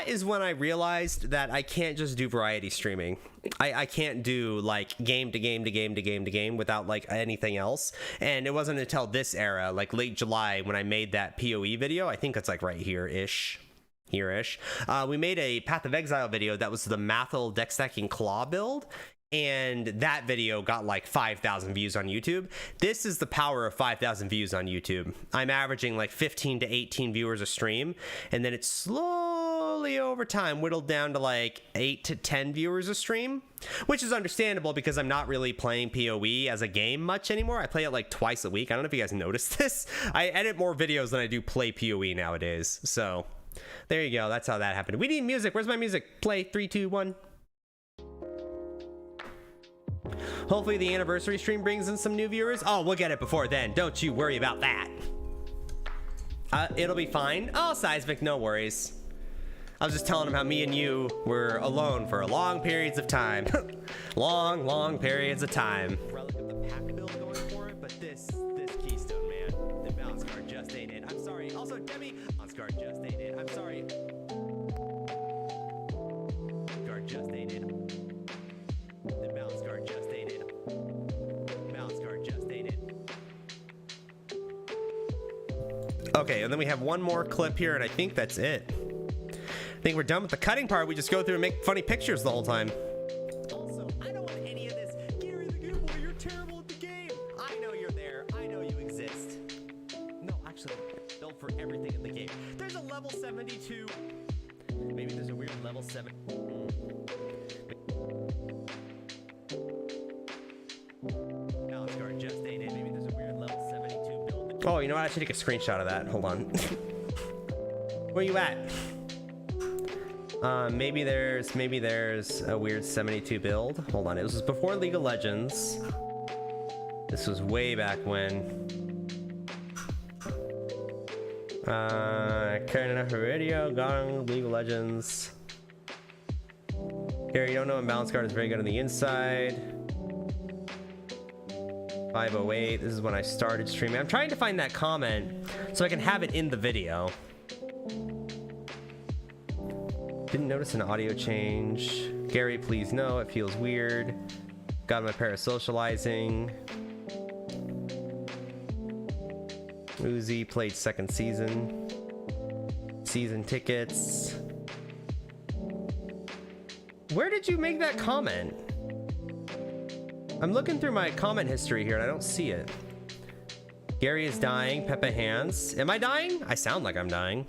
is when I realized that I can't just do variety streaming. I can't do like game to game to game to game to game without like anything else. And it wasn't until this era, like late July, when I made that PoE video. I think it's like right here-ish. We made a Path of Exile video that was the Mathel deck stacking claw build. And that video got like 5,000 views on YouTube. This is the power of 5,000 views on YouTube. I'm averaging like 15 to 18 viewers a stream, and then it's slowly over time whittled down to like 8 to 10 viewers a stream, which is understandable because I'm not really playing PoE as a game much anymore. I play it like twice a week. I don't know if you guys noticed this. I edit more videos than I do play PoE nowadays. So there you go. That's how that happened. We need music. Where's my music? Play 3, 2, 1. Hopefully the anniversary stream brings in some new viewers. Oh, we'll get it before then. Don't you worry about that. It'll be fine. Oh, Seismic, no worries. I was just telling him how me and you were alone for long periods of time. long periods of time. Relic of the pack build going for it, but this keystone, man. The balance card just ain't it. I'm sorry. Also, Demi, balance card just ain't it. I'm sorry. Card just ain't it. The balance card just ain't it. Balance card just ain't it. Okay, and then we have one more clip here, and I think that's it. I think we're done with the cutting part. We just go through and make funny pictures the whole time. Also, I don't want any of this. Gary the GooBoy, you're terrible at the game. I know you're there. I know you exist. No, actually, build for everything in the game. There's a level 72. Maybe there's a weird level 7. Balance card just ain't it. Maybe there's a weird level 72 build. Oh, you know what? I should take a screenshot of that. Hold on. Where you at? Maybe there's a weird 72 build. Hold on. It was before League of Legends. This was way back when. Carrying enough radio, gone, League of Legends. Here, you don't know imbalance card is very good on the inside. 508, this is when I started streaming. I'm trying to find that comment so I can have it in the video. Didn't notice an audio change. Gary, please no, it feels weird. Got my parasocializing. Uzi played second season. Season tickets. Where did you make that comment? I'm looking through my comment history here and I don't see it. Gary is dying. Peppa Hands. Am I dying? I sound like I'm dying.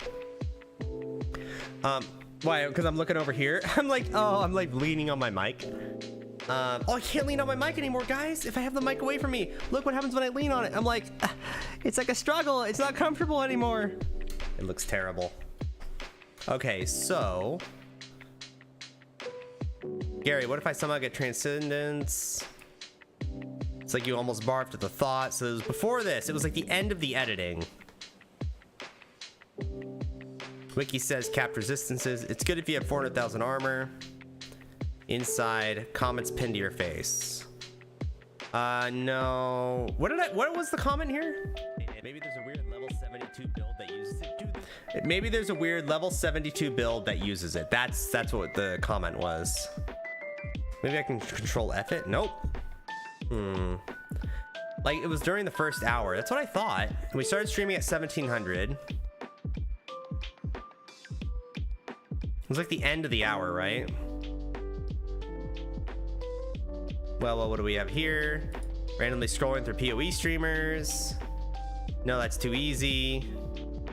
Why? Because I'm looking over here. I'm like leaning on my mic. Oh, I can't lean on my mic anymore, guys. If I have the mic away from me, look what happens when I lean on it. I'm like, it's like a struggle. It's not comfortable anymore. It looks terrible. Okay, so Gary, what if I somehow get transcendence? It's like you almost barfed at the thought. So it was before this. It was like the end of the editing. Wiki says capped resistances. It's good if you have 400,000 armor. Inside, comments pinned to your face. No. What was the comment here? Maybe there's a weird level 72 build that uses it. Dude, Maybe there's a weird level 72 build that uses it. That's what the comment was. Maybe I can control F it? Nope. Like, it was during the first hour. That's what I thought. We started streaming at 1700. It was like the end of the hour, right? Well, what do we have here? Randomly scrolling through PoE streamers. No, that's too easy.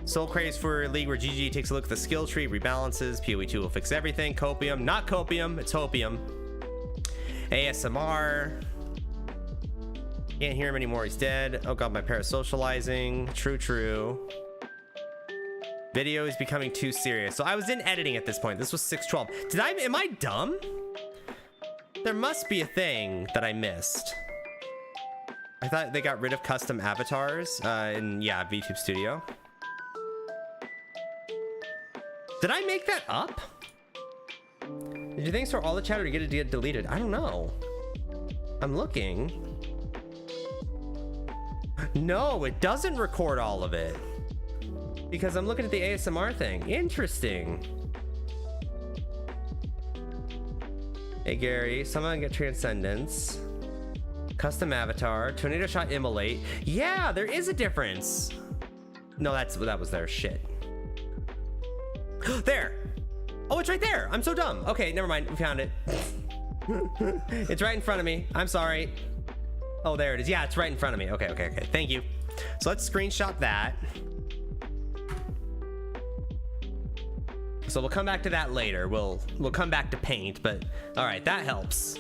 Soul Craze for League where GG takes a look at the skill tree, rebalances. PoE 2 will fix everything. Copium, not copium, it's hopium. ASMR. Can't hear him anymore, he's dead. Oh god, my parasocializing. True. Video is becoming too serious. So I was in editing at this point. This was 6:12. Am I dumb? There must be a thing that I missed. I thought they got rid of custom avatars in, yeah, VTube Studio. Did I make that up? Did you think so? All the chatter to get it deleted? I don't know. I'm looking. No, it doesn't record all of it. Because I'm looking at the ASMR thing. Interesting. Hey Gary, someone get transcendence. Custom avatar, tornado shot immolate. Yeah, there is a difference. No, that was their shit. There. Oh, it's right there. I'm so dumb. Okay, never mind. We found it. It's right in front of me. I'm sorry. Oh, there it is. Yeah, it's right in front of me. Okay. Thank you. So let's screenshot that. So we'll come back to that later. We'll come back to paint, but all right, that helps.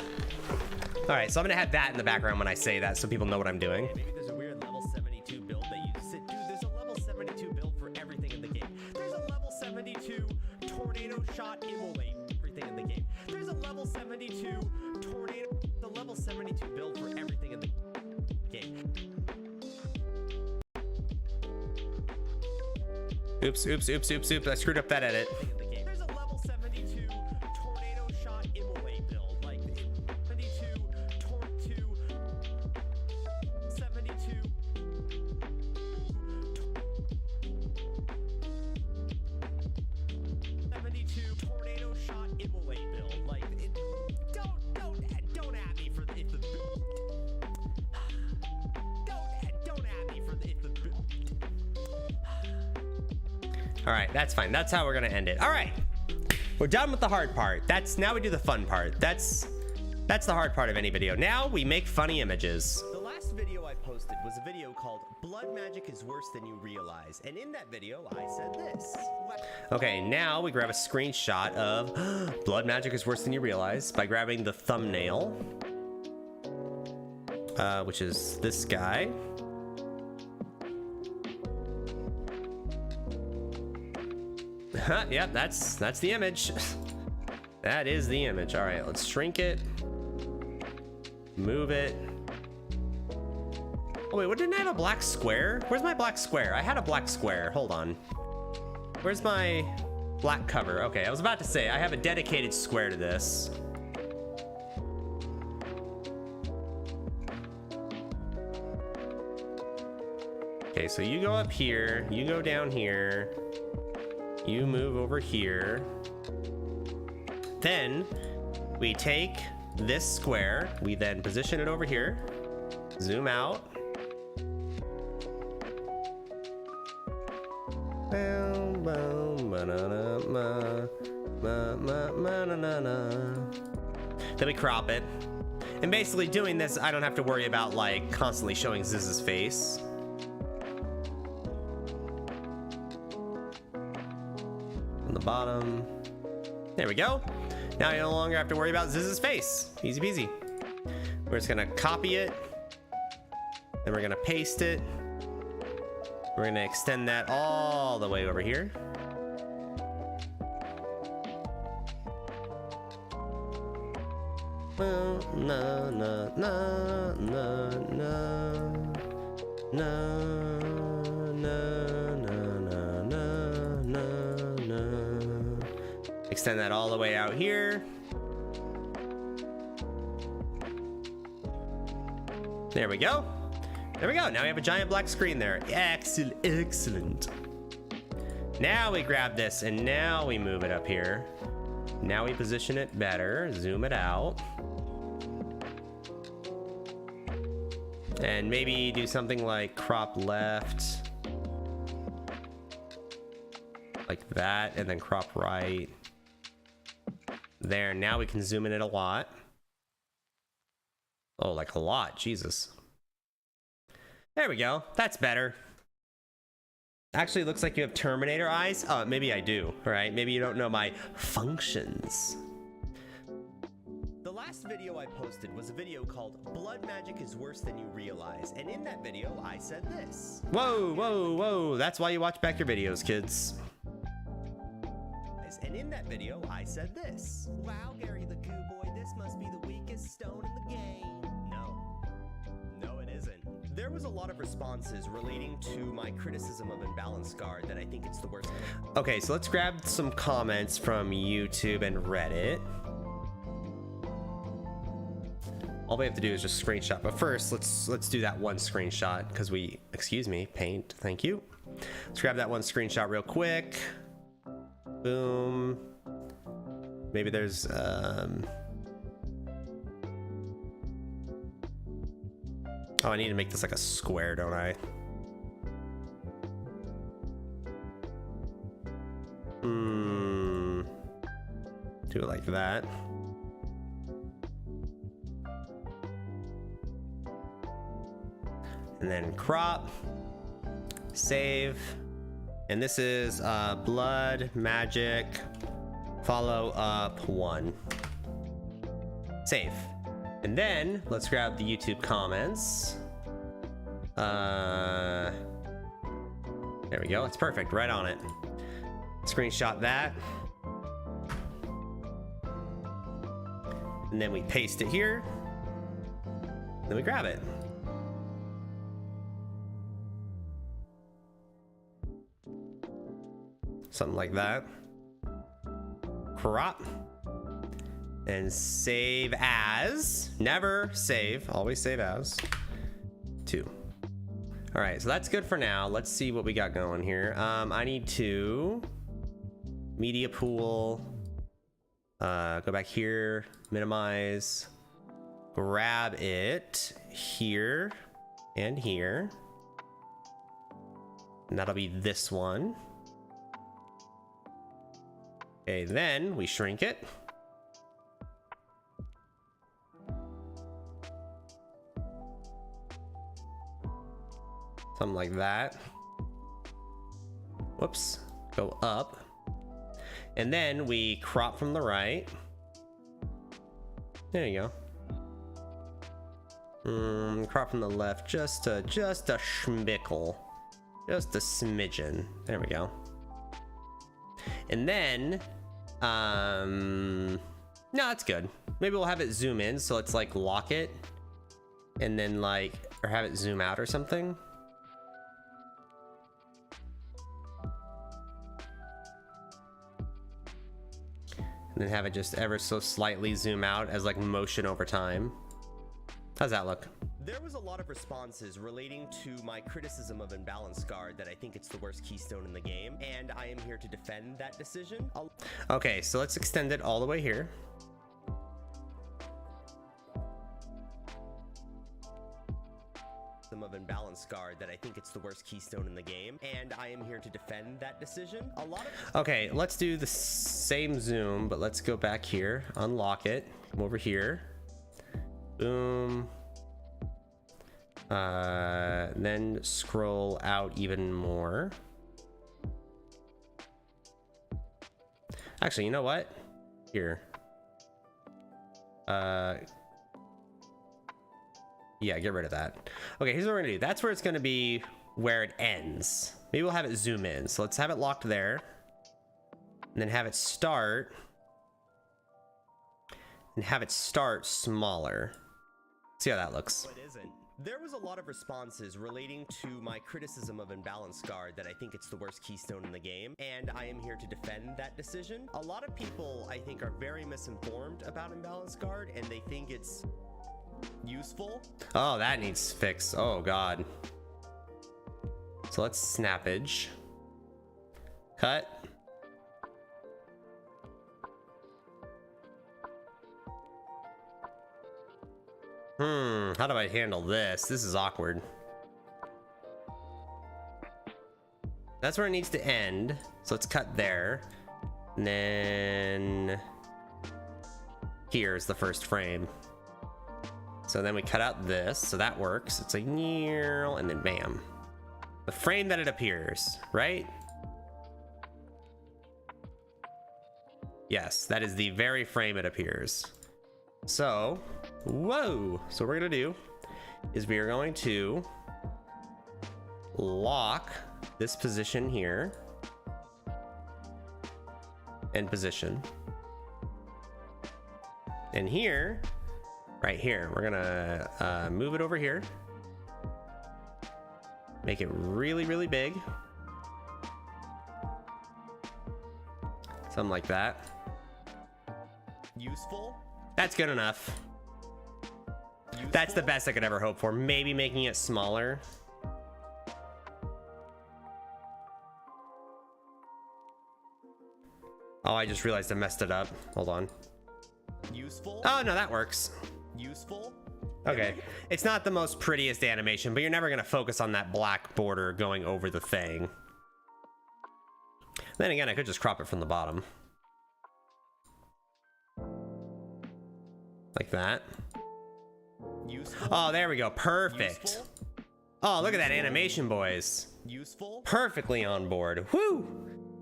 All right, so I'm gonna have that in the background when I say that so people know what I'm doing. maybe there's a weird level 72 build that uses it. Dude, there's a level 72 build for everything in the game. There's a level 72 tornado shot immolate everything in the game. There's a level 72 tornado, the level 72 build for everything in the game. Oops. I screwed up that edit. There's a level 72 tornado shot immolate build. Like 72 tornado shot immolate build. Like don't at me for if the don't at me for if the All right, that's fine. That's how we're gonna end it. All right, we're done with the hard part. Now we do the fun part. That's the hard part of any video. Now we make funny images. The last video I posted was a video called Blood Magic is Worse Than You Realize. And in that video, I said this. Okay, now we grab a screenshot of Blood Magic is Worse Than You Realize by grabbing the thumbnail, which is this guy. Yep, that's the image. That is the image. All right, let's shrink it. Move it. Oh wait, what, didn't I have a black square? Where's my black square? I had a black square. Hold on. Where's my black cover? Okay, I was about to say I have a dedicated square to this. Okay, so you go up here, you go down here, you move over here. Then we take this square. We then position it over here. Zoom out. Boom, boom, ba-na-na, ma-na-na-na. Then we crop it. And basically doing this, I don't have to worry about like constantly showing Ziz's face. On the bottom. There we go. Now you no longer have to worry about Ziz's face. Easy peasy. We're just gonna copy it. Then we're gonna paste it. We're gonna extend that all the way over here. Na na na na na na na. Extend that all the way out here. There we go. There we go. Now we have a giant black screen there. Excellent, excellent. Now we grab this and now we move it up here. Now we position it better, zoom it out. And maybe do something like crop left. Like that, and then crop right. There, now we can zoom in it a lot. Oh, like a lot, Jesus. There we go, that's better. Actually, it looks like you have Terminator eyes. Oh, maybe I do, right? Maybe you don't know my functions. The last video I posted was a video called Blood Magic is Worse Than You Realize, and in that video I said this. Whoa, whoa, whoa, that's why you watch back your videos, kids. And in that video I said this. Wow, Gary the GooBoy, this must be the weakest stone in the game. No, it isn't. There was a lot of responses relating to my criticism of Imbalanced Guard that I think it's the worst. Okay, so let's grab some comments from YouTube and Reddit. All we have to do is just screenshot, but first let's do that one screenshot because we, excuse me, paint, thank you. Let's grab that one screenshot real quick. Boom. Maybe there's oh, I need to make this like a square, don't I? Do it like that. And then crop, save, and this is Blood Magic follow up 1. Save. And then let's grab the YouTube comments. There we go. It's perfect. Right on it. Screenshot that. And then we paste it here. Then we grab it. Something like that. Crop. And save as. Never save. Always save as. 2. All right, so that's good for now. Let's see what we got going here. I need to media pool. Go back here. Minimize. Grab it here and here. And that'll be this one. Okay, then we shrink it. Something like that. Whoops. Go up. And then we crop from the right. There you go. Crop from the left. Just a schmickle. Just a smidgen. There we go. And then, no, that's good. Maybe we'll have it zoom in, so let's like lock it, and then like, or have it zoom out or something. And then have it just ever so slightly zoom out as like motion over time. How's that look? There was a lot of responses relating to my criticism of Imbalanced Guard that I think it's the worst keystone in the game, and I am here to defend that decision. Okay, so let's extend it all the way here. imbalanced guard that I think it's the worst keystone in the game, and I am here to defend that decision. Okay, let's do the same zoom, but let's go back here, unlock it, come over here, boom, then scroll out even more. Actually, you know what? Here. Yeah, get rid of that. Okay, here's what we're gonna do. That's where it's gonna be where it ends. Maybe we'll have it zoom in. So let's have it locked there. And then have it start. And have it start smaller. See how that looks. It isn't. There was a lot of responses relating to my criticism of imbalanced guard that I think it's the worst keystone in the game, and I am here to defend that decision. A lot of people, I think, are very misinformed about imbalanced guard, and they think it's useful. Oh, that needs fix. Oh, God. So let's snappage. Cut. How do I handle this? This is awkward. That's where it needs to end. So let's cut there. And then here's the first frame. So then we cut out this, so that works. It's like, and then bam. The frame that it appears, right? Yes, that is the very frame it appears. So, whoa. So what we're gonna do is we are going to lock this position here and position. And here, right here, we're gonna move it over here. Make it really, really big. Something like that. Useful? That's good enough. That's the best I could ever hope for. Maybe making it smaller. Oh, I just realized I messed it up. Hold on. Useful? Oh, no, that works. Useful? Okay. It's not the most prettiest animation, but you're never going to focus on that black border going over the thing. Then again, I could just crop it from the bottom. Like that. Useful? Oh, there we go. Perfect. Useful? Oh, look at that animation, boys. Useful? Perfectly on board. Woo!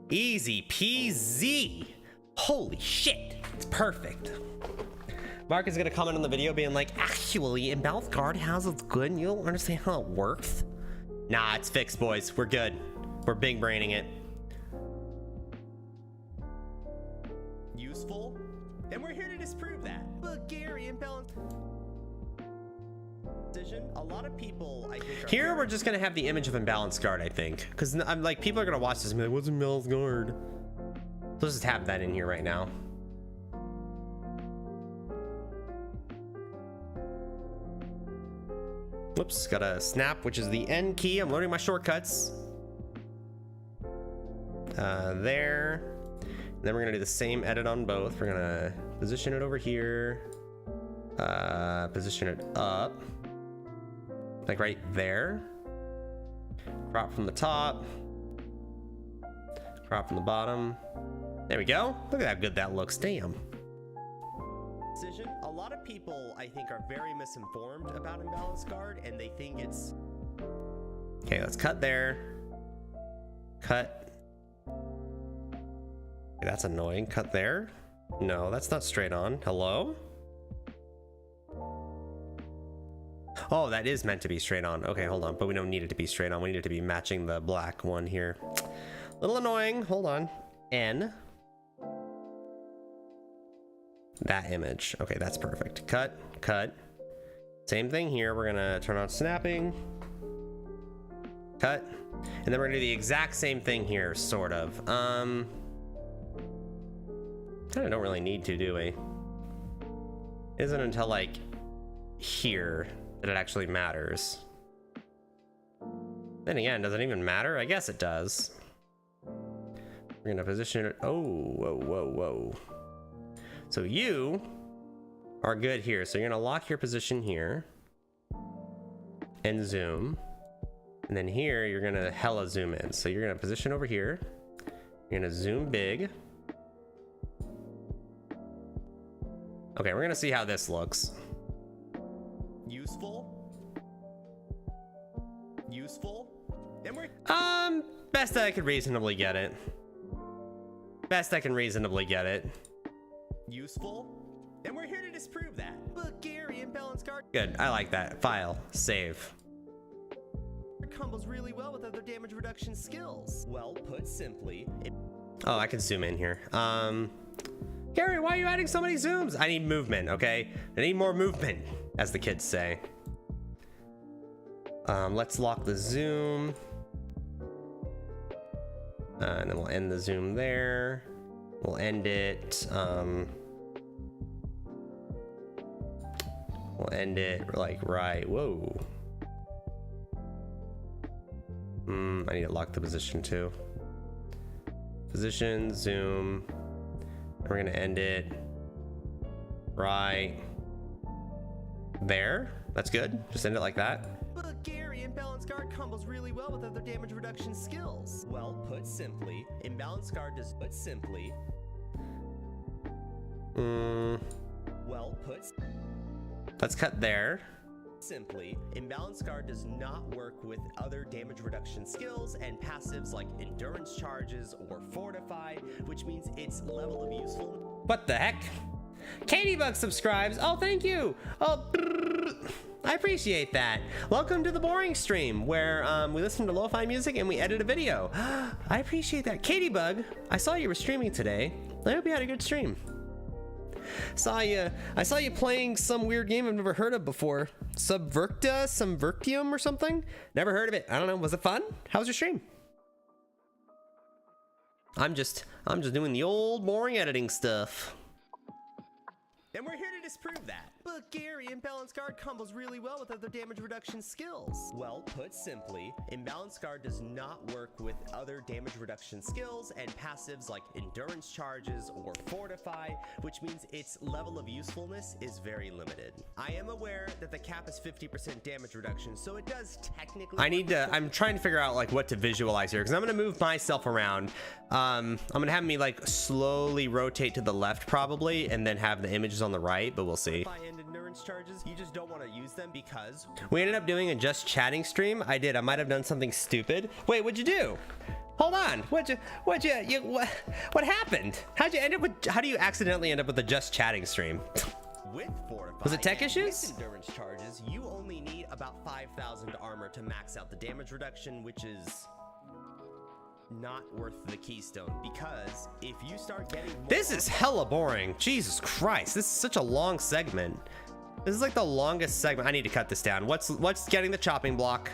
Easy peasy. Holy shit. It's perfect. Mark is gonna comment on the video being like, actually, imbalanced guard has its good and you don't understand how it works. Nah, it's fixed, boys. We're good. We're big braining it. Useful? And we're here to disprove that. But Gary, imbalanced decision. A lot of people, I think, Here we're just gonna have the image of imbalanced guard, I think, because I'm like, people are gonna watch this and be like, what's imbalanced guard? Let's just have that in here right now. Whoops, gotta snap, which is the N key. I'm learning my shortcuts. There. And then we're gonna do the same edit on both. We're gonna position it over here. Position it up. Like right there. Crop from the top. Crop from the bottom. There we go. Look at how good that looks. Damn. decision. A lot of people, I think, are very misinformed about imbalanced guard, and they think it's... Okay, let's cut there. Cut. Okay, that's annoying. Cut there. No, that's not straight on. Hello? Oh, that is meant to be straight on. Okay, hold on. But we don't need it to be straight on. We need it to be matching the black one here. A little annoying. Hold on. N. That image. Okay, that's perfect. Cut, cut. Same thing here. We're gonna turn on snapping. Cut. And then we're gonna do the exact same thing here, sort of. Kinda don't really need to, do we? Isn't until like here that it actually matters. Then again, does it even matter? I guess it does. We're gonna position it. Oh, whoa, whoa, whoa. So you are good here. So you're gonna lock your position here and zoom. And then here, you're gonna hella zoom in. So you're gonna position over here. You're gonna zoom big. Okay, we're gonna see how this looks. Useful? Useful? And we're Best I could reasonably get it. Best I can reasonably get it. useful? And we're here to disprove that. But Gary, imbalanced guard Good, I like that. File, save. combos really well with other damage reduction skills. Well, put simply, Oh, I can zoom in here. Gary, why are you adding so many zooms? I need movement, okay? I need more movement, as the kids say. Let's lock the zoom. And then we'll end the zoom there. We'll end it. We'll end it like right. Whoa. I need to lock the position too. Position, zoom. We're gonna end it right there. That's good. Just end it like that. but Gary, imbalanced guard combos really well with other damage reduction skills. Well, put simply, imbalanced guard does put simply. Well, put Let's cut there. simply, imbalanced guard does not work with other damage reduction skills and passives like endurance charges or fortify, which means its level of usefulness. What the heck? Katybug subscribes. Oh, thank you. Oh, I appreciate that. Welcome to the boring stream where we listen to lo-fi music and we edit a video. I appreciate that. Katybug, I saw you were streaming today. I hope you had a good stream. I saw you playing some weird game I've never heard of before. Subvertium or something? Never heard of it. I don't know. Was it fun? How was your stream? I'm just doing the old boring editing stuff. And we're here to disprove that. But Gary, imbalanced guard combos really well with other damage reduction skills. Well, put simply, imbalanced guard does not work with other damage reduction skills and passives like endurance charges or fortify, which means its level of usefulness is very limited. I am aware that the cap is 50% damage reduction, so it does technically. I'm trying to figure out like what to visualize here because I'm gonna move myself around. I'm gonna have me like slowly rotate to the left probably, and then have the images on the right, but we'll see. And endurance charges, you just don't want to use them because We ended up doing a just chatting stream. I did. I might have done something stupid. Wait, what'd you do? Hold on. What happened? How do you accidentally end up with a just chatting stream? with fortify Was it tech and issues? with endurance charges, you only need about 5,000 armor to max out the damage reduction, which is not worth the keystone, because if you start getting more This is hella boring. Jesus Christ. This is such a long segment. This is like the longest segment. I need to cut this down. What's getting the chopping block?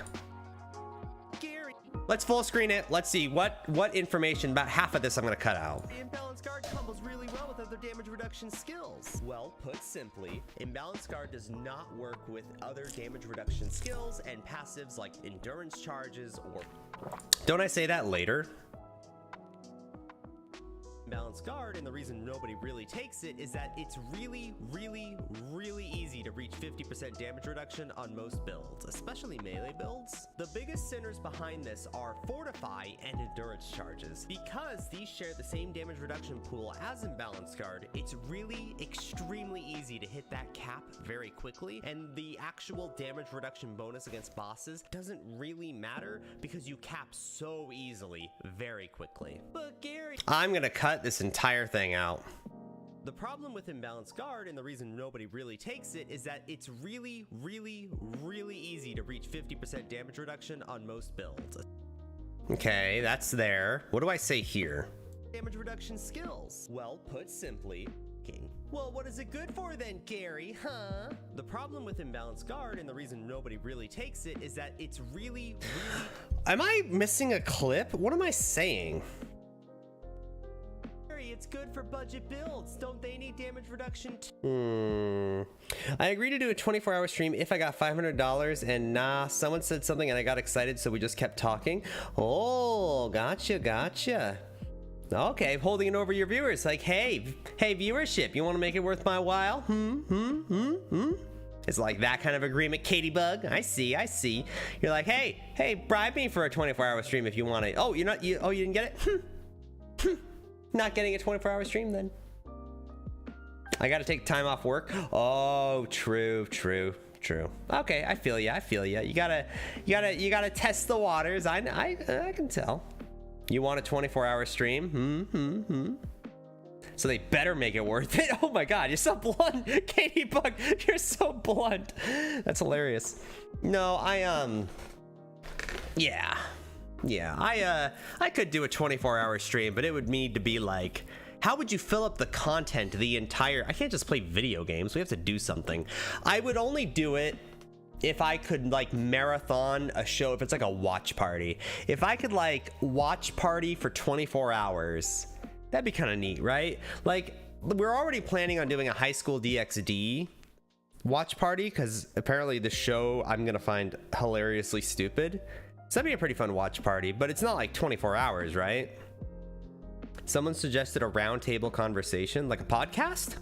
Gary, Let's full screen it. Let's see what information. About half of this I'm gonna cut out. imbalanced guard combos really well with other damage reduction skills. Well, put simply, imbalanced guard does not work with other damage reduction skills and passives like endurance charges or Don't I say that later? imbalanced guard, and the reason nobody really takes it is that it's really easy to reach 50% damage reduction on most builds, especially melee builds. The biggest sinners behind this are fortify and endurance charges. Because these share the same damage reduction pool as imbalanced guard, it's really extremely easy to hit that cap very quickly, and the actual damage reduction bonus against bosses doesn't really matter because you cap so easily very quickly. But Gary, I'm gonna cut this entire thing out. the problem with imbalanced guard, and the reason nobody really takes it, is that it's really easy to reach 50% damage reduction on most builds. Okay, that's there. What do I say here? Damage reduction skills. Well, put simply, well, what is it good for then, Gary, huh? The problem with imbalanced guard, and the reason nobody really takes it, is that it's really Am I missing a clip? What am I saying? it's good for budget builds. Don't they need damage reduction I agreed to do a 24-hour stream if I got $500, and nah, someone said something and I got excited, so we just kept talking. Oh, gotcha. Okay, holding it over your viewers, like, hey, viewership, you want to make it worth my while? It's like that kind of agreement. Katie Bug, I see. You're like, hey, bribe me for a 24-hour stream if you want it. Oh, you didn't get it? Not getting a 24-hour stream then. I gotta take time off work. Oh, true. Okay, I feel ya. You gotta test the waters. I can tell. You want a 24-hour stream? So they better make it worth it. Oh my God, you're so blunt, Katie Bug. You're so blunt. That's hilarious. No, I could do a 24-hour stream, but it would need to be like, how would you fill up the content the entire? I can't just play video games. We have to do something. I would only do it if I could like marathon a show, if it's like a watch party. If I could like watch party for 24 hours, that'd be kind of neat, right? Like, we're already planning on doing a high school DxD watch party because apparently the show I'm gonna find hilariously stupid. So that'd be a pretty fun watch party, but it's not like 24 hours, right? Someone suggested a roundtable conversation, like a podcast.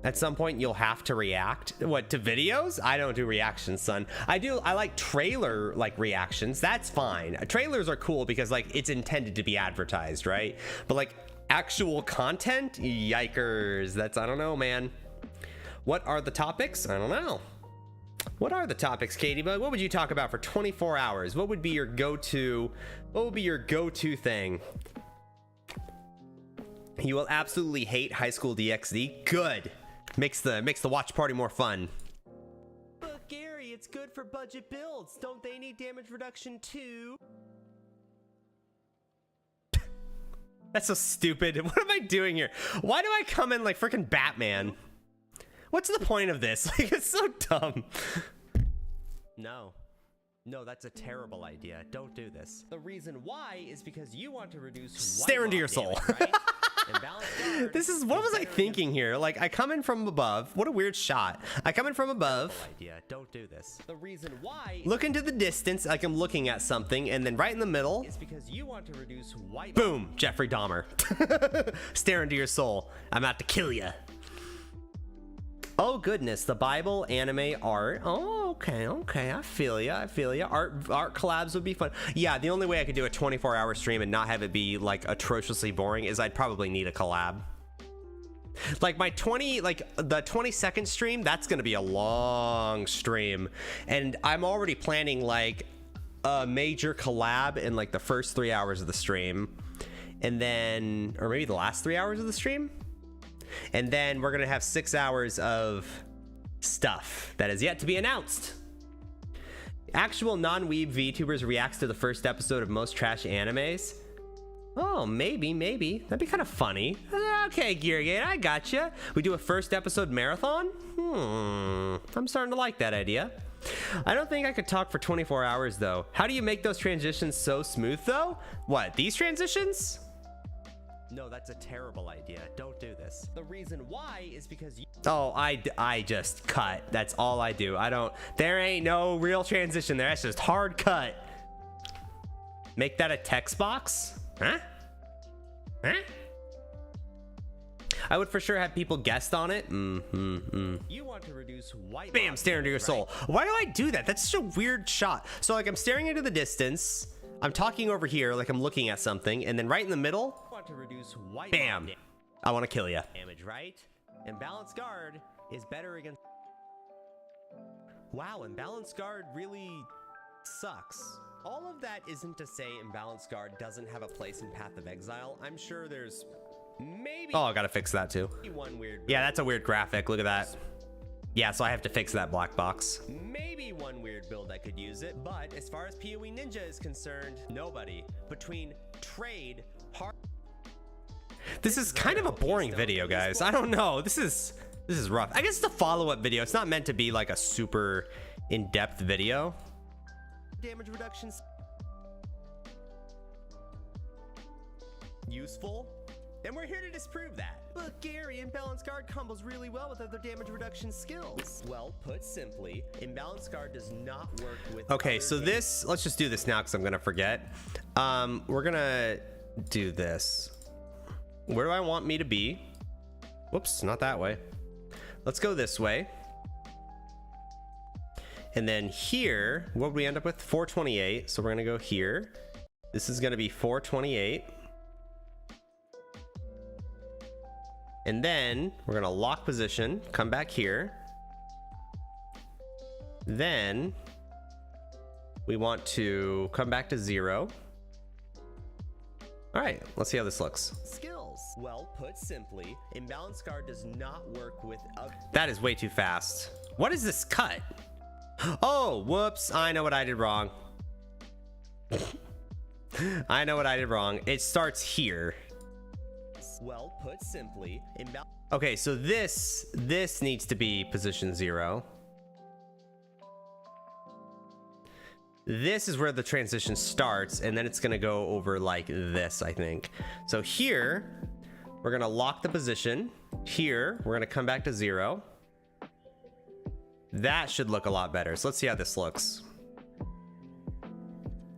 At some point you'll have to react. What, to videos? I don't do reactions, son. I like trailer like reactions. That's fine. Trailers are cool because like it's intended to be advertised, right? But like actual content, yikers. I don't know, man. What are the topics? I don't know. What are the topics, Katie Bug? What would you talk about for 24 hours? What would be your go-to thing? You will absolutely hate high school DxD. Good. Makes the watch party more fun. But Gary, it's good for budget builds. Don't they need damage reduction too? That's so stupid. What am I doing here? Why do I come in like freaking Batman? What's the point of this? Like, it's so dumb. No, that's a terrible idea. Don't do this. The reason why is because you want to reduce Stare into your soul. damage, right? This is, what was I thinking here? Like, I come in from above. What a weird shot. I come in from above. Idea. Don't do this. The reason why Look into the distance like I'm looking at something, and then right in the middle is because you want to reduce white. Boom, Jeffrey Dahmer. Stare into your soul. I'm out to kill ya. Oh goodness, the Bible, anime, art. Oh, okay. I feel ya. Art collabs would be fun. Yeah, the only way I could do a 24-hour stream and not have it be like atrociously boring is I'd probably need a collab. Like the 20-second stream, that's gonna be a long stream, and I'm already planning like a major collab in like the first 3 hours of the stream, and then, or maybe the last 3 hours of the stream. And then we're gonna have 6 hours of stuff that is yet to be announced. Actual non-weeb VTubers reacts to the first episode of most trash animes. Oh, maybe. That'd be kind of funny. Okay, Geargate, I gotcha. We do a first episode marathon? I'm starting to like that idea. I don't think I could talk for 24 hours though. How do you make those transitions so smooth though? What, these transitions? No, that's a terrible idea. Don't do this. The reason why is because you. Oh, I just cut. That's all I do. There ain't no real transition there. That's just hard cut. Make that a text box? Huh? I would for sure have people guest on it. You want to reduce white. Bam, stare into your soul. Why do I do that? That's such a weird shot. So like I'm staring into the distance. I'm talking over here like I'm looking at something, and then right in the middle, To reduce white. bam, I want to kill you. Damage, right? Imbalanced guard is better against. Wow, imbalanced guard really sucks. All of that isn't to say imbalanced guard doesn't have a place in Path of Exile. I'm sure there's maybe Oh, I gotta fix that too. one weird. Yeah, that's a weird graphic. Look at that. Yeah, so I have to fix that black box. Maybe one weird build I could use it, but as far as PoE Ninja is concerned, nobody. Between trade, hard. This is kind of a boring video, guys. I don't know. This is rough. I guess it's a follow-up video. It's not meant to be like a super in-depth video. Damage reductions. Useful? Then we're here to disprove that. But Gary, imbalanced guard combos really well with other damage reduction skills. Well, put simply, imbalanced guard does not work with. Okay, other so damage. let's just do this now because I'm gonna forget. We're gonna do this. Where do I want me to be? Whoops, not that way. let's go this way. And then here, what would we end up with? 428. So we're gonna go here. This is gonna be 428. And then we're gonna lock position, come back here. Then we want to come back to 0. All right, let's see how this looks. Skills. Well, put simply, Imbalance Guard does not work with other... That is way too fast. What is this cut? Oh, whoops, I know what I did wrong. I know what I did wrong. It starts here. Well, put simply, Okay, so this needs to be position 0. This is where the transition starts, and then it's gonna go over like this, I think. So here, we're gonna lock the position. Here, we're gonna come back to 0. That should look a lot better. So let's see how this looks.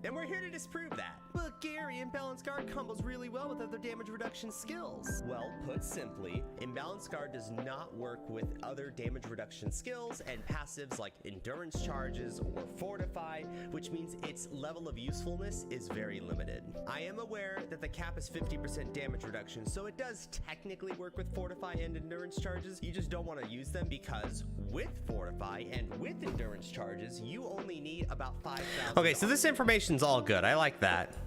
And we're here to disprove that. But Gary, Imbalance Guard combos really well with other damage reduction skills. Well, put simply, Imbalance Guard does not work with other damage reduction skills and passives like Endurance Charges or Fortify, which means its level of usefulness is very limited. I am aware that the cap is 50% damage reduction, so it does technically work with Fortify and Endurance Charges. You just don't want to use them because with Fortify and with Endurance Charges, you only need about 5,000. Okay, so this information's all good. I like that.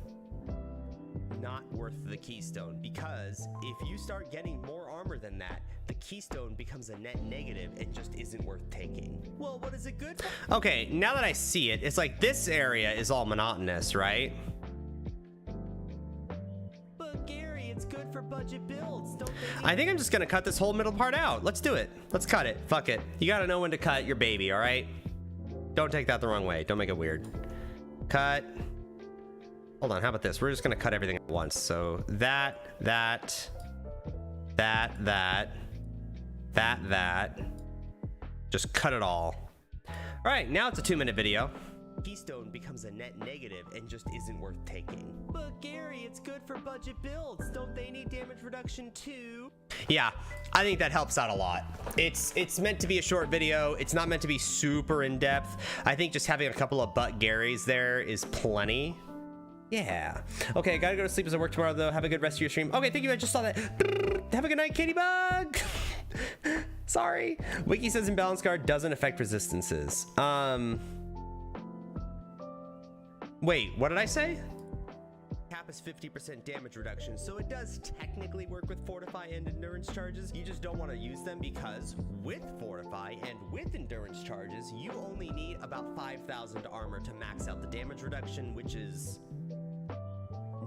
Not worth the keystone, because if you start getting more armor than that, the keystone becomes a net negative and just isn't worth taking. Well, what is it good for? Okay, now that I see it, it's like this area is all monotonous, right? But Gary, it's good for budget builds, don't they? I think I'm just gonna cut this whole middle part out. Let's do it. Let's cut it. Fuck it. You gotta know when to cut your baby, all right? Don't take that the wrong way. Don't make it weird. Cut. Hold on, how about this? We're just gonna cut everything at once. So that. Just cut it all. All right, now it's a 2-minute video. Keystone becomes a net negative and just isn't worth taking. But Gary, it's good for budget builds. Don't they need damage reduction too? Yeah, I think that helps out a lot. It's meant to be a short video. It's not meant to be super in-depth. I think just having a couple of butt Garys there is plenty. Yeah. Okay, gotta go to sleep as I work tomorrow, though. Have a good rest of your stream. Okay, thank you. I just saw that. Have a good night, Kitty Bug. Sorry. Wiki says Imbalance Guard doesn't affect resistances. Wait, what did I say? Cap is 50% damage reduction, so it does technically work with Fortify and Endurance Charges. You just don't want to use them because with Fortify and with Endurance Charges, you only need about 5,000 armor to max out the damage reduction, which is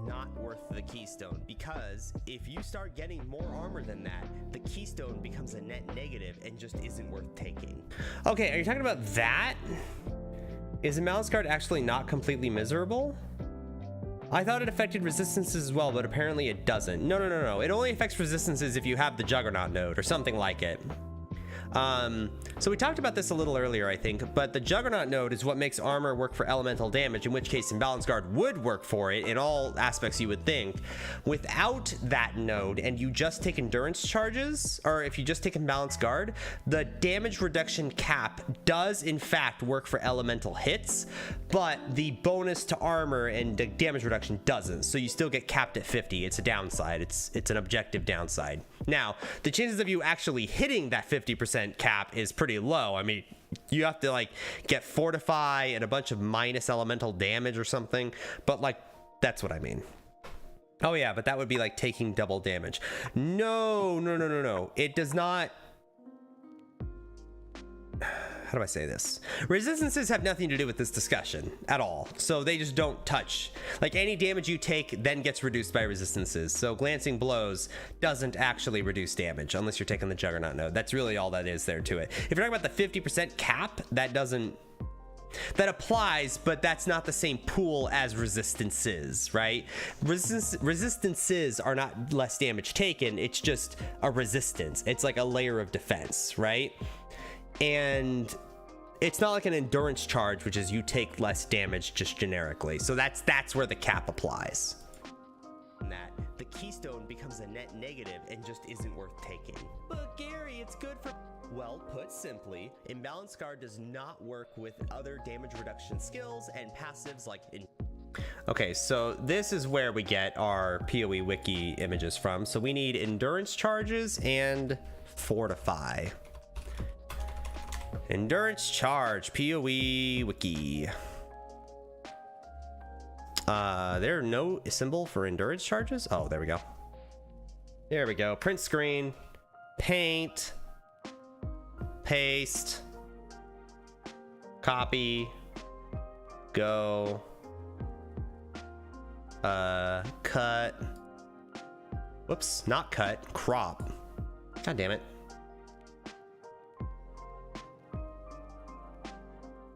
not worth the keystone, because if you start getting more armor than that, the keystone becomes a net negative and just isn't worth taking. Okay, are you talking about that? Is Imbalance Guard actually not completely miserable? I thought it affected resistances as well, but apparently it doesn't. No. It only affects resistances if you have the Juggernaut node or something like it. So we talked about this a little earlier, I think, but the Juggernaut node is what makes armor work for elemental damage, in which case Imbalance Guard would work for it in all aspects you would think. Without that node, and you just take endurance charges, or if you just take Imbalance Guard, the damage reduction cap does in fact work for elemental hits, but the bonus to armor and the damage reduction doesn't, so you still get capped at 50. It's a downside. It's an objective downside. Now, the chances of you actually hitting that 50% cap is pretty low. I mean, you have to like get Fortify and a bunch of minus elemental damage or something, but like that's what I mean. Oh yeah, but that would be like taking double damage. No. It does not. How do I say this? Resistances have nothing to do with this discussion at all. So they just don't touch. Like any damage you take then gets reduced by resistances. So glancing blows doesn't actually reduce damage unless you're taking the Juggernaut node. That's really all that is there to it. If you're talking about the 50% cap, that applies, but that's not the same pool as resistances, right? Resistances are not less damage taken. It's just a resistance. It's like a layer of defense, right? And it's not like an endurance charge, which is you take less damage just generically. So that's where the cap applies. That the keystone becomes a net negative and just isn't worth taking. But Gary, it's good for... Well, put simply, Imbalanced Guard does not work with other damage reduction skills and passives like... Okay, so this is where we get our PoE wiki images from. So we need endurance charges and fortify. Endurance charge, PoE wiki. There no symbol for endurance charges? Oh, there we go. There we go. Print screen, paint, paste, copy, go, cut. Whoops, not cut, crop. God damn it.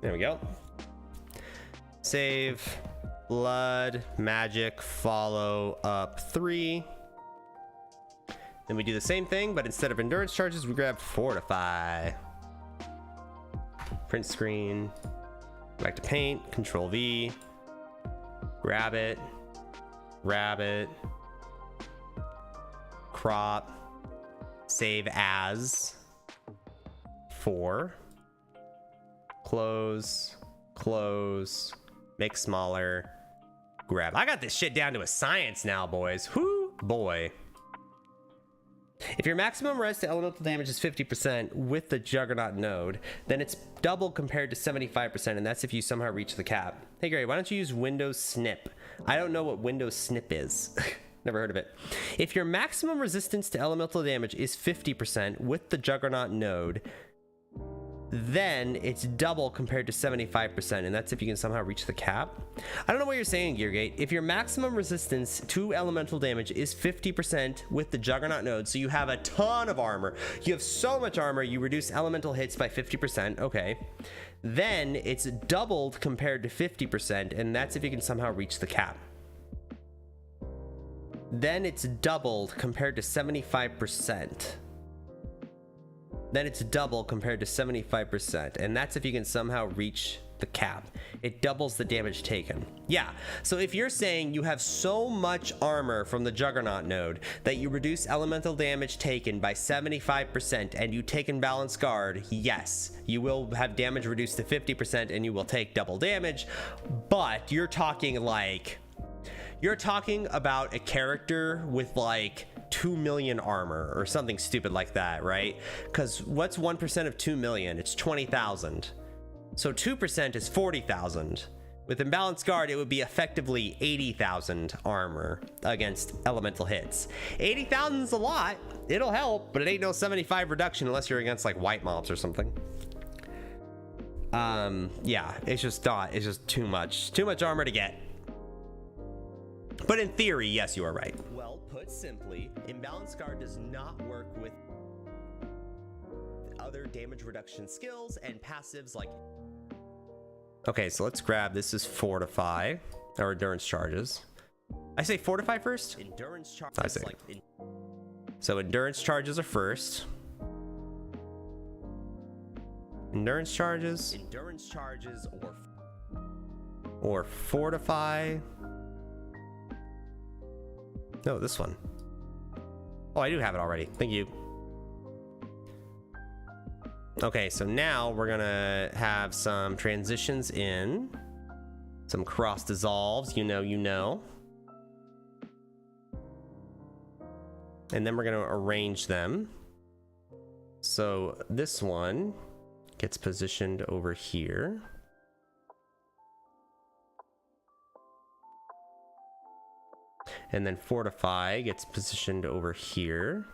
There we go. Save. Blood, magic, follow up 3. Then we do the same thing, but instead of endurance charges, we grab fortify. Print screen, back to paint, Control V, grab it, crop, save as 4, close, make smaller, grab. I got this shit down to a science now, boys. Whoo, boy. If your maximum res to elemental damage is 50% with the Juggernaut node, then it's double compared to 75%, and that's if you somehow reach the cap. Hey Gary, why don't you use Windows Snip? I don't know what Windows Snip is. Never heard of it. If your maximum resistance to elemental damage is 50% with the Juggernaut node, then it's double compared to 75%, and that's if you can somehow reach the cap. I don't know what you're saying, Geargate. If your maximum resistance to elemental damage is 50% with the Juggernaut node, so you have a ton of armor, you have so much armor, you reduce elemental hits by 50%, okay, then it's doubled compared to 50%, and that's if you can somehow reach the cap. Then it's doubled compared to 75%. Then it's double compared to 75%, and that's if you can somehow reach the cap. It doubles the damage taken. Yeah, so if you're saying you have so much armor from the Juggernaut node that you reduce elemental damage taken by 75% and you take Imbalanced Guard, yes, you will have damage reduced to 50% and you will take double damage, but you're talking about a character with like 2 million armor or something stupid like that, right? Because what's 1% of 2 million? It's 20,000. So 2% is 40,000. With Imbalanced Guard, it would be effectively 80,000 armor against elemental hits. 80,000 is a lot. It'll help, but it ain't no 75 reduction unless you're against like white mobs or something. Yeah, it's just too much armor to get. But in theory, yes, you are right. Well, put simply, Imbalanced Guard does not work with other damage reduction skills and passives like... Okay, so let's grab, this is Fortify, or Endurance Charges. I say Fortify first? Endurance Charges. I say. So Endurance Charges are first. Endurance Charges. Endurance Charges or Fortify. No, this one. Oh, I do have it already. Thank you. Okay, so now we're gonna have some transitions in, some cross dissolves, you know. And then we're gonna arrange them. So this one gets positioned over here. And then Fortify gets positioned over here.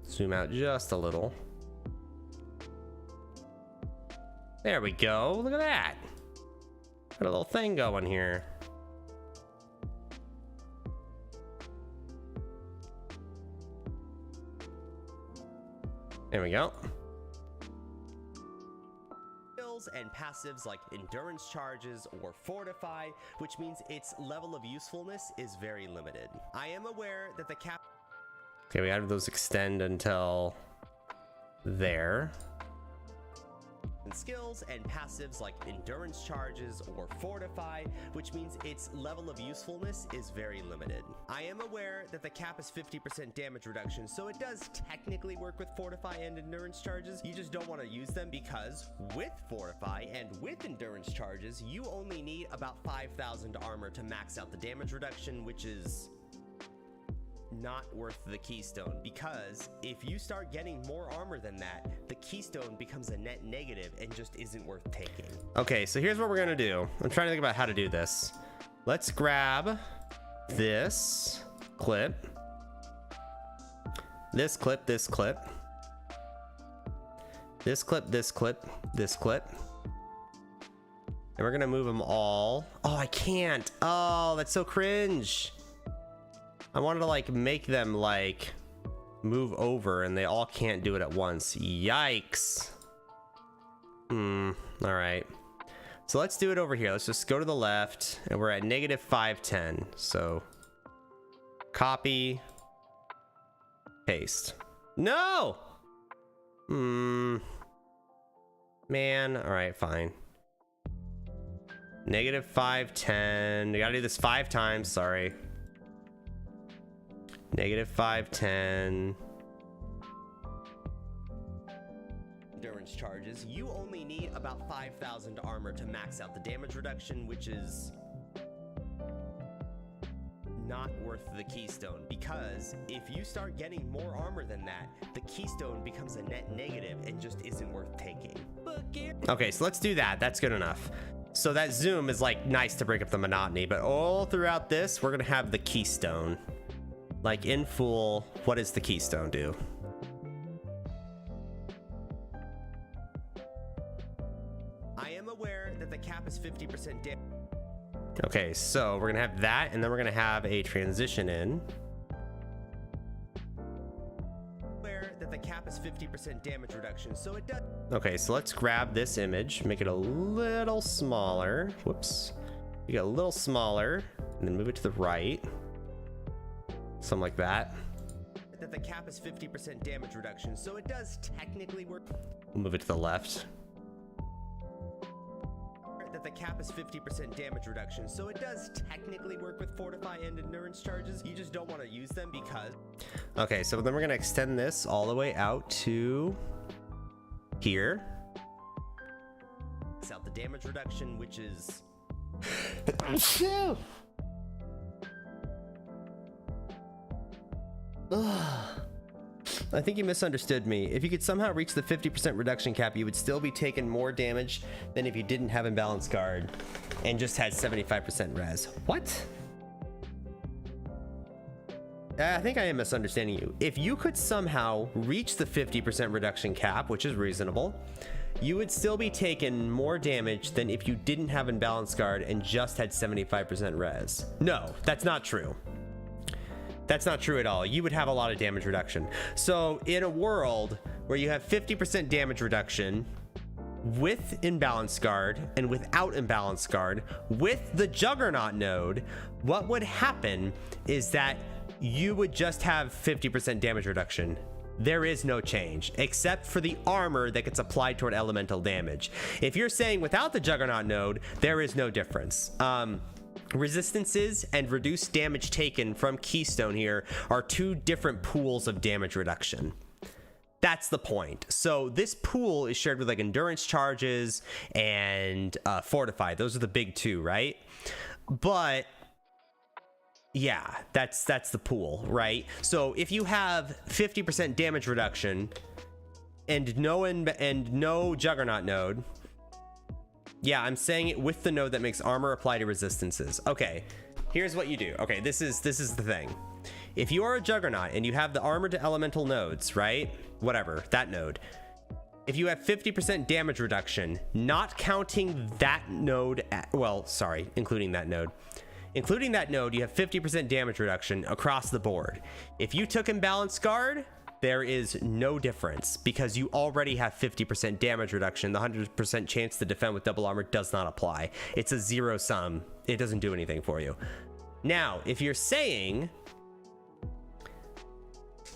Zoom out just a little. There we go. Look at that. Got a little thing going here. There we go. And passives like Endurance Charges or Fortify, which means its level of usefulness is very limited. I am aware that the cap... Okay, we have those extend until there. skills and passives like endurance charges or fortify, which means its level of usefulness is very limited. I am aware that the cap is 50% damage reduction, so it does technically work with fortify and endurance charges. You just don't want to use them because with fortify and with endurance charges, you only need about 5,000 armor to max out the damage reduction, which is not worth the keystone, because if you start getting more armor than that, the keystone becomes a net negative and just isn't worth taking. Okay, so here's what we're gonna do. I'm trying to think about how to do this. Let's grab this clip, this clip, this clip, this clip, this clip, this clip, and we're gonna move them all. Oh, I can't. Oh, that's so cringe. I wanted to like make them like move over and they all can't do it at once. Yikes. All right. So let's do it over here. Let's just go to the left and we're at negative 510. So copy, paste. No! Man, all right, fine. Negative 510. We gotta do this 5 times, sorry. Negative 510. Endurance charges. You only need about 5,000 armor to max out the damage reduction, which is not worth the keystone, because if you start getting more armor than that, the keystone becomes a net negative and just isn't worth taking. Okay, so let's do that. That's good enough. So that zoom is like nice to break up the monotony, but all throughout this, we're gonna have the keystone. Like in full, what does the keystone do? I am aware that the cap is 50% damage. Okay, so we're gonna have that, and then we're gonna have a transition in. Aware that the cap is 50% damage reduction, so it does. Okay, so let's grab this image, make it a little smaller. Whoops. You get a little smaller, and then move it to the right. Something like that. That the cap is 50% damage reduction, so it does technically work. We'll move it to the left. That the cap is 50% damage reduction, so it does technically work with fortify and endurance charges. You just don't want to use them because. Okay, so then we're gonna extend this all the way out to here. It's out the damage reduction, which is. I think you misunderstood me. If you could somehow reach the 50% reduction cap, you would still be taking more damage than if you didn't have imbalanced guard and just had 75% res. What? I think I am misunderstanding you. If you could somehow reach the 50% reduction cap, which is reasonable, you would still be taking more damage than if you didn't have imbalanced guard and just had 75% res. No, that's not true. That's not true at all. You would have a lot of damage reduction. So in a world where you have 50% damage reduction with imbalanced guard and without imbalanced guard with the Juggernaut node, what would happen is that you would just have 50% damage reduction. There is no change except for the armor that gets applied toward elemental damage. If you're saying without the Juggernaut node, there is no difference. Resistances and reduced damage taken from Keystone here are 2 different pools of damage reduction. That's the point. So this pool is shared with like endurance charges and fortify. Those are the big 2, right? But yeah, that's the pool, right? So if you have 50% damage reduction and no Juggernaut node. Yeah, I'm saying it with the node that makes armor apply to resistances. Okay, here's what you do. Okay, this is the thing. If you are a Juggernaut and you have the armor to elemental nodes, right? Whatever, that node. If you have 50% damage reduction, not counting that node, including that node. Including that node, you have 50% damage reduction across the board. If you took imbalanced guard, there is no difference because you already have 50% damage reduction. The 100% chance to defend with double armor does not apply. It's a 0 sum. It doesn't do anything for you. Now, if you're saying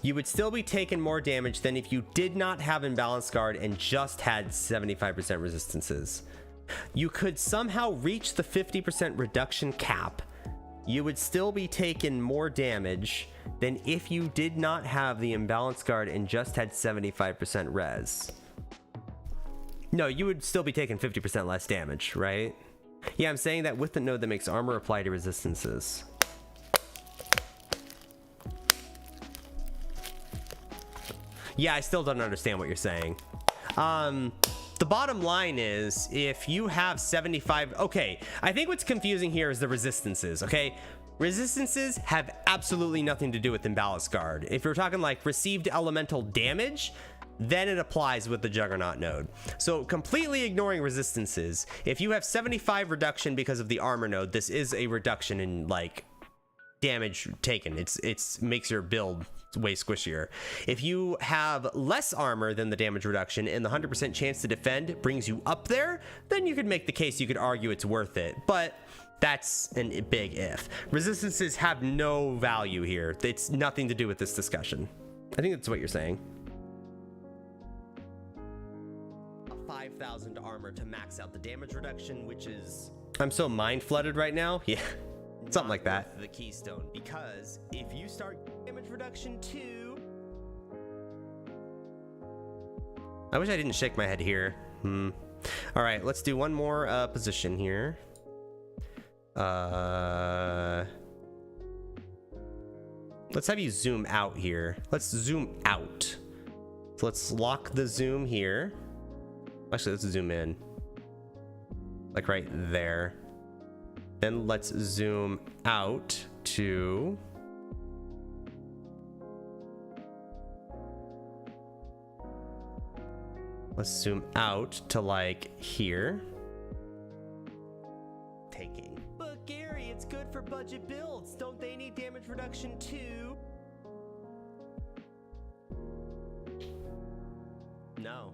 you would still be taking more damage than if you did not have Imbalanced Guard and just had 75% resistances. You could somehow reach the 50% reduction cap. You would still be taking more damage than if you did not have the Imbalanced Guard and just had 75% res. No, you would still be taking 50% less damage, right? Yeah, I'm saying that with the node that makes armor apply to resistances. Yeah, I still don't understand what you're saying. The bottom line is, if you have 75, okay, I think what's confusing here is the resistances, okay? Resistances have absolutely nothing to do with Imbalanced Guard. If you're talking like received elemental damage, then it applies with the Juggernaut node. So completely ignoring resistances, if you have 75 reduction because of the armor node, this is a reduction in like damage taken. It's makes your build way squishier. If you have less armor than the damage reduction and the 100% chance to defend brings you up there, then you could make the case, you could argue it's worth it. But that's a big if. Resistances have no value here. It's nothing to do with this discussion. I think that's what you're saying. 5,000 armor to max out the damage reduction, which is... I'm so mind flooded right now. Yeah. Something like that. The keystone, because if you start damage reduction too. I wish I didn't shake my head here. All right, let's do one more position here. Let's have you zoom out here. Let's zoom out. So let's lock the zoom here. Actually, let's zoom in. Like right there. Then let's zoom out to... Let's zoom out to like here. Taking. But Gary, it's good for budget builds. Don't they need damage reduction too? No.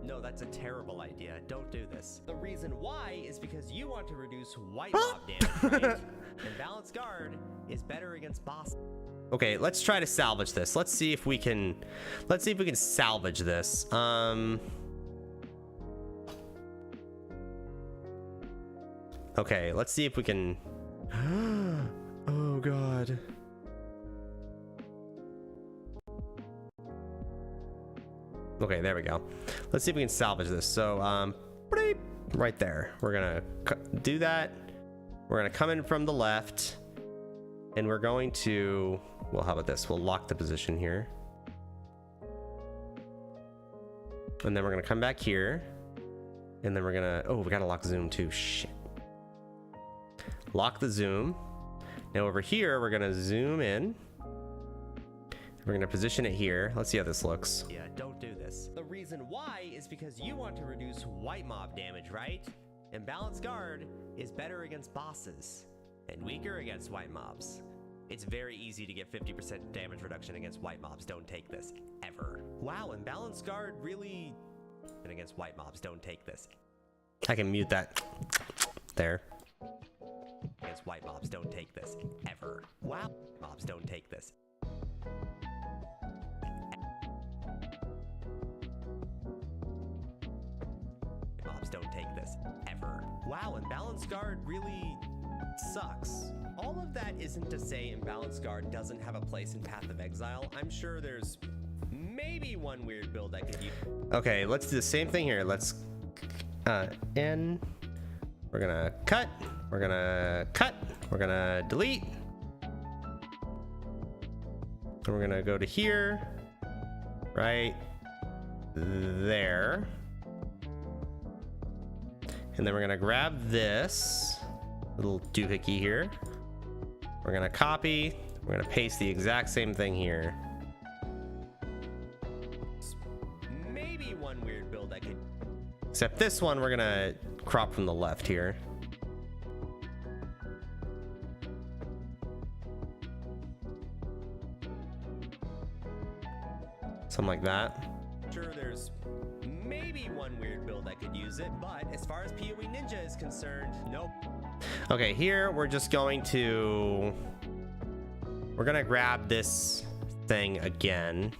No, that's a terrible idea. Don't do this. The reason why is because you want to reduce white mob damage, right? And Balanced Guard is better against boss. Okay, let's try to salvage this. Let's see if we can salvage this. Okay, let's see if we can... Oh god. Okay, there we go. Let's see if we can salvage this. So, right there. We're gonna do that. We're gonna come in from the left, and we're going to... Well, how about this? We'll lock the position here. And then we're gonna come back here. And then we're gonna... Oh, we gotta lock zoom too. Shit. Lock the zoom. Now over here, we're gonna zoom in. We're gonna position it here. Let's see how this looks. Yeah, don't do this. The reason why is because you want to reduce white mob damage, right? And Balanced Guard is better against bosses and weaker against white mobs. It's very easy to get 50% damage reduction against white mobs. Don't take this ever. Wow, and Balanced Guard really... And against white mobs, don't take this. I can mute that. There. Against white mobs, don't take this ever. Wow, mobs, don't take this. Mobs, don't take this ever. Wow, and Balanced Guard really sucks. All of that isn't to say Imbalanced Guard doesn't have a place in Path of Exile. I'm sure there's maybe one weird build I could use. Okay, let's do the same thing here. Let's in. We're gonna cut. We're gonna cut. We're gonna delete. And we're gonna go to here. Right there. And then we're gonna grab this little doohickey here. We're gonna copy. We're gonna paste the exact same thing here. Maybe one weird build I could... Except this one, we're gonna crop from the left here. Something like that. Sure, there's maybe one weird build I could use it, but as far as PoE Ninja is concerned, nope. Okay, here we're just going to... We're gonna grab this thing again.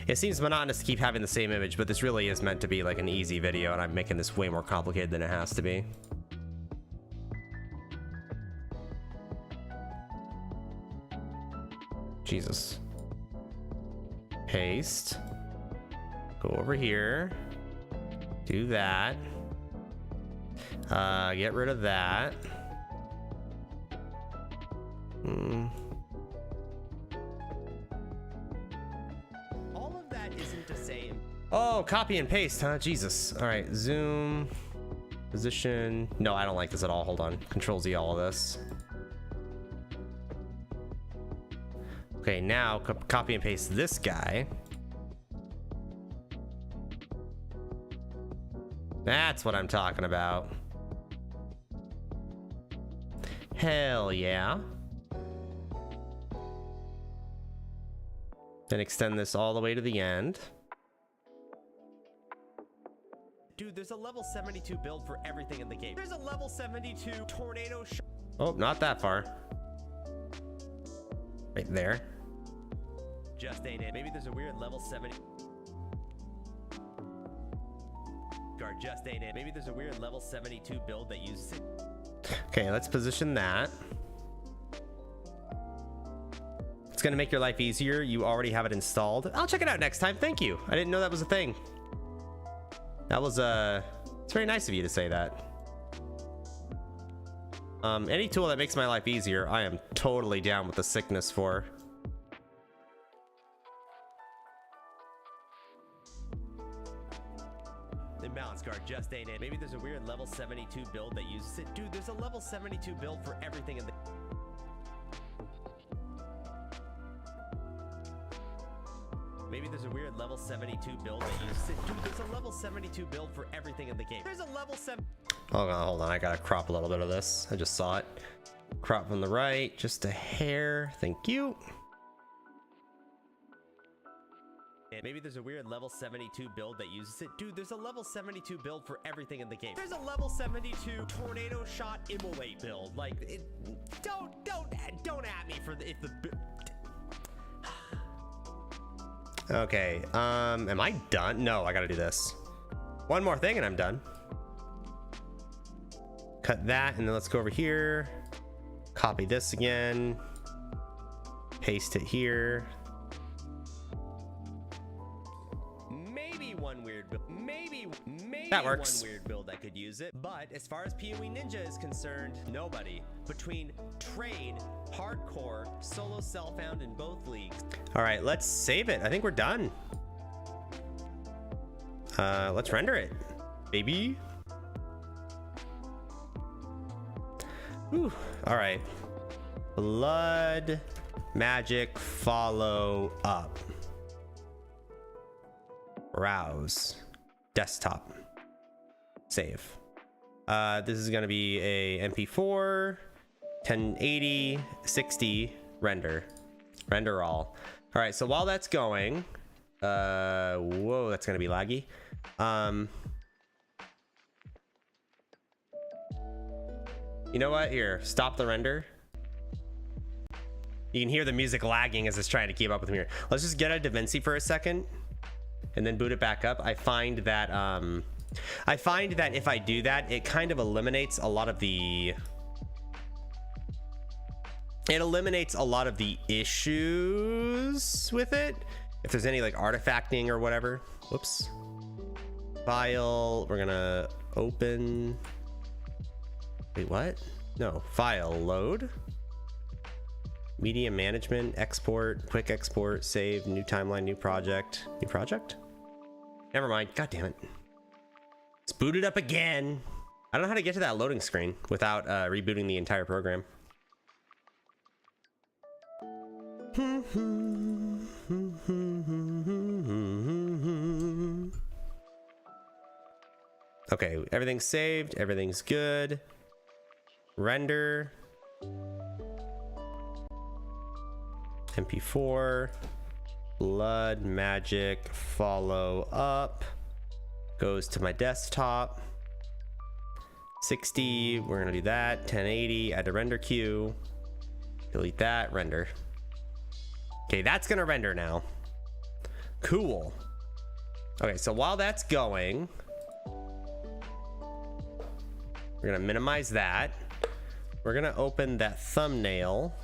It seems monotonous to keep having the same image, but this really is meant to be like an easy video, and I'm making this way more complicated than it has to be. Jesus. Paste. Go over here. Do that. Get rid of that. All of that isn't to say. Oh, copy and paste, huh? Jesus. All right, zoom, position. No, I don't like this at all. Hold on. Control Z all of this. Okay, now copy and paste this guy. That's what I'm talking about. Hell yeah. Then extend this all the way to the end. Dude, there's a level 72 build for everything in the game. There's a level 72 tornado shot. Oh, not that far. Right there. Just ain't it. Maybe there's a weird level 70. Guard, just ain't it. Maybe there's a weird level 72 build that uses it. Okay, let's position that. It's gonna make your life easier. You already have it installed. I'll check it out next time. Thank you. I didn't know that was a thing. That was it's very nice of you to say that. Any tool that makes my life easier, I am totally down with the sickness for. Imbalance guard, just ain't it. Maybe there's a weird level 72 build that uses it. Dude, there's a level 72 build for everything in the... Maybe there's a weird level 72 build that uses it. Dude, there's a level 72 build for everything in the game. There's a level 7... Hold on. I gotta crop a little bit of this. I just saw it. Crop from the right, just a hair. Thank you. Maybe there's a weird level 72 build that uses it. Dude, there's a level 72 build for everything in the game. There's a level 72 tornado shot immolate build. Like, don't at me for the... If the... Okay, am I done? No, I gotta do this. One more thing and I'm done. Cut that, and then let's go over here. Copy this again. Paste it here. Maybe one weird build. Maybe that works. One weird build that could use it. But as far as PoE Ninja is concerned, nobody. Between trade, hardcore, solo self-found in both leagues. All right, let's save it. I think we're done. Let's render it, baby. Whew. All right. Blood magic follow up. Browse. Desktop. Save. This is gonna be a MP4, 1080, 60 render. Render all. All right, so while that's going, whoa, that's gonna be laggy. You know what? Here, stop the render. You can hear the music lagging as it's trying to keep up with me here. Let's just get out of DaVinci for a second and then boot it back up. I find that if I do that, it kind of eliminates a lot of the issues with it. If there's any like artifacting or whatever. Whoops. File, we're gonna open. Wait, what? No, file, load. Media management, export, quick export, save, new timeline, new project. New project? Never mind, god damn it. It's booted up again. I don't know how to get to that loading screen without rebooting the entire program. Okay, everything's saved, everything's good. Render. MP4. Blood magic follow up. Goes to my desktop. 60, we're gonna do that. 1080, add to render queue. Delete that, render. Okay, that's gonna render now. Cool. Okay, so while that's going, we're gonna minimize that. We're gonna open that thumbnail,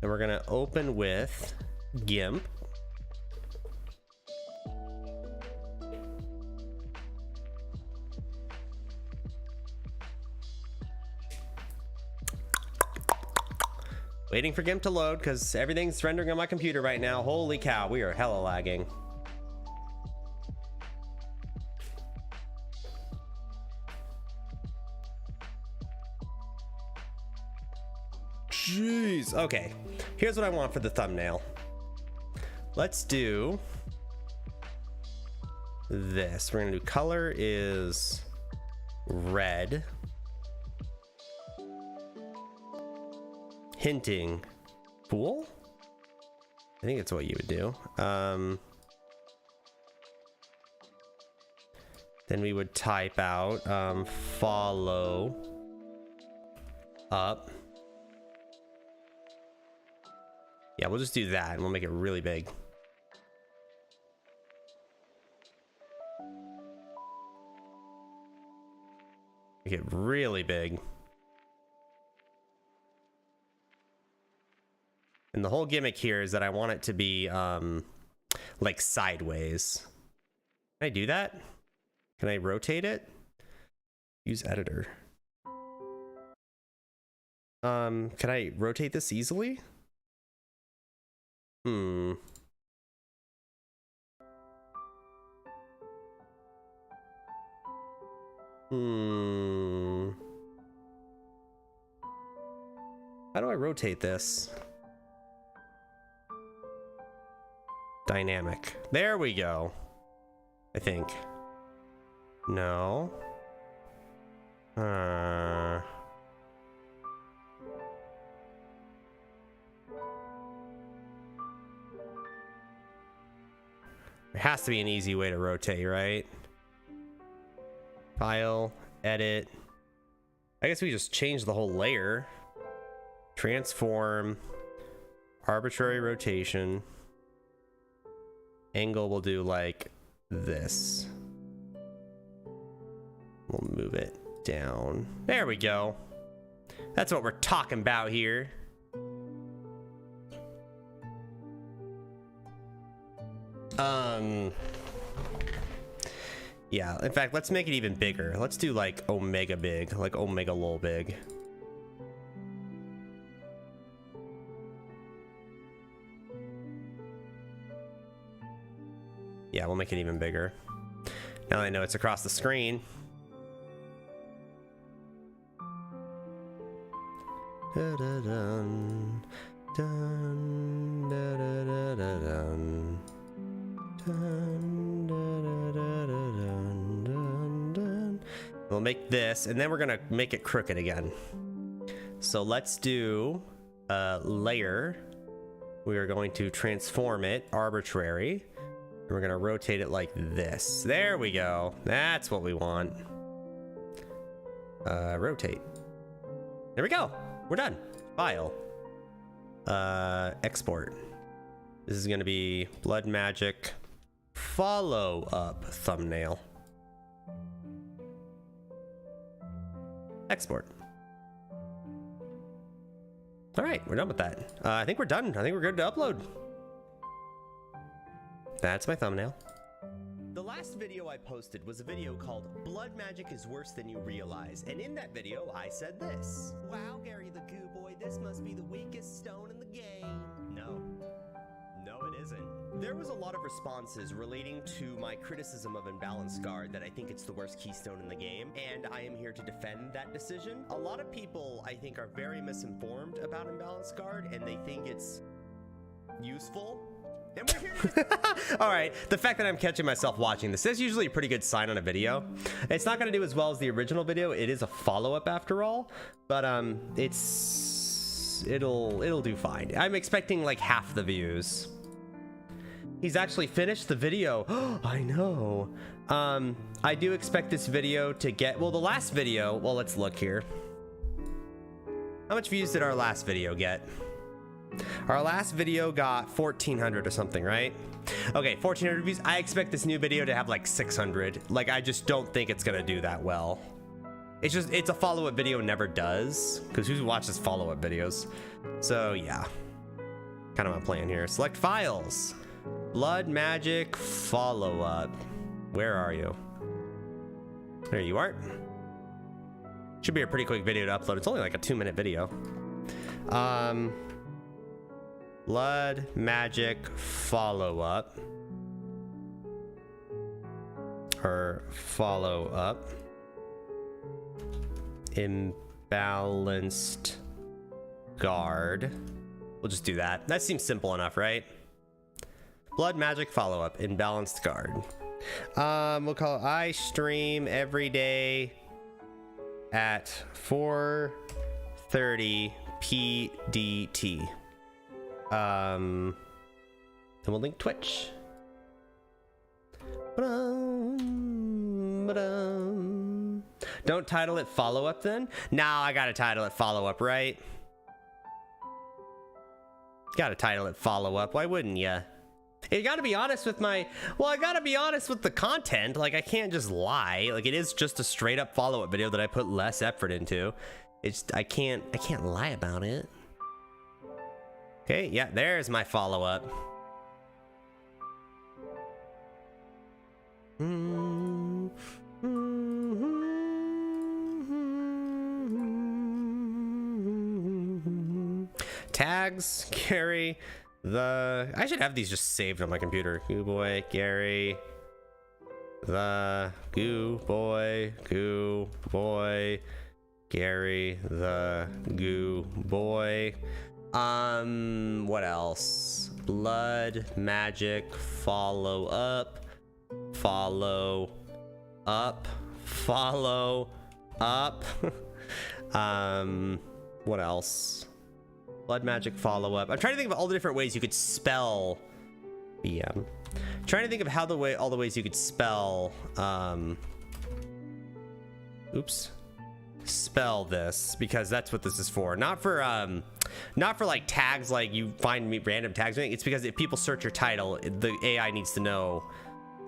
and we're gonna open with GIMP. Waiting for GIMP to load because everything's rendering on my computer right now. Holy cow, we are hella lagging. Jeez. Okay, here's what I want for the thumbnail. Let's do this. We're gonna do color is red. Hinting pool. I think it's what you would do. Then we would type out follow up. Yeah, we'll just do that and we'll make it really big. Make it really big. And the whole gimmick here is that I want it to be like sideways. Can I do that? Can I rotate it? Use editor. Can I rotate this easily? How do I rotate this? Dynamic. There we go. I think. No. There has to be an easy way to rotate, right? File, edit. I guess we just change the whole layer. Transform, arbitrary rotation. Angle will do like this. We'll move it down. There we go. That's what we're talking about here. Yeah, in fact, let's make it even bigger. Let's do like omega big, like omega lol big. Yeah, we'll make it even bigger. Now that I know it's across the screen. Dun, dun, da, da, da, da, dun. Dun, da, da, da, da, dun, dun, dun. We'll make this, and then we're gonna make it crooked again. So let's do a layer. We are going to transform it arbitrary. And we're gonna rotate it like this. There we go. That's what we want. Rotate. There we go. We're done. File. Export. This is gonna be Blood Magic follow up thumbnail. Export. All right, we're done with that. I think we're done. I think we're good to upload. That's my thumbnail. The last video I posted was a video called Blood Magic is Worse Than You Realize, and in that video I said this. Wow, Gary the GooBoy, this must be the weakest stone in the game. No, it isn't. There was a lot of responses relating to my criticism of Imbalanced Guard that I think it's the worst keystone in the game, and I am here to defend that decision. A lot of people, I think, are very misinformed about Imbalanced Guard, and they think it's useful. And we're here to All right, the fact that I'm catching myself watching this is usually a pretty good sign on a video. It's not going to do as well as the original video. It is a follow-up after all, but it'll do fine. I'm expecting like half the views. He's actually finished the video. I know. I do expect this video to get, well, the last video, well, let's look here. How much views did our last video get? Our last video got 1,400 or something, right? Okay, 1,400 views. I expect this new video to have like 600. Like, I just don't think it's gonna do that well. It's just, it's a follow-up video, never does. Because who watches follow-up videos? So yeah, kind of my plan here. Select files. Blood Magic follow-up. Where are you? There you are. Should be a pretty quick video to upload. It's only like a 2-minute video. Blood Magic follow-up. Or follow-up. Imbalanced guard. We'll just do that. That seems simple enough, right? Blood Magic follow-up. Imbalanced guard. We'll call it I stream every day at 4:30 PDT. Then we'll link Twitch. Don't title it follow-up then? Nah, I gotta title it follow-up, right? Gotta title it follow-up. Why wouldn't ya? You gotta be honest with my, well, I gotta be honest with the content. Like, I can't just lie. Like, it is just a straight up follow-up video that I put less effort into. It's, I can't lie about it. Okay, yeah, there's my follow-up. Tags, Gary, I should have these just saved on my computer. GooBoy, Gary, the GooBoy, Gary, the GooBoy. What else? Blood Magic follow up. What else? Blood Magic follow-up. I'm trying to think of all the different ways you could spell BM. Trying to think of how all the ways you could spell spell this, because that's what this is for. Not for like tags, like you find me random tags. It's because if people search your title, the AI needs to know,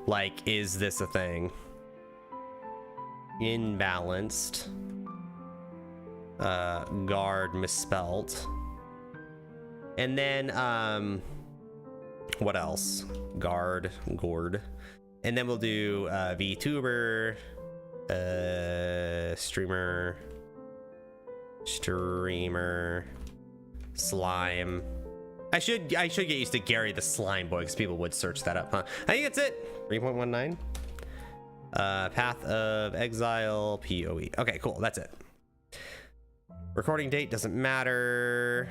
like, is this a thing? Imbalanced. Guard misspelt. And then, what else? Gourd. And then we'll do VTuber, streamer, slime. I should get used to Gary the Slime Boy, because people would search that up, huh? I think that's it. 3.19. Path of Exile, POE. Okay, cool. That's it. Recording date doesn't matter.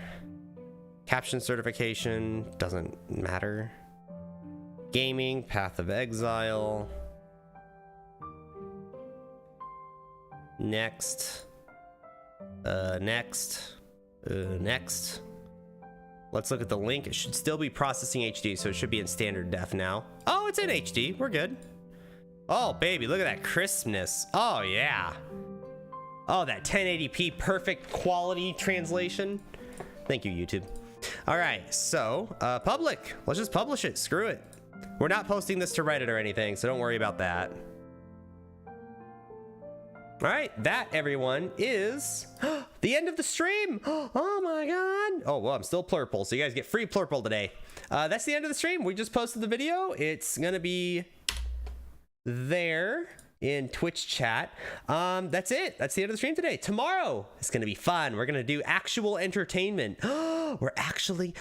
Caption certification doesn't matter. Gaming, Path of Exile. Next. Next. Let's look at the link. It should still be processing HD, so it should be in standard def now. Oh, it's in HD. We're good. Oh, baby, look at that crispness. Oh, yeah. Oh, that 1080p perfect quality translation. Thank you, YouTube. All right, so public. Let's just publish it. Screw it. We're not posting this to Reddit or anything, so don't worry about that. All right, that, everyone, is the end of the stream. Oh my god. Oh, well, I'm still Plurple, so you guys get free Plurple today. That's the end of the stream. We just posted the video. It's gonna be there in Twitch chat. That's it. That's the end of the stream today. Tomorrow it's gonna be fun. We're gonna do actual entertainment. I'm actually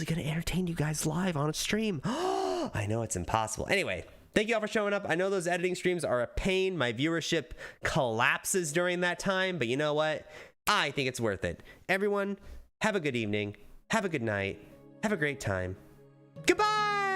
gonna entertain you guys live on a stream. I know it's impossible. Anyway, thank you all for showing up. I know those editing streams are a pain. My viewership collapses during that time, but you know what? I think it's worth it. Everyone, have a good evening. Have a good night. Have a great time. Goodbye!